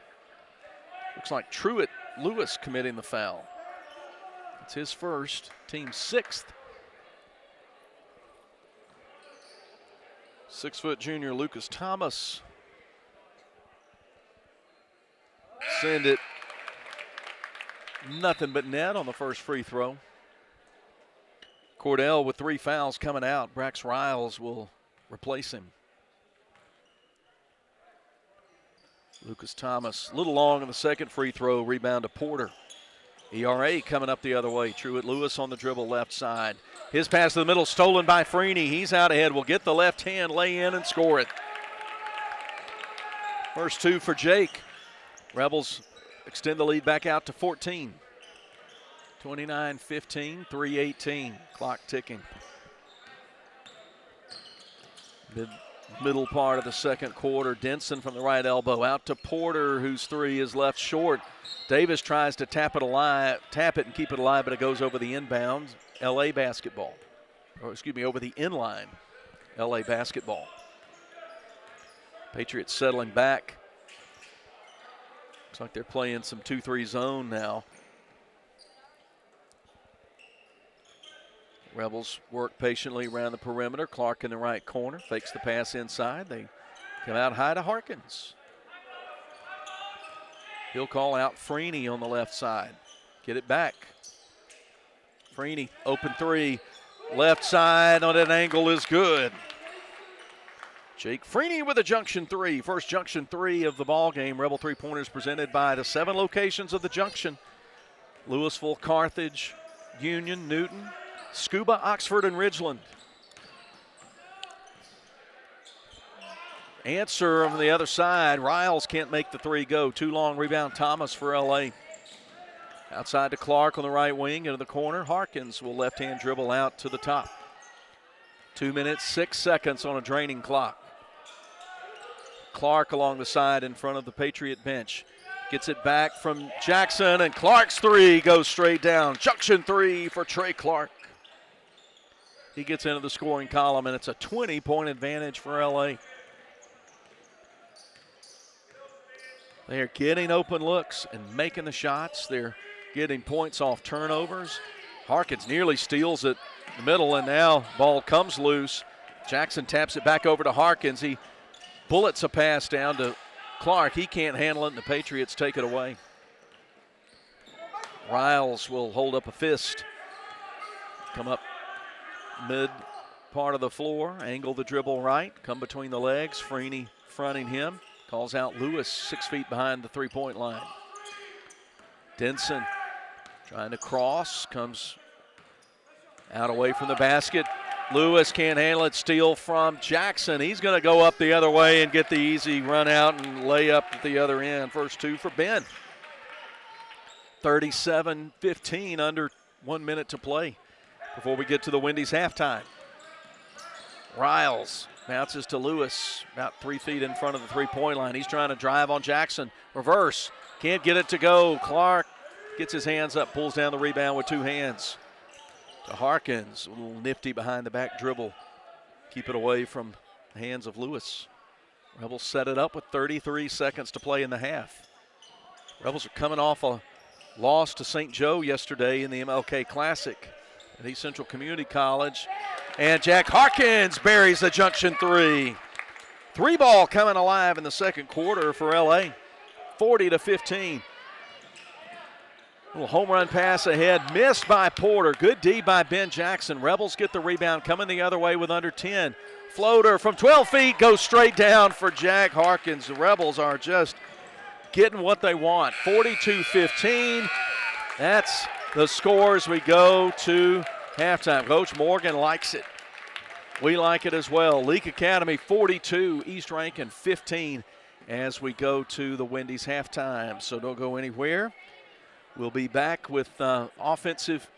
Looks like Truett Lewis committing the foul. It's his first, team 6th. 6-foot junior Lucas Thomas. Send it. Nothing but net on the first free throw. Cordell with 3 fouls coming out. Brax Riles will replace him. Lucas Thomas, a little long on the second free throw. Rebound to Porter. ERA coming up the other way. Truett Lewis on the dribble left side. His pass to the middle stolen by Freeney. He's out ahead. Will get the left hand, lay in, and score it. First 2 for Jake. Rebels extend the lead back out to 14. 29-15, 3:18. Clock ticking. Middle part of the second quarter. Denson from the right elbow out to Porter, whose 3 is left short. Davis tries to tap it and keep it alive, but it goes over the inbound. LA basketball. Over the inline. LA basketball. Patriots settling back. Looks like they're playing some 2-3 zone now. Rebels work patiently around the perimeter. Clark in the right corner, fakes the pass inside. They come out high to Harkins. He'll call out Freeney on the left side. Get it back. Freeney, open 3. Left side on an angle is good. Jake Freeney with a junction 3. First junction 3 of the ball game. Rebel three-pointers presented by the 7 locations of the junction. Louisville, Carthage, Union, Newton, Scuba, Oxford, and Ridgeland. Answer on the other side. Riles can't make the 3 go. Too long rebound Thomas for LA. Outside to Clark on the right wing into the corner. Harkins will left-hand dribble out to the top. 2 minutes, 6 seconds on a draining clock. Clark along the side in front of the Patriot bench. Gets it back from Jackson, and Clark's three goes straight down. Junction three for Trey Clark. He gets into the scoring column, and it's a 20-point advantage for LA. They are getting open looks and making the shots. They're getting points off turnovers. Harkins nearly steals it in the middle, and now ball comes loose. Jackson taps it back over to Harkins. He bullets a pass down to Clark. He can't handle it, and the Patriots take it away. Riles will hold up a fist. Come up mid part of the floor, angle the dribble right, come between the legs. Freeney fronting him. Calls out Lewis 6 feet behind the three-point line. Denson trying to cross, comes out away from the basket. Lewis can't handle it, steal from Jackson. He's going to go up the other way and get the easy run out and lay up at the other end. First two for Ben. 37-15, under 1 minute to play before we get to the Wendy's halftime. Riles bounces to Lewis, about 3 feet in front of the three-point line. He's trying to drive on Jackson. Reverse, can't get it to go. Clark gets his hands up, pulls down the rebound with two hands. To Harkins, a little nifty behind the back dribble. Keep it away from the hands of Lewis. Rebels set it up with 33 seconds to play in the half. Rebels are coming off a loss to St. Joe yesterday in the MLK Classic at East Central Community College. And Jack Harkins buries the junction three. Three ball coming alive in the second quarter for LA. 40-15. Little home run pass ahead, missed by Porter. Good D by Ben Jackson. Rebels get the rebound, coming the other way with under 10. Floater from 12 feet goes straight down for Jack Harkins. The Rebels are just getting what they want. 42-15. That's the score as we go to halftime. Coach Morgan likes it. We like it as well. Leake Academy 42, East Rankin 15 as we go to the Wendy's halftime. So don't go anywhere. We'll be back with offensive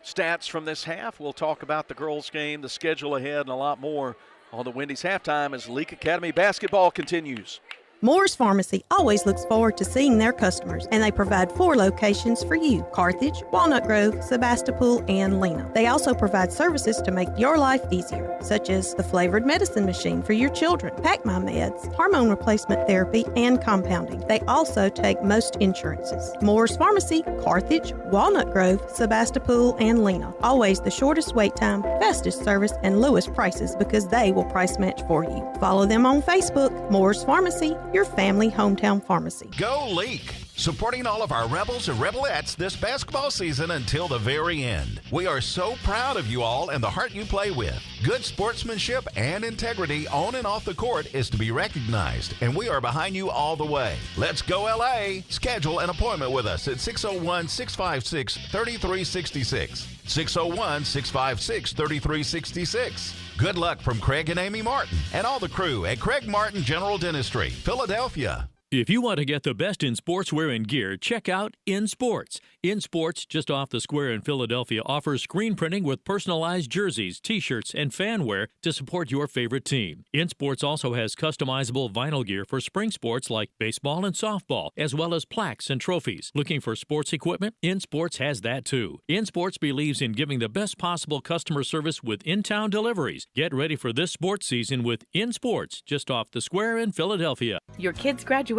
stats from this half. We'll talk about the girls' game, the schedule ahead, and a lot more on the Wendy's halftime as Leake Academy basketball continues. Moore's Pharmacy always looks forward to seeing their customers, and they provide 4 locations for you: Carthage, Walnut Grove, Sebastopol, and Lena. They also provide services to make your life easier, such as the flavored medicine machine for your children, Pack My Meds, hormone replacement therapy, and compounding. They also take most insurances. Moore's Pharmacy, Carthage, Walnut Grove, Sebastopol, and Lena. Always the shortest wait time, fastest service, and lowest prices because they will price match for you. Follow them on Facebook. Moore's Pharmacy, your family hometown pharmacy. Go Leake! Supporting all of our Rebels and Rebelettes this basketball season until the very end. We are so proud of you all and the heart you play with. Good sportsmanship and integrity on and off the court is to be recognized, and we are behind you all the way. Let's go LA! Schedule an appointment with us at 601-656-3366. 601-656-3366. Good luck from Craig and Amy Martin and all the crew at Craig Martin General Dentistry, Philadelphia. If you want to get the best in sportswear and gear, check out In Sports. In Sports, just off the square in Philadelphia, offers screen printing with personalized jerseys, T-shirts, and fan wear to support your favorite team. In Sports also has customizable vinyl gear for spring sports like baseball and softball, as well as plaques and trophies. Looking for sports equipment? In Sports has that too. In Sports believes in giving the best possible customer service with in-town deliveries. Get ready for this sports season with In Sports, just off the square in Philadelphia. Your kids' graduation,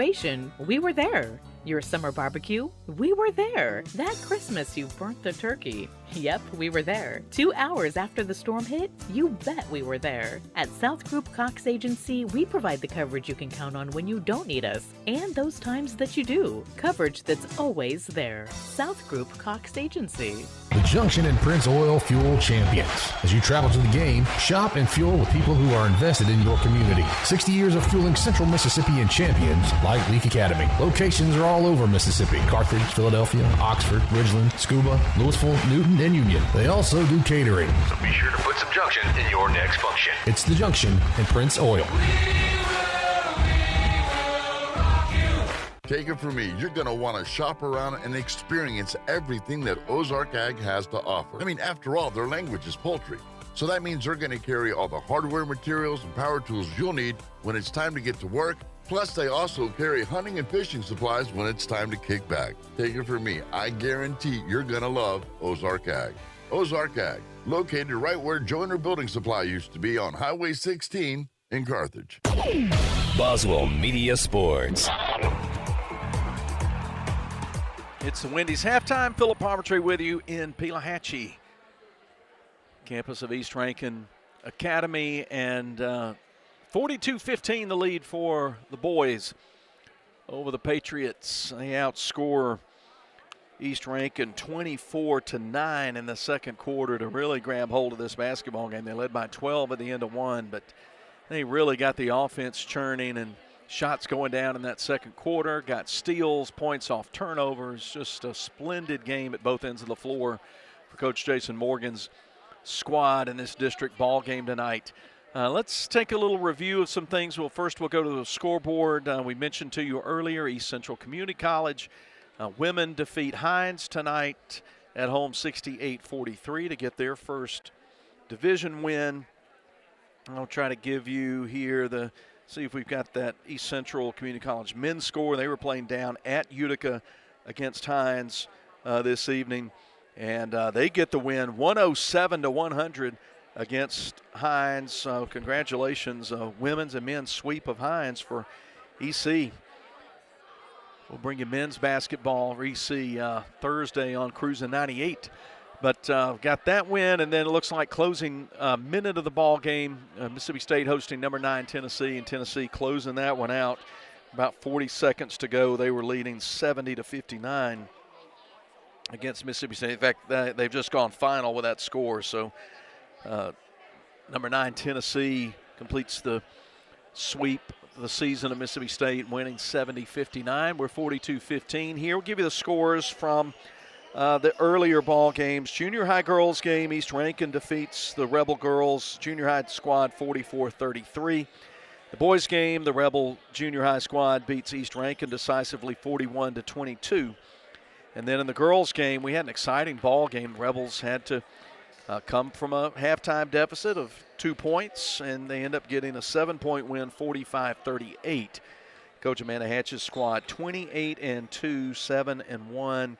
we were there. Your summer barbecue, we were there. That Christmas you burnt the turkey. Yep, we were there. 2 hours after the storm hit, you bet we were there. At South Group Cox Agency, we provide the coverage you can count on when you don't need us, and those times that you do. Coverage that's always there. South Group Cox Agency. The Junction and Prince Oil Fuel Champions. As you travel to the game, shop and fuel with people who are invested in your community. 60 years of fueling Central Mississippi and champions like Leake Academy. Locations are all over Mississippi: Carthage, Philadelphia, Oxford, Ridgeland, Scuba, Louisville, Newton, and Union. They also do catering. So be sure to put some Junction in your next function. It's the Junction and Prince Oil. Take it from me, you're going to want to shop around and experience everything that Ozark Ag has to offer. I mean, after all, their language is poultry. So that means they're going to carry all the hardware materials and power tools you'll need when it's time to get to work. Plus, they also carry hunting and fishing supplies when it's time to kick back. Take it from me, I guarantee you're going to love Ozark Ag. Ozark Ag, located right where Joyner Building Supply used to be on Highway 16 in Carthage. Boswell Media Sports. It's the Wendy's halftime. Philip Poverty with you in Pelahatchie, campus of East Rankin Academy, and 42-15 the lead for the boys over the Patriots. They outscore East Rankin 24-9 in the second quarter to really grab hold of this basketball game. They led by 12 at the end of one, but they really got the offense churning and shots going down in that second quarter. Got steals, points off turnovers. Just a splendid game at both ends of the floor for Coach Jason Morgan's squad in this district ball game tonight. Let's take a little review of some things. We'll go to the scoreboard. We mentioned to you earlier, East Central Community College women defeat Hines tonight at home 68-43 to get their first division win. I'll try to give you here see if we've got that East Central Community College men's score. They were playing down at Utica against Hines this evening, and they get the win 107-100 against Hines. So congratulations, women's and men's sweep of Hines for EC. We'll bring you men's basketball for EC Thursday on Cruising 98. But got that win, and then it looks like closing minute of the ball game, Mississippi State hosting number 9 Tennessee, and Tennessee closing that one out. About 40 seconds to go. They were leading 70-59 against Mississippi State. In fact, they've just gone final with that score. So number 9 Tennessee completes the sweep of the season of Mississippi State, winning 70-59. We're 42-15 here. We'll give you the scores from the earlier ball games. Junior high girls game, East Rankin defeats the Rebel girls junior high squad 44-33. The boys game, the Rebel junior high squad beats East Rankin decisively 41-22. And then in the girls game, we had an exciting ball game. The Rebels had to come from a halftime deficit of 2 points, and they end up getting a 7-point win, 45-38. Coach Amanda Hatch's squad 28-2, 7-1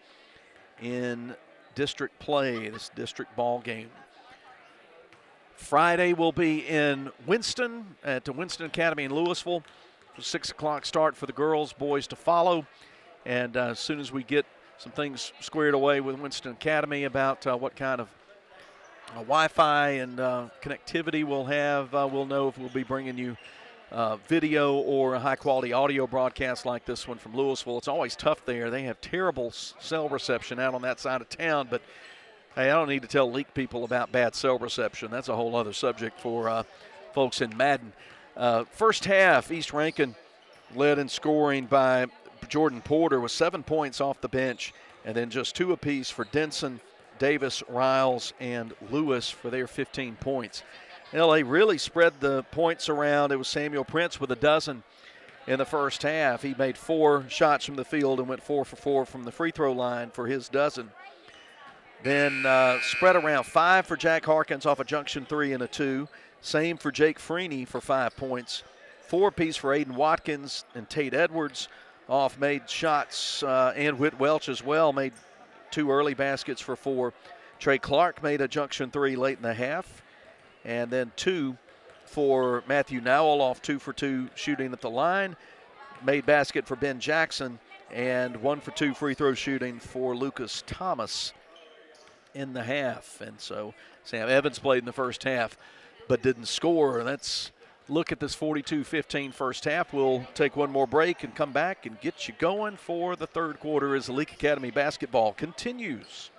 in district play, this district ball game. Friday will be in Winston at the Winston Academy in Louisville. 6 o'clock start for the girls, boys to follow. And as soon as we get some things squared away with Winston Academy about what kind of Wi-Fi and connectivity we'll have, we'll know if we'll be bringing you video or a high-quality audio broadcast like this one from Louisville. It's always tough there. They have terrible cell reception out on that side of town, but hey, I don't need to tell Leake people about bad cell reception. That's a whole other subject for folks in Madden. First half, East Rankin led in scoring by Jordan Porter with 7 points off the bench, and then just 2 apiece for Denson, Davis, Riles, and Lewis for their 15 points. LA really spread the points around. It was Samuel Prince with a dozen in the first half. He made 4 shots from the field and went 4 for 4 from the free throw line for his dozen. Then spread around 5 for Jack Harkins off a junction 3 and a 2. Same for Jake Freeney for 5 points. 4 apiece for Aiden Watkins and Tate Edwards off made shots, and Whit Welch as well made 2 early baskets for 4. Trey Clark made a junction 3 late in the half. And then 2 for Matthew Nowell off 2 for 2 shooting at the line. Made basket for Ben Jackson, and 1 for 2 free throw shooting for Lucas Thomas in the half. And so Sam Evans played in the first half but didn't score. Let's look at this 42-15 first half. We'll take one more break and come back and get you going for the third quarter as the Leake Academy basketball continues.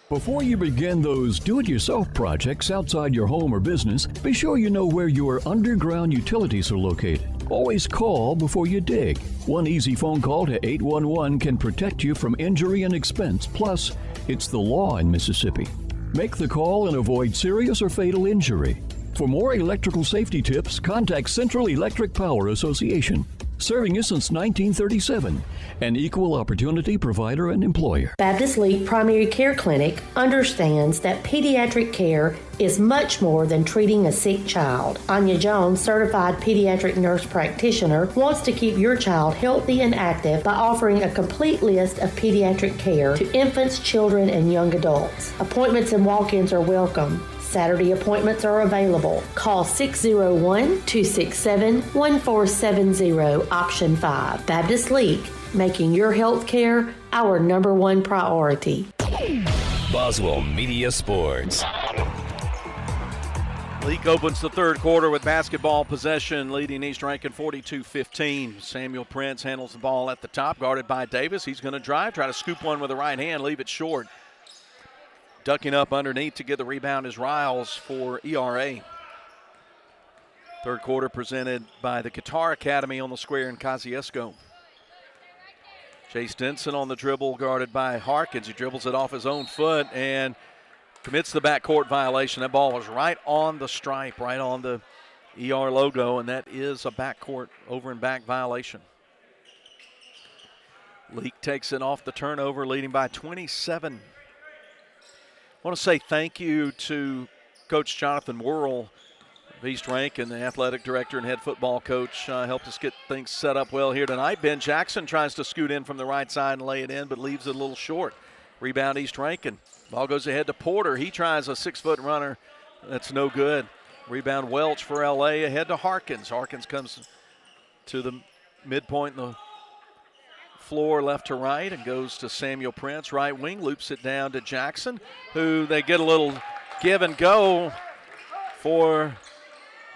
Before you begin those do-it-yourself projects outside your home or business, be sure you know where your underground utilities are located. Always call before you dig. One easy phone call to 811 can protect you from injury and expense. Plus, it's the law in Mississippi. Make the call and avoid serious or fatal injury. For more electrical safety tips, contact Central Electric Power Association. serving you since 1937. An equal opportunity provider and employer. Baptist Leake Primary Care Clinic understands that pediatric care is much more than treating a sick child. Anya Jones, certified pediatric nurse practitioner, wants to keep your child healthy and active by offering a complete list of pediatric care to infants, children, and young adults. Appointments and walk-ins are welcome. Saturday appointments are available. Call 601-267-1470, option 5. Baptist Leake, making your health care our #1 priority. Boswell Media Sports. Leake opens the third quarter with basketball possession, leading East Rankin 42-15. Samuel Prince handles the ball at the top, guarded by Davis. He's going to drive, try to scoop one with the right hand, leave it short. Ducking up underneath to get the rebound is Riles for ERA. Third quarter presented by the Guitar Academy on the square in Kosciuszko. Chase Denson on the dribble, guarded by Harkins. He dribbles it off his own foot and commits the backcourt violation. That ball was right on the stripe, right on the ER logo, and that is a backcourt over and back violation. Leake takes it off the turnover, leading by 27. I want to say thank you to Coach Jonathan Worrell of East Rankin, the athletic director and head football coach. Helped us get things set up well here tonight. Ben Jackson tries to scoot in from the right side and lay it in, but leaves it a little short. Rebound East Rankin. Ball goes ahead to Porter. He tries a 6-foot runner. That's no good. Rebound Welch for LA, ahead to Harkins. Harkins comes to the midpoint in the floor left to right and goes to Samuel Prince, right wing, loops it down to Jackson, who they get a little give and go for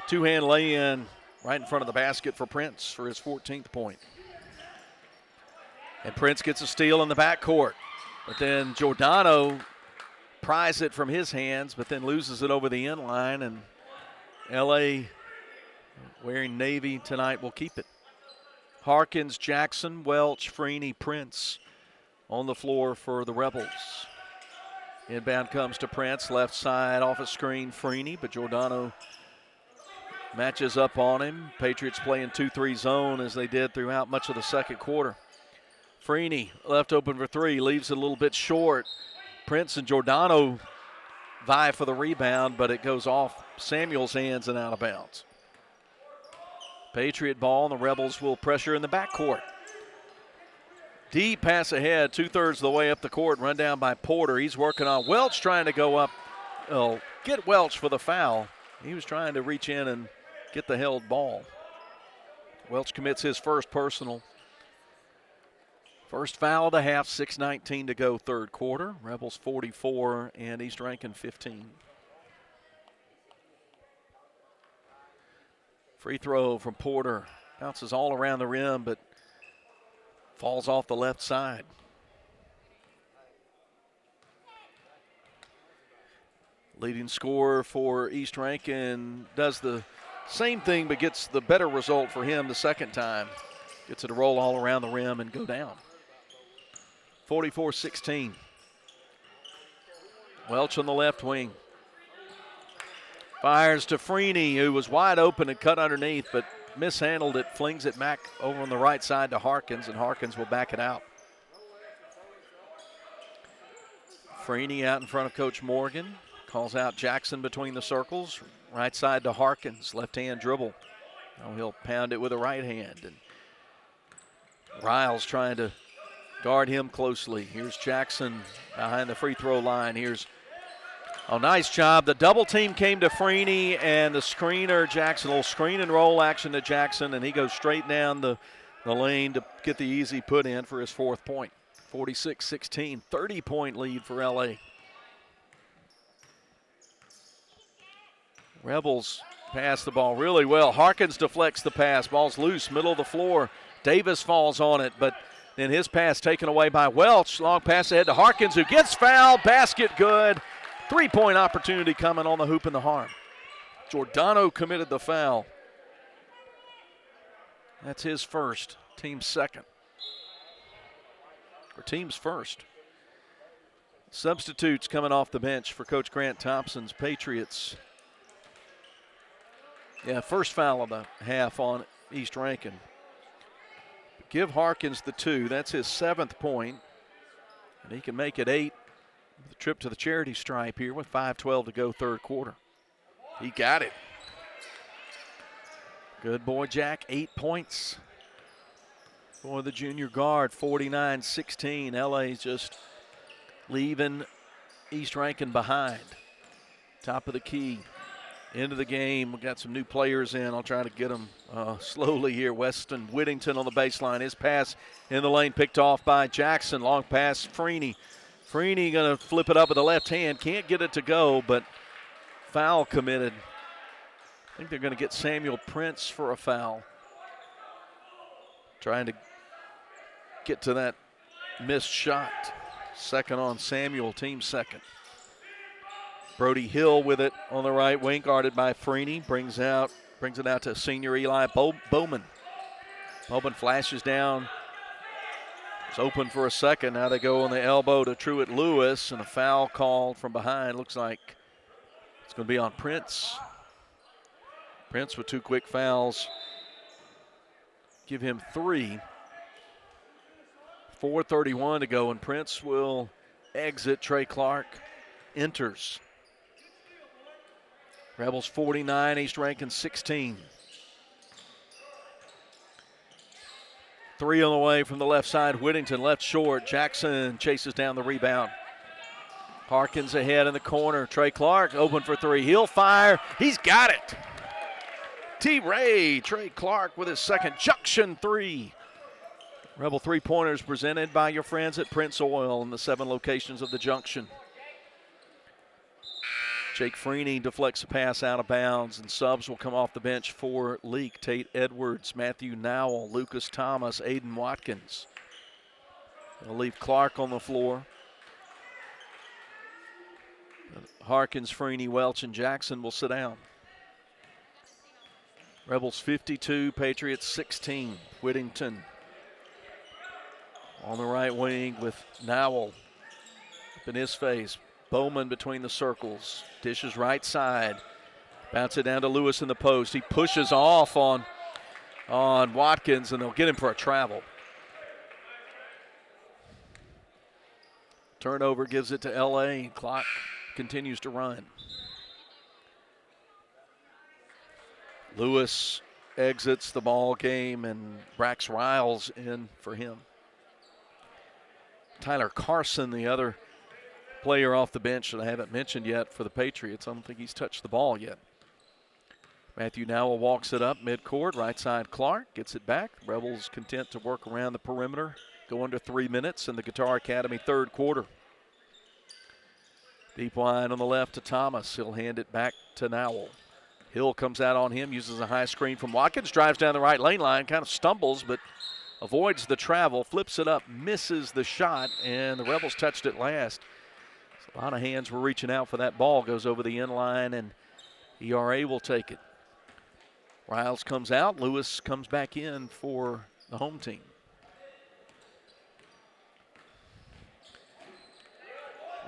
two-hand lay-in right in front of the basket for Prince for his 14th point. And Prince gets a steal in the backcourt, but then Giordano pries it from his hands, but then loses it over the end line, and LA, wearing navy tonight, will keep it. Harkins, Jackson, Welch, Freeney, Prince on the floor for the Rebels. Inbound comes to Prince, left side off a screen, Freeney, but Giordano matches up on him. Patriots playing 2-3 zone as they did throughout much of the second quarter. Freeney left open for three, leaves it a little bit short. Prince and Giordano vie for the rebound, but it goes off Samuel's hands and out of bounds. Patriot ball, and the Rebels will pressure in the backcourt. Deep pass ahead, 2/3 of the way up the court, run down by Porter. He's working on Welch, trying to go up. Oh, get Welch for the foul. He was trying to reach in and get the held ball. Welch commits his first personal. First foul of the half, 6:19 to go third quarter. Rebels 44 and East Rankin 15. Free throw from Porter. Bounces all around the rim, but falls off the left side. Leading scorer for East Rankin does the same thing, but gets the better result for him the second time. Gets it to roll all around the rim and go down. 44-16. Welch on the left wing. Fires to Freeney, who was wide open and cut underneath, but mishandled it, flings it back over on the right side to Harkins, and Harkins will back it out. Freeney out in front of Coach Morgan. Calls out Jackson between the circles. Right side to Harkins, left-hand dribble. Now he'll pound it with a right hand. And Riles trying to guard him closely. Here's Jackson behind the free throw line. Here's nice job. The double team came to Freeney, and the screener, Jackson, a little screen and roll action to Jackson, and he goes straight down the lane to get the easy put in for his fourth point. 46-16, 30-point lead for LA. Rebels pass the ball really well. Harkins deflects the pass. Ball's loose, middle of the floor. Davis falls on it, but then his pass taken away by Welch. Long pass ahead to Harkins, who gets fouled. Basket good. 3-point opportunity coming on the hoop and the harm. Giordano committed the foul. That's his first, team's second. Or team's first. Substitutes coming off the bench for Coach Grant Thompson's Patriots. Yeah, first foul of the half on East Rankin. give Harkins the 2. That's his 7th point. And he can make it 8 with a trip to the charity stripe here with 5:12 to go third quarter. He got it. Good boy, Jack. 8 points for the junior guard, 49-16. LA's just leaving East Rankin behind. Top of the key. Into the game. We've got some new players in. I'll try to get them slowly here. Weston Whittington on the baseline. His pass in the lane picked off by Jackson. Long pass, Freeney. Freeney going to flip it up with the left hand. Can't get it to go, but foul committed. I think they're going to get Samuel Prince for a foul. Trying to get to that missed shot. Second on Samuel, team second. Brody Hill with it on the right wing, guarded by Freeney. Brings it out to senior Eli Bowman. Bowman flashes down. It's open for a second. Now they go on the elbow to Truett Lewis, and a foul called from behind. Looks like it's going to be on Prince. Prince with 2 quick fouls. Give him 3. 4:31 to go, and Prince will exit. Trey Clark enters. Rebels 49, East Rankin 16. 3 on the way from the left side. Whittington left short. Jackson chases down the rebound. Harkins ahead in the corner. Trey Clark open for 3. He'll fire. He's got it. T-Ray. Trey Clark with his second junction 3. Rebel 3-pointers presented by your friends at Prince Oil in the 7 locations of the Junction. Jake Freeney deflects a pass out of bounds, and subs will come off the bench for Leake. Tate Edwards, Matthew Nowell, Lucas Thomas, Aiden Watkins. They'll leave Clark on the floor. Harkins, Freeney, Welch, and Jackson will sit down. Rebels 52, Patriots 16. Whittington on the right wing with Nowell up in his face. Bowman between the circles. Dishes right side. Bounce it down to Lewis in the post. He pushes off on Watkins, and they'll get him for a travel. Turnover gives it to LA. Clock continues to run. Lewis exits the ball game, and Brax Riles in for him. Tyler Carson, the other player off the bench that I haven't mentioned yet for the Patriots. I don't think he's touched the ball yet. Matthew Nowell walks it up midcourt, right side Clark, gets it back. Rebels content to work around the perimeter. Go under 3 minutes in the Guitar Academy third quarter. Deep line on the left to Thomas. He'll hand it back to Nowell. Hill comes out on him, uses a high screen from Watkins, drives down the right lane line, kind of stumbles, but avoids the travel, flips it up, misses the shot, and the Rebels touched it last. A lot of hands were reaching out for that ball. Goes over the end line, and ERA will take it. Riles comes out. Lewis comes back in for the home team.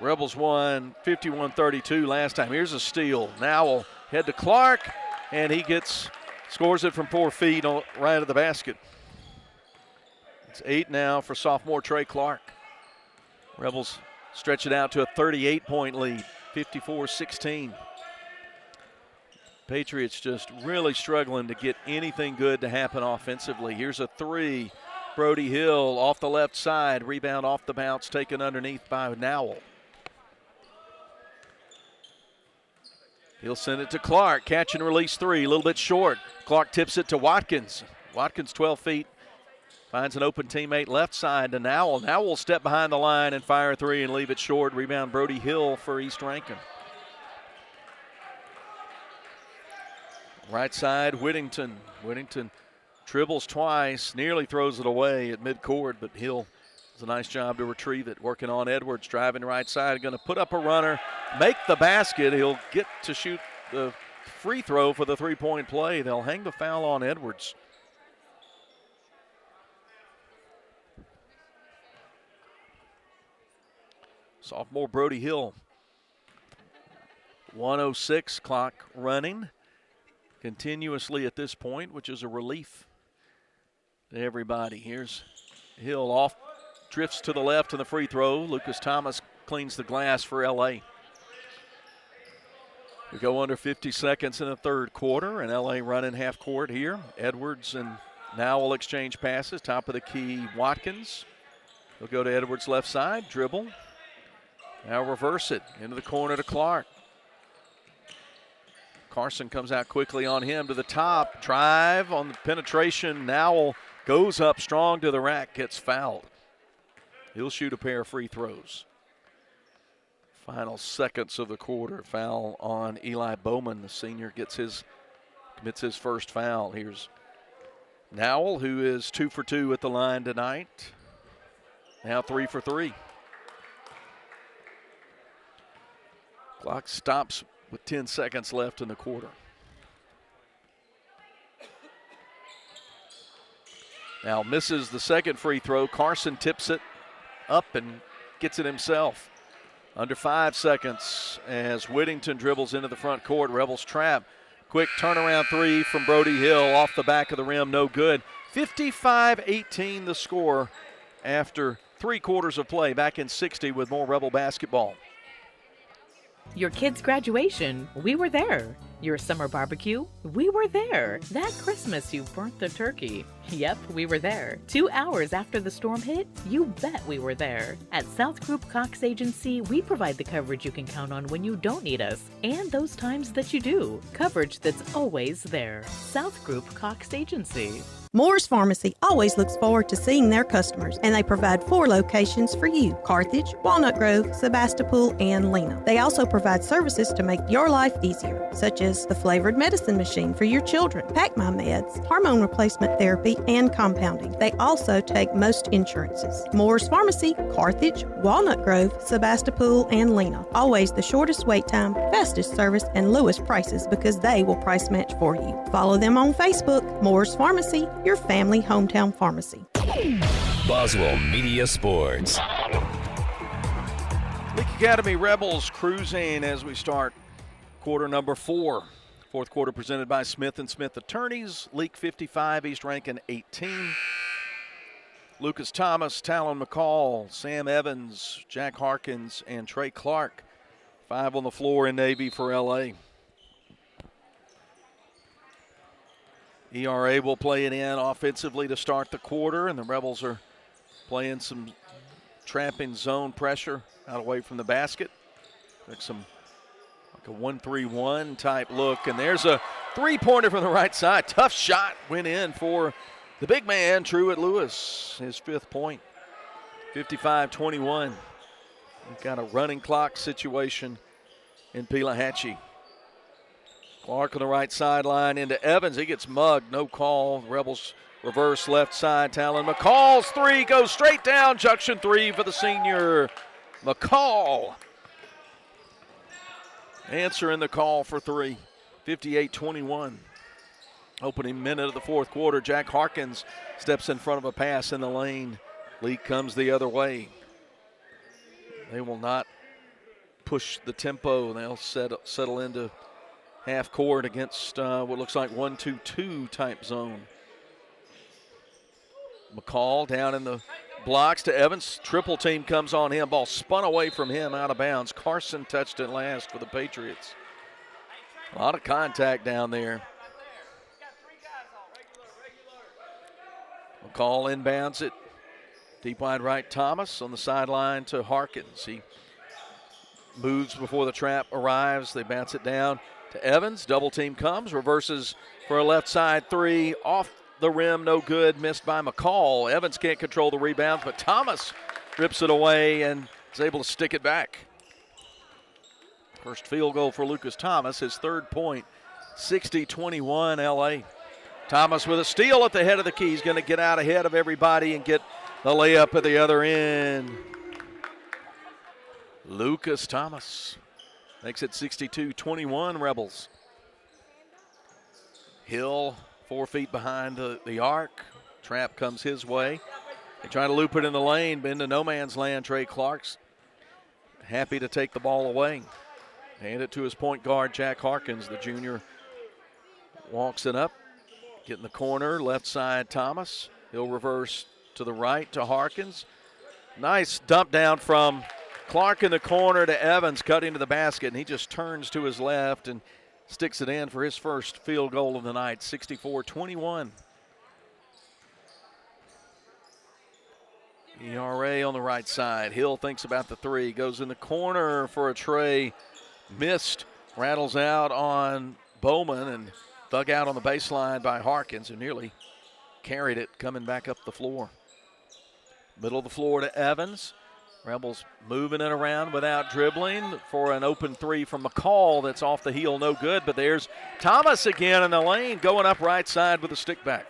Rebels won 51-32 last time. Here's a steal. Nowell head to Clark, and he scores it from 4 feet right at the basket. It's 8 now for sophomore Trey Clark. Rebels stretch it out to a 38-point lead, 54-16. Patriots just really struggling to get anything good to happen offensively. Here's a 3. Brody Hill off the left side. Rebound off the bounce, taken underneath by Nowell. He'll send it to Clark. Catch and release 3, a little bit short. Clark tips it to Watkins. Watkins 12 feet. Finds an open teammate left side to Nowell. Nowell will step behind the line and fire 3 and leave it short. Rebound Brody Hill for East Rankin. Right side, Whittington. Whittington dribbles twice, nearly throws it away at midcourt, but Hill does a nice job to retrieve it. Working on Edwards, driving right side, going to put up a runner, make the basket. He'll get to shoot the free throw for the 3-point play. They'll hang the foul on Edwards. Sophomore Brody Hill. 1:06 clock running continuously at this point, which is a relief. to everybody. Here's Hill off, drifts to the left in the free throw. Lucas Thomas cleans the glass for LA. We go under 50 seconds in the third quarter, and LA running half court here. Edwards and now will exchange passes. Top of the key, Watkins. He'll go to Edwards' left side, dribble. Now reverse it into the corner to Clark. Carson comes out quickly on him to the top. Drive on the penetration. Nowell goes up strong to the rack, gets fouled. He'll shoot a pair of free throws. Final seconds of the quarter. Foul on Eli Bowman. The senior commits his first foul. Here's Nowell, who is 2 for 2 at the line tonight. Now 3 for 3. Clock stops with 10 seconds left in the quarter. Now misses the second free throw. Carson tips it up and gets it himself. Under 5 seconds as Whittington dribbles into the front court. Rebels trap. Quick turnaround three from Brody Hill off the back of the rim. No good. 55-18 the score after 3 quarters of play. Back in 60 with more Rebel basketball. Your kid's graduation, we were there. Your summer barbecue, we were there. That Christmas you burnt the turkey. Yep, we were there. 2 hours after the storm hit, you bet we were there. At South Group Cox Agency, we provide the coverage you can count on when you don't need us, and those times that you do. Coverage that's always there. South Group Cox Agency. Moore's Pharmacy always looks forward to seeing their customers, and they provide 4 locations for you: Carthage, Walnut Grove, Sebastopol, and Lena. They also provide services to make your life easier, such as the flavored medicine machine for your children, Pack My Meds, hormone replacement therapy, and compounding. They also take most insurances. Moore's Pharmacy, Carthage, Walnut Grove, Sebastopol, and Lena. Always the shortest wait time, fastest service, and lowest prices because they will price match for you. Follow them on Facebook. Moore's Pharmacy, your family hometown pharmacy. Boswell Media Sports. Leake Academy Rebels cruising as we start quarter number 4. Fourth quarter presented by Smith & Smith Attorneys. Leake 55, East Rankin 18. Lucas Thomas, Talon McCall, Sam Evans, Jack Harkins, and Trey Clark. 5 on the floor in Navy for LA. ERA will play it in offensively to start the quarter, and the Rebels are playing some trapping zone pressure out away from the basket. Like a 1-3-1 type look, and there's a three-pointer from the right side. Tough shot went in for the big man, Truett Lewis, his 5th point. 55-21. We've got a running clock situation in Pelahatchie. Clark on the right sideline into Evans. He gets mugged. No call. Rebels reverse left side. Talon McCall's 3 goes straight down. Junction 3 for the senior. McCall answering the call for 3. 58-21. Opening minute of the fourth quarter. Jack Harkins steps in front of a pass in the lane. Leake comes the other way. They will not push the tempo. They'll settle into half court against what looks like 1-2-2 type zone. McCall down in the blocks to Evans. Triple team comes on him. Ball spun away from him out of bounds. Carson touched it last for the Patriots. A lot of contact down there. McCall inbounds it. Deep wide right, Thomas on the sideline to Harkins. He moves before the trap arrives. They bounce it down to Evans. Double team comes, reverses for a left side 3. Off the rim, no good, missed by McCall. Evans can't control the rebound, but Thomas rips it away and is able to stick it back. First field goal for Lucas Thomas, his 3rd point. 60-21 LA. Thomas with a steal at the head of the key. He's going to get out ahead of everybody and get the layup at the other end. Lucas Thomas makes it 62-21 Rebels. Hill 4 feet behind the arc. Trap comes his way. They try to loop it in the lane, but into no man's land. Trey Clark's happy to take the ball away. Hand it to his point guard, Jack Harkins. The junior walks it up. Get in the corner, left side Thomas. He'll reverse to the right to Harkins. Nice dump down from Clark in the corner to Evans, cutting to the basket, and he just turns to his left and sticks it in for his first field goal of the night, 64-21. ERA on the right side. Hill thinks about the three, goes in the corner for a tray, missed, rattles out on Bowman and dug out on the baseline by Harkins, who nearly carried it coming back up the floor. Middle of the floor to Evans. Rebels moving it around without dribbling for an open three from McCall that's off the heel, no good. But there's Thomas again in the lane, going up right side with a stick back.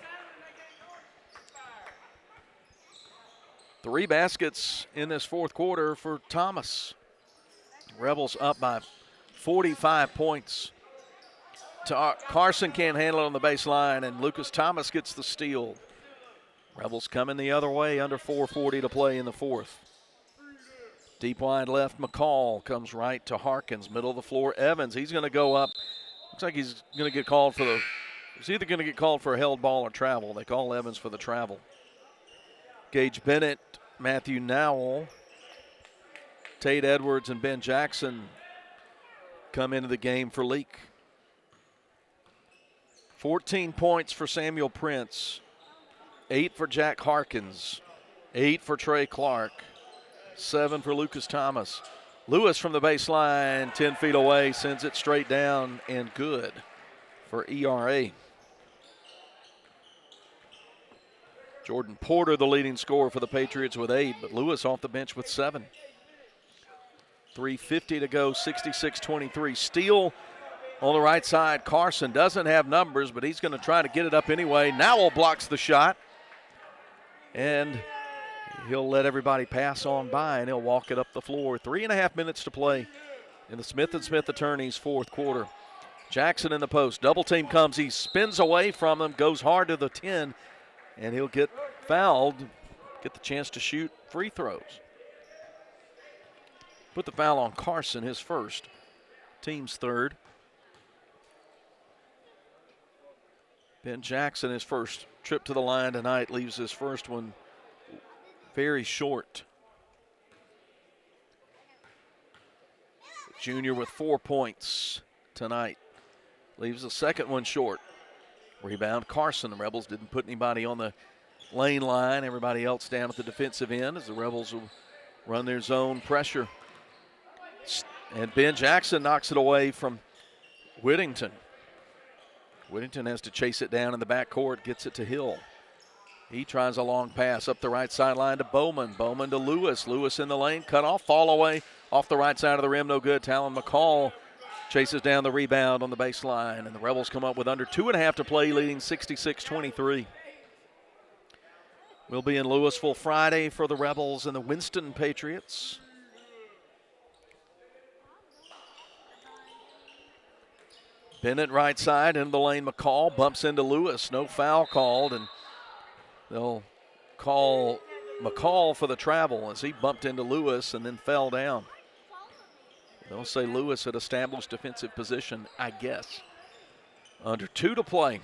3 baskets in this fourth quarter for Thomas. Rebels up by 45 points. Carson can't handle it on the baseline, and Lucas Thomas gets the steal. Rebels coming the other way, under 4:40 to play in the fourth. Deep wide left, McCall comes right to Harkins. Middle of the floor, Evans. He's going to go up. Looks like he's going to get called for the – he's either going to get called for a held ball or travel. They call Evans for the travel. Gage Bennett, Matthew Nowell, Tate Edwards, and Ben Jackson come into the game for Leake. 14 points for Samuel Prince, 8 for Jack Harkins, 8 for Trey Clark, 7 for Lucas Thomas. Lewis from the baseline, 10 feet away, sends it straight down and good for ERA. Jordan Porter, the leading scorer for the Patriots with 8, but Lewis off the bench with 7. 3:50 to go, 66-23. Steele on the right side. Carson doesn't have numbers, but he's going to try to get it up anyway. Nowell blocks the shot, and he'll let everybody pass on by, and he'll walk it up the floor. 3.5 minutes to play in the Smith & Smith Attorneys fourth quarter. Jackson in the post. Double team comes. He spins away from them, goes hard to the 10, and he'll get fouled, get the chance to shoot free throws. Put the foul on Carson, his first, team's third. Ben Jackson, his first trip to the line tonight, leaves his first one very short. Junior with 4 points tonight. Leaves the second one short. Rebound Carson. The Rebels didn't put anybody on the lane line. Everybody else down at the defensive end as the Rebels will run their zone pressure. And Ben Jackson knocks it away from Whittington. Whittington has to chase it down in the backcourt, gets it to Hill. He tries a long pass up the right sideline to Bowman. Bowman to Lewis. Lewis in the lane, cut off, fall away, off the right side of the rim, no good. Talon McCall chases down the rebound on the baseline, and the Rebels come up with under 2.5 to play, leading 66-23. We'll be in Louisville Friday for the Rebels and the Winston Patriots. Bennett right side, into the lane, McCall bumps into Lewis. No foul called, and they'll call McCall for the travel as he bumped into Lewis and then fell down. They'll say Lewis had established defensive position, I guess. Under 2 to play.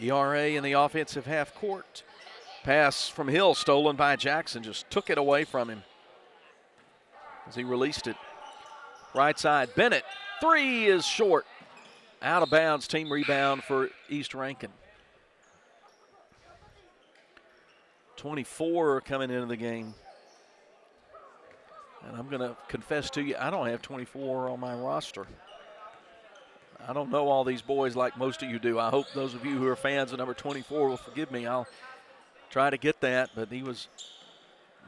ERA in the offensive half court. Pass from Hill stolen by Jackson, just took it away from him as he released it. Right side, Bennett. 3 is short. Out of bounds, team rebound for East Rankin. 24 coming into the game. And I'm going to confess to you, I don't have 24 on my roster. I don't know all these boys like most of you do. I hope those of you who are fans of number 24 will forgive me. I'll try to get that, but he was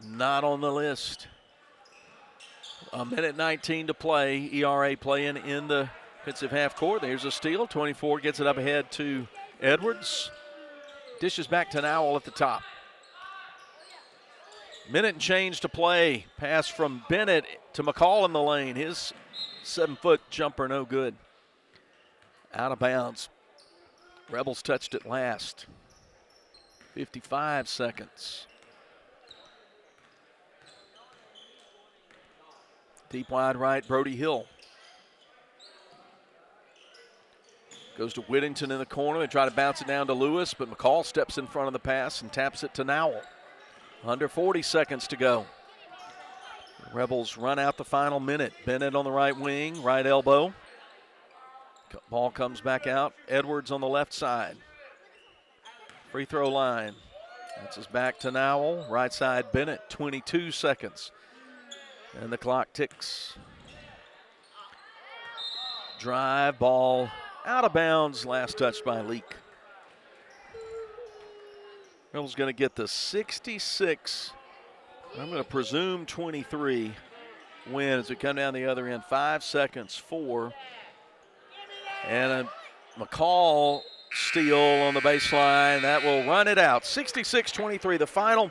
not on the list. 1:19 to play. ERA playing in the defensive half court. There's a steal. 24 gets it up ahead to Edwards. Dishes back to Nowell at the top. Minute and change to play. Pass from Bennett to McCall in the lane. His 7-foot jumper no good. Out of bounds. Rebels touched it last. 55 seconds. Deep wide right, Brody Hill. Goes to Whittington in the corner. They try to bounce it down to Lewis, but McCall steps in front of the pass and taps it to Nowell. Under 40 seconds to go. The Rebels run out the final minute. Bennett on the right wing, right elbow. Ball comes back out. Edwards on the left side. Free throw line. That's his back to Nowell. Right side, Bennett, 22 seconds. And the clock ticks. Drive, ball out of bounds, last touched by Leake. Rebels going to get the 66, I'm going to presume 23 win as we come down the other end. 5 seconds, 4. And a McCall steal on the baseline. That will run it out. 66-23, the final.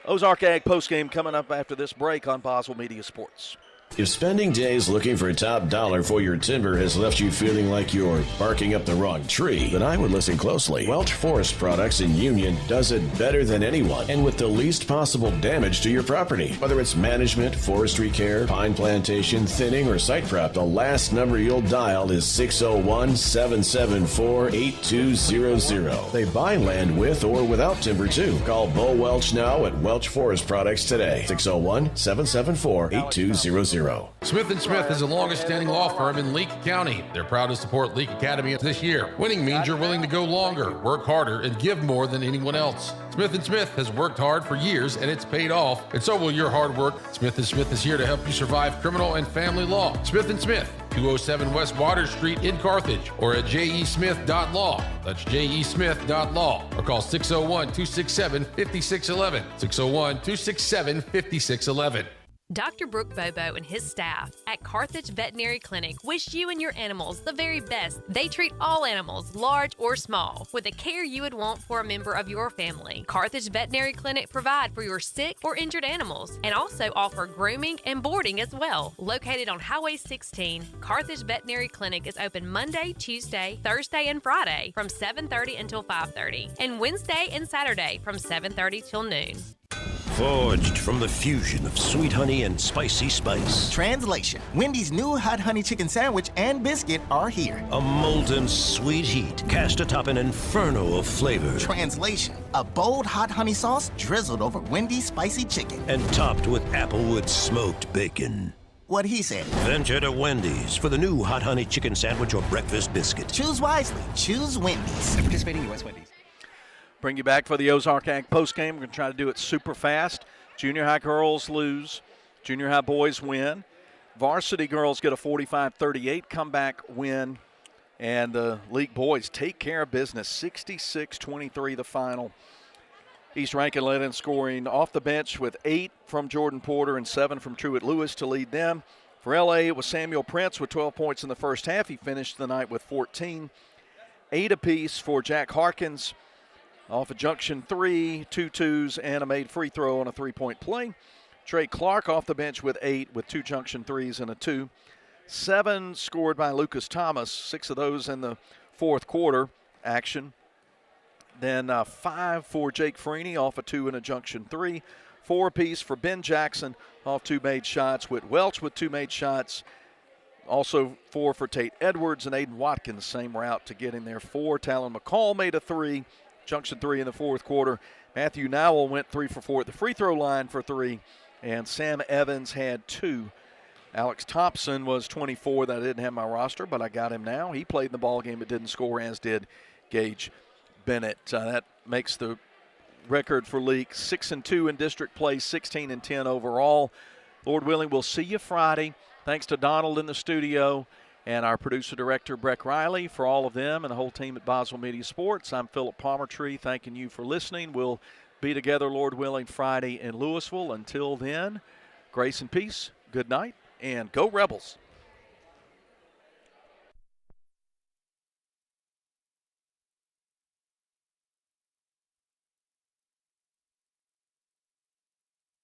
Ozark Ag postgame coming up after this break on Boswell Media Sports. If spending days looking for a top dollar for your timber has left you feeling like you're barking up the wrong tree, then I would listen closely. Welch Forest Products in Union does it better than anyone and with the least possible damage to your property. Whether it's management, forestry care, pine plantation, thinning, or site prep, the last number you'll dial is 601-774-8200. They buy land with or without timber too. Call Bo Welch now at Welch Forest Products today. 601-774-8200. Smith & Smith is the longest-standing law firm in Leake County. They're proud to support Leake Academy this year. Winning means you're willing to go longer, work harder, and give more than anyone else. Smith & Smith has worked hard for years, and it's paid off, and so will your hard work. Smith & Smith is here to help you survive criminal and family law. Smith & Smith, 207 West Water Street in Carthage, or atjesmith.law. That'sjesmith.law, or call 601-267-5611. 601-267-5611. Dr. Brooke Bobo and his staff at Carthage Veterinary Clinic wish you and your animals the very best. They treat all animals, large or small, with the care you would want for a member of your family. Carthage Veterinary Clinic provide for your sick or injured animals and also offer grooming and boarding as well. Located on Highway 16, Carthage Veterinary Clinic is open Monday, Tuesday, Thursday, and Friday from 7:30 until 5:30, and Wednesday and Saturday from 7:30 till noon. Forged from the fusion of sweet honey and spicy spice. Translation: Wendy's new hot honey chicken sandwich and biscuit are here. A molten sweet heat cast atop an inferno of flavor. Translation: a bold hot honey sauce drizzled over Wendy's spicy chicken. And topped with Applewood smoked bacon. What he said. Venture to Wendy's for the new hot honey chicken sandwich or breakfast biscuit. Choose wisely. Choose Wendy's. Participating U.S. Wendy's. Bring you back for the Ozark Ag postgame. We're going to try to do it super fast. Junior high girls lose. Junior high boys win. Varsity girls get a 45-38 comeback win. And the League boys take care of business. 66-23 the final. East Rankin led in scoring off the bench with 8 from Jordan Porter and 7 from Truett Lewis to lead them. For LA, it was Samuel Prince with 12 points in the first half. He finished the night with 14. 8 apiece for Jack Harkins. Off a junction 3, 2 twos, and a made free throw on a 3-point play. Trey Clark off the bench with 8 with 2 junction 3s and a 2. 7 scored by Lucas Thomas, 6 of those in the fourth quarter action. Then 5 for Jake Freeney off a 2 and a junction 3. 4 apiece for Ben Jackson off 2 made shots. Whit Welch with 2 made shots. Also 4 for Tate Edwards and Aiden Watkins, same route to get in there. 4. Talon McCall made a 3. Junction 3 in the fourth quarter. Matthew Nowell went 3 for 4 at the free throw line for 3, and Sam Evans had 2. Alex Thompson was 24. That I didn't have my roster, but I got him now. He played in the ball game but didn't score, as did Gage Bennett. That makes the record for Leake 6-2 in district play, 16-10 overall. Lord willing, we'll see you Friday. Thanks to Donald in the studio and our producer-director, Breck Riley, for all of them and the whole team at Boswell Media Sports. I'm Philip Palmertree, thanking you for listening. We'll be together, Lord willing, Friday in Louisville. Until then, grace and peace, good night, and go Rebels.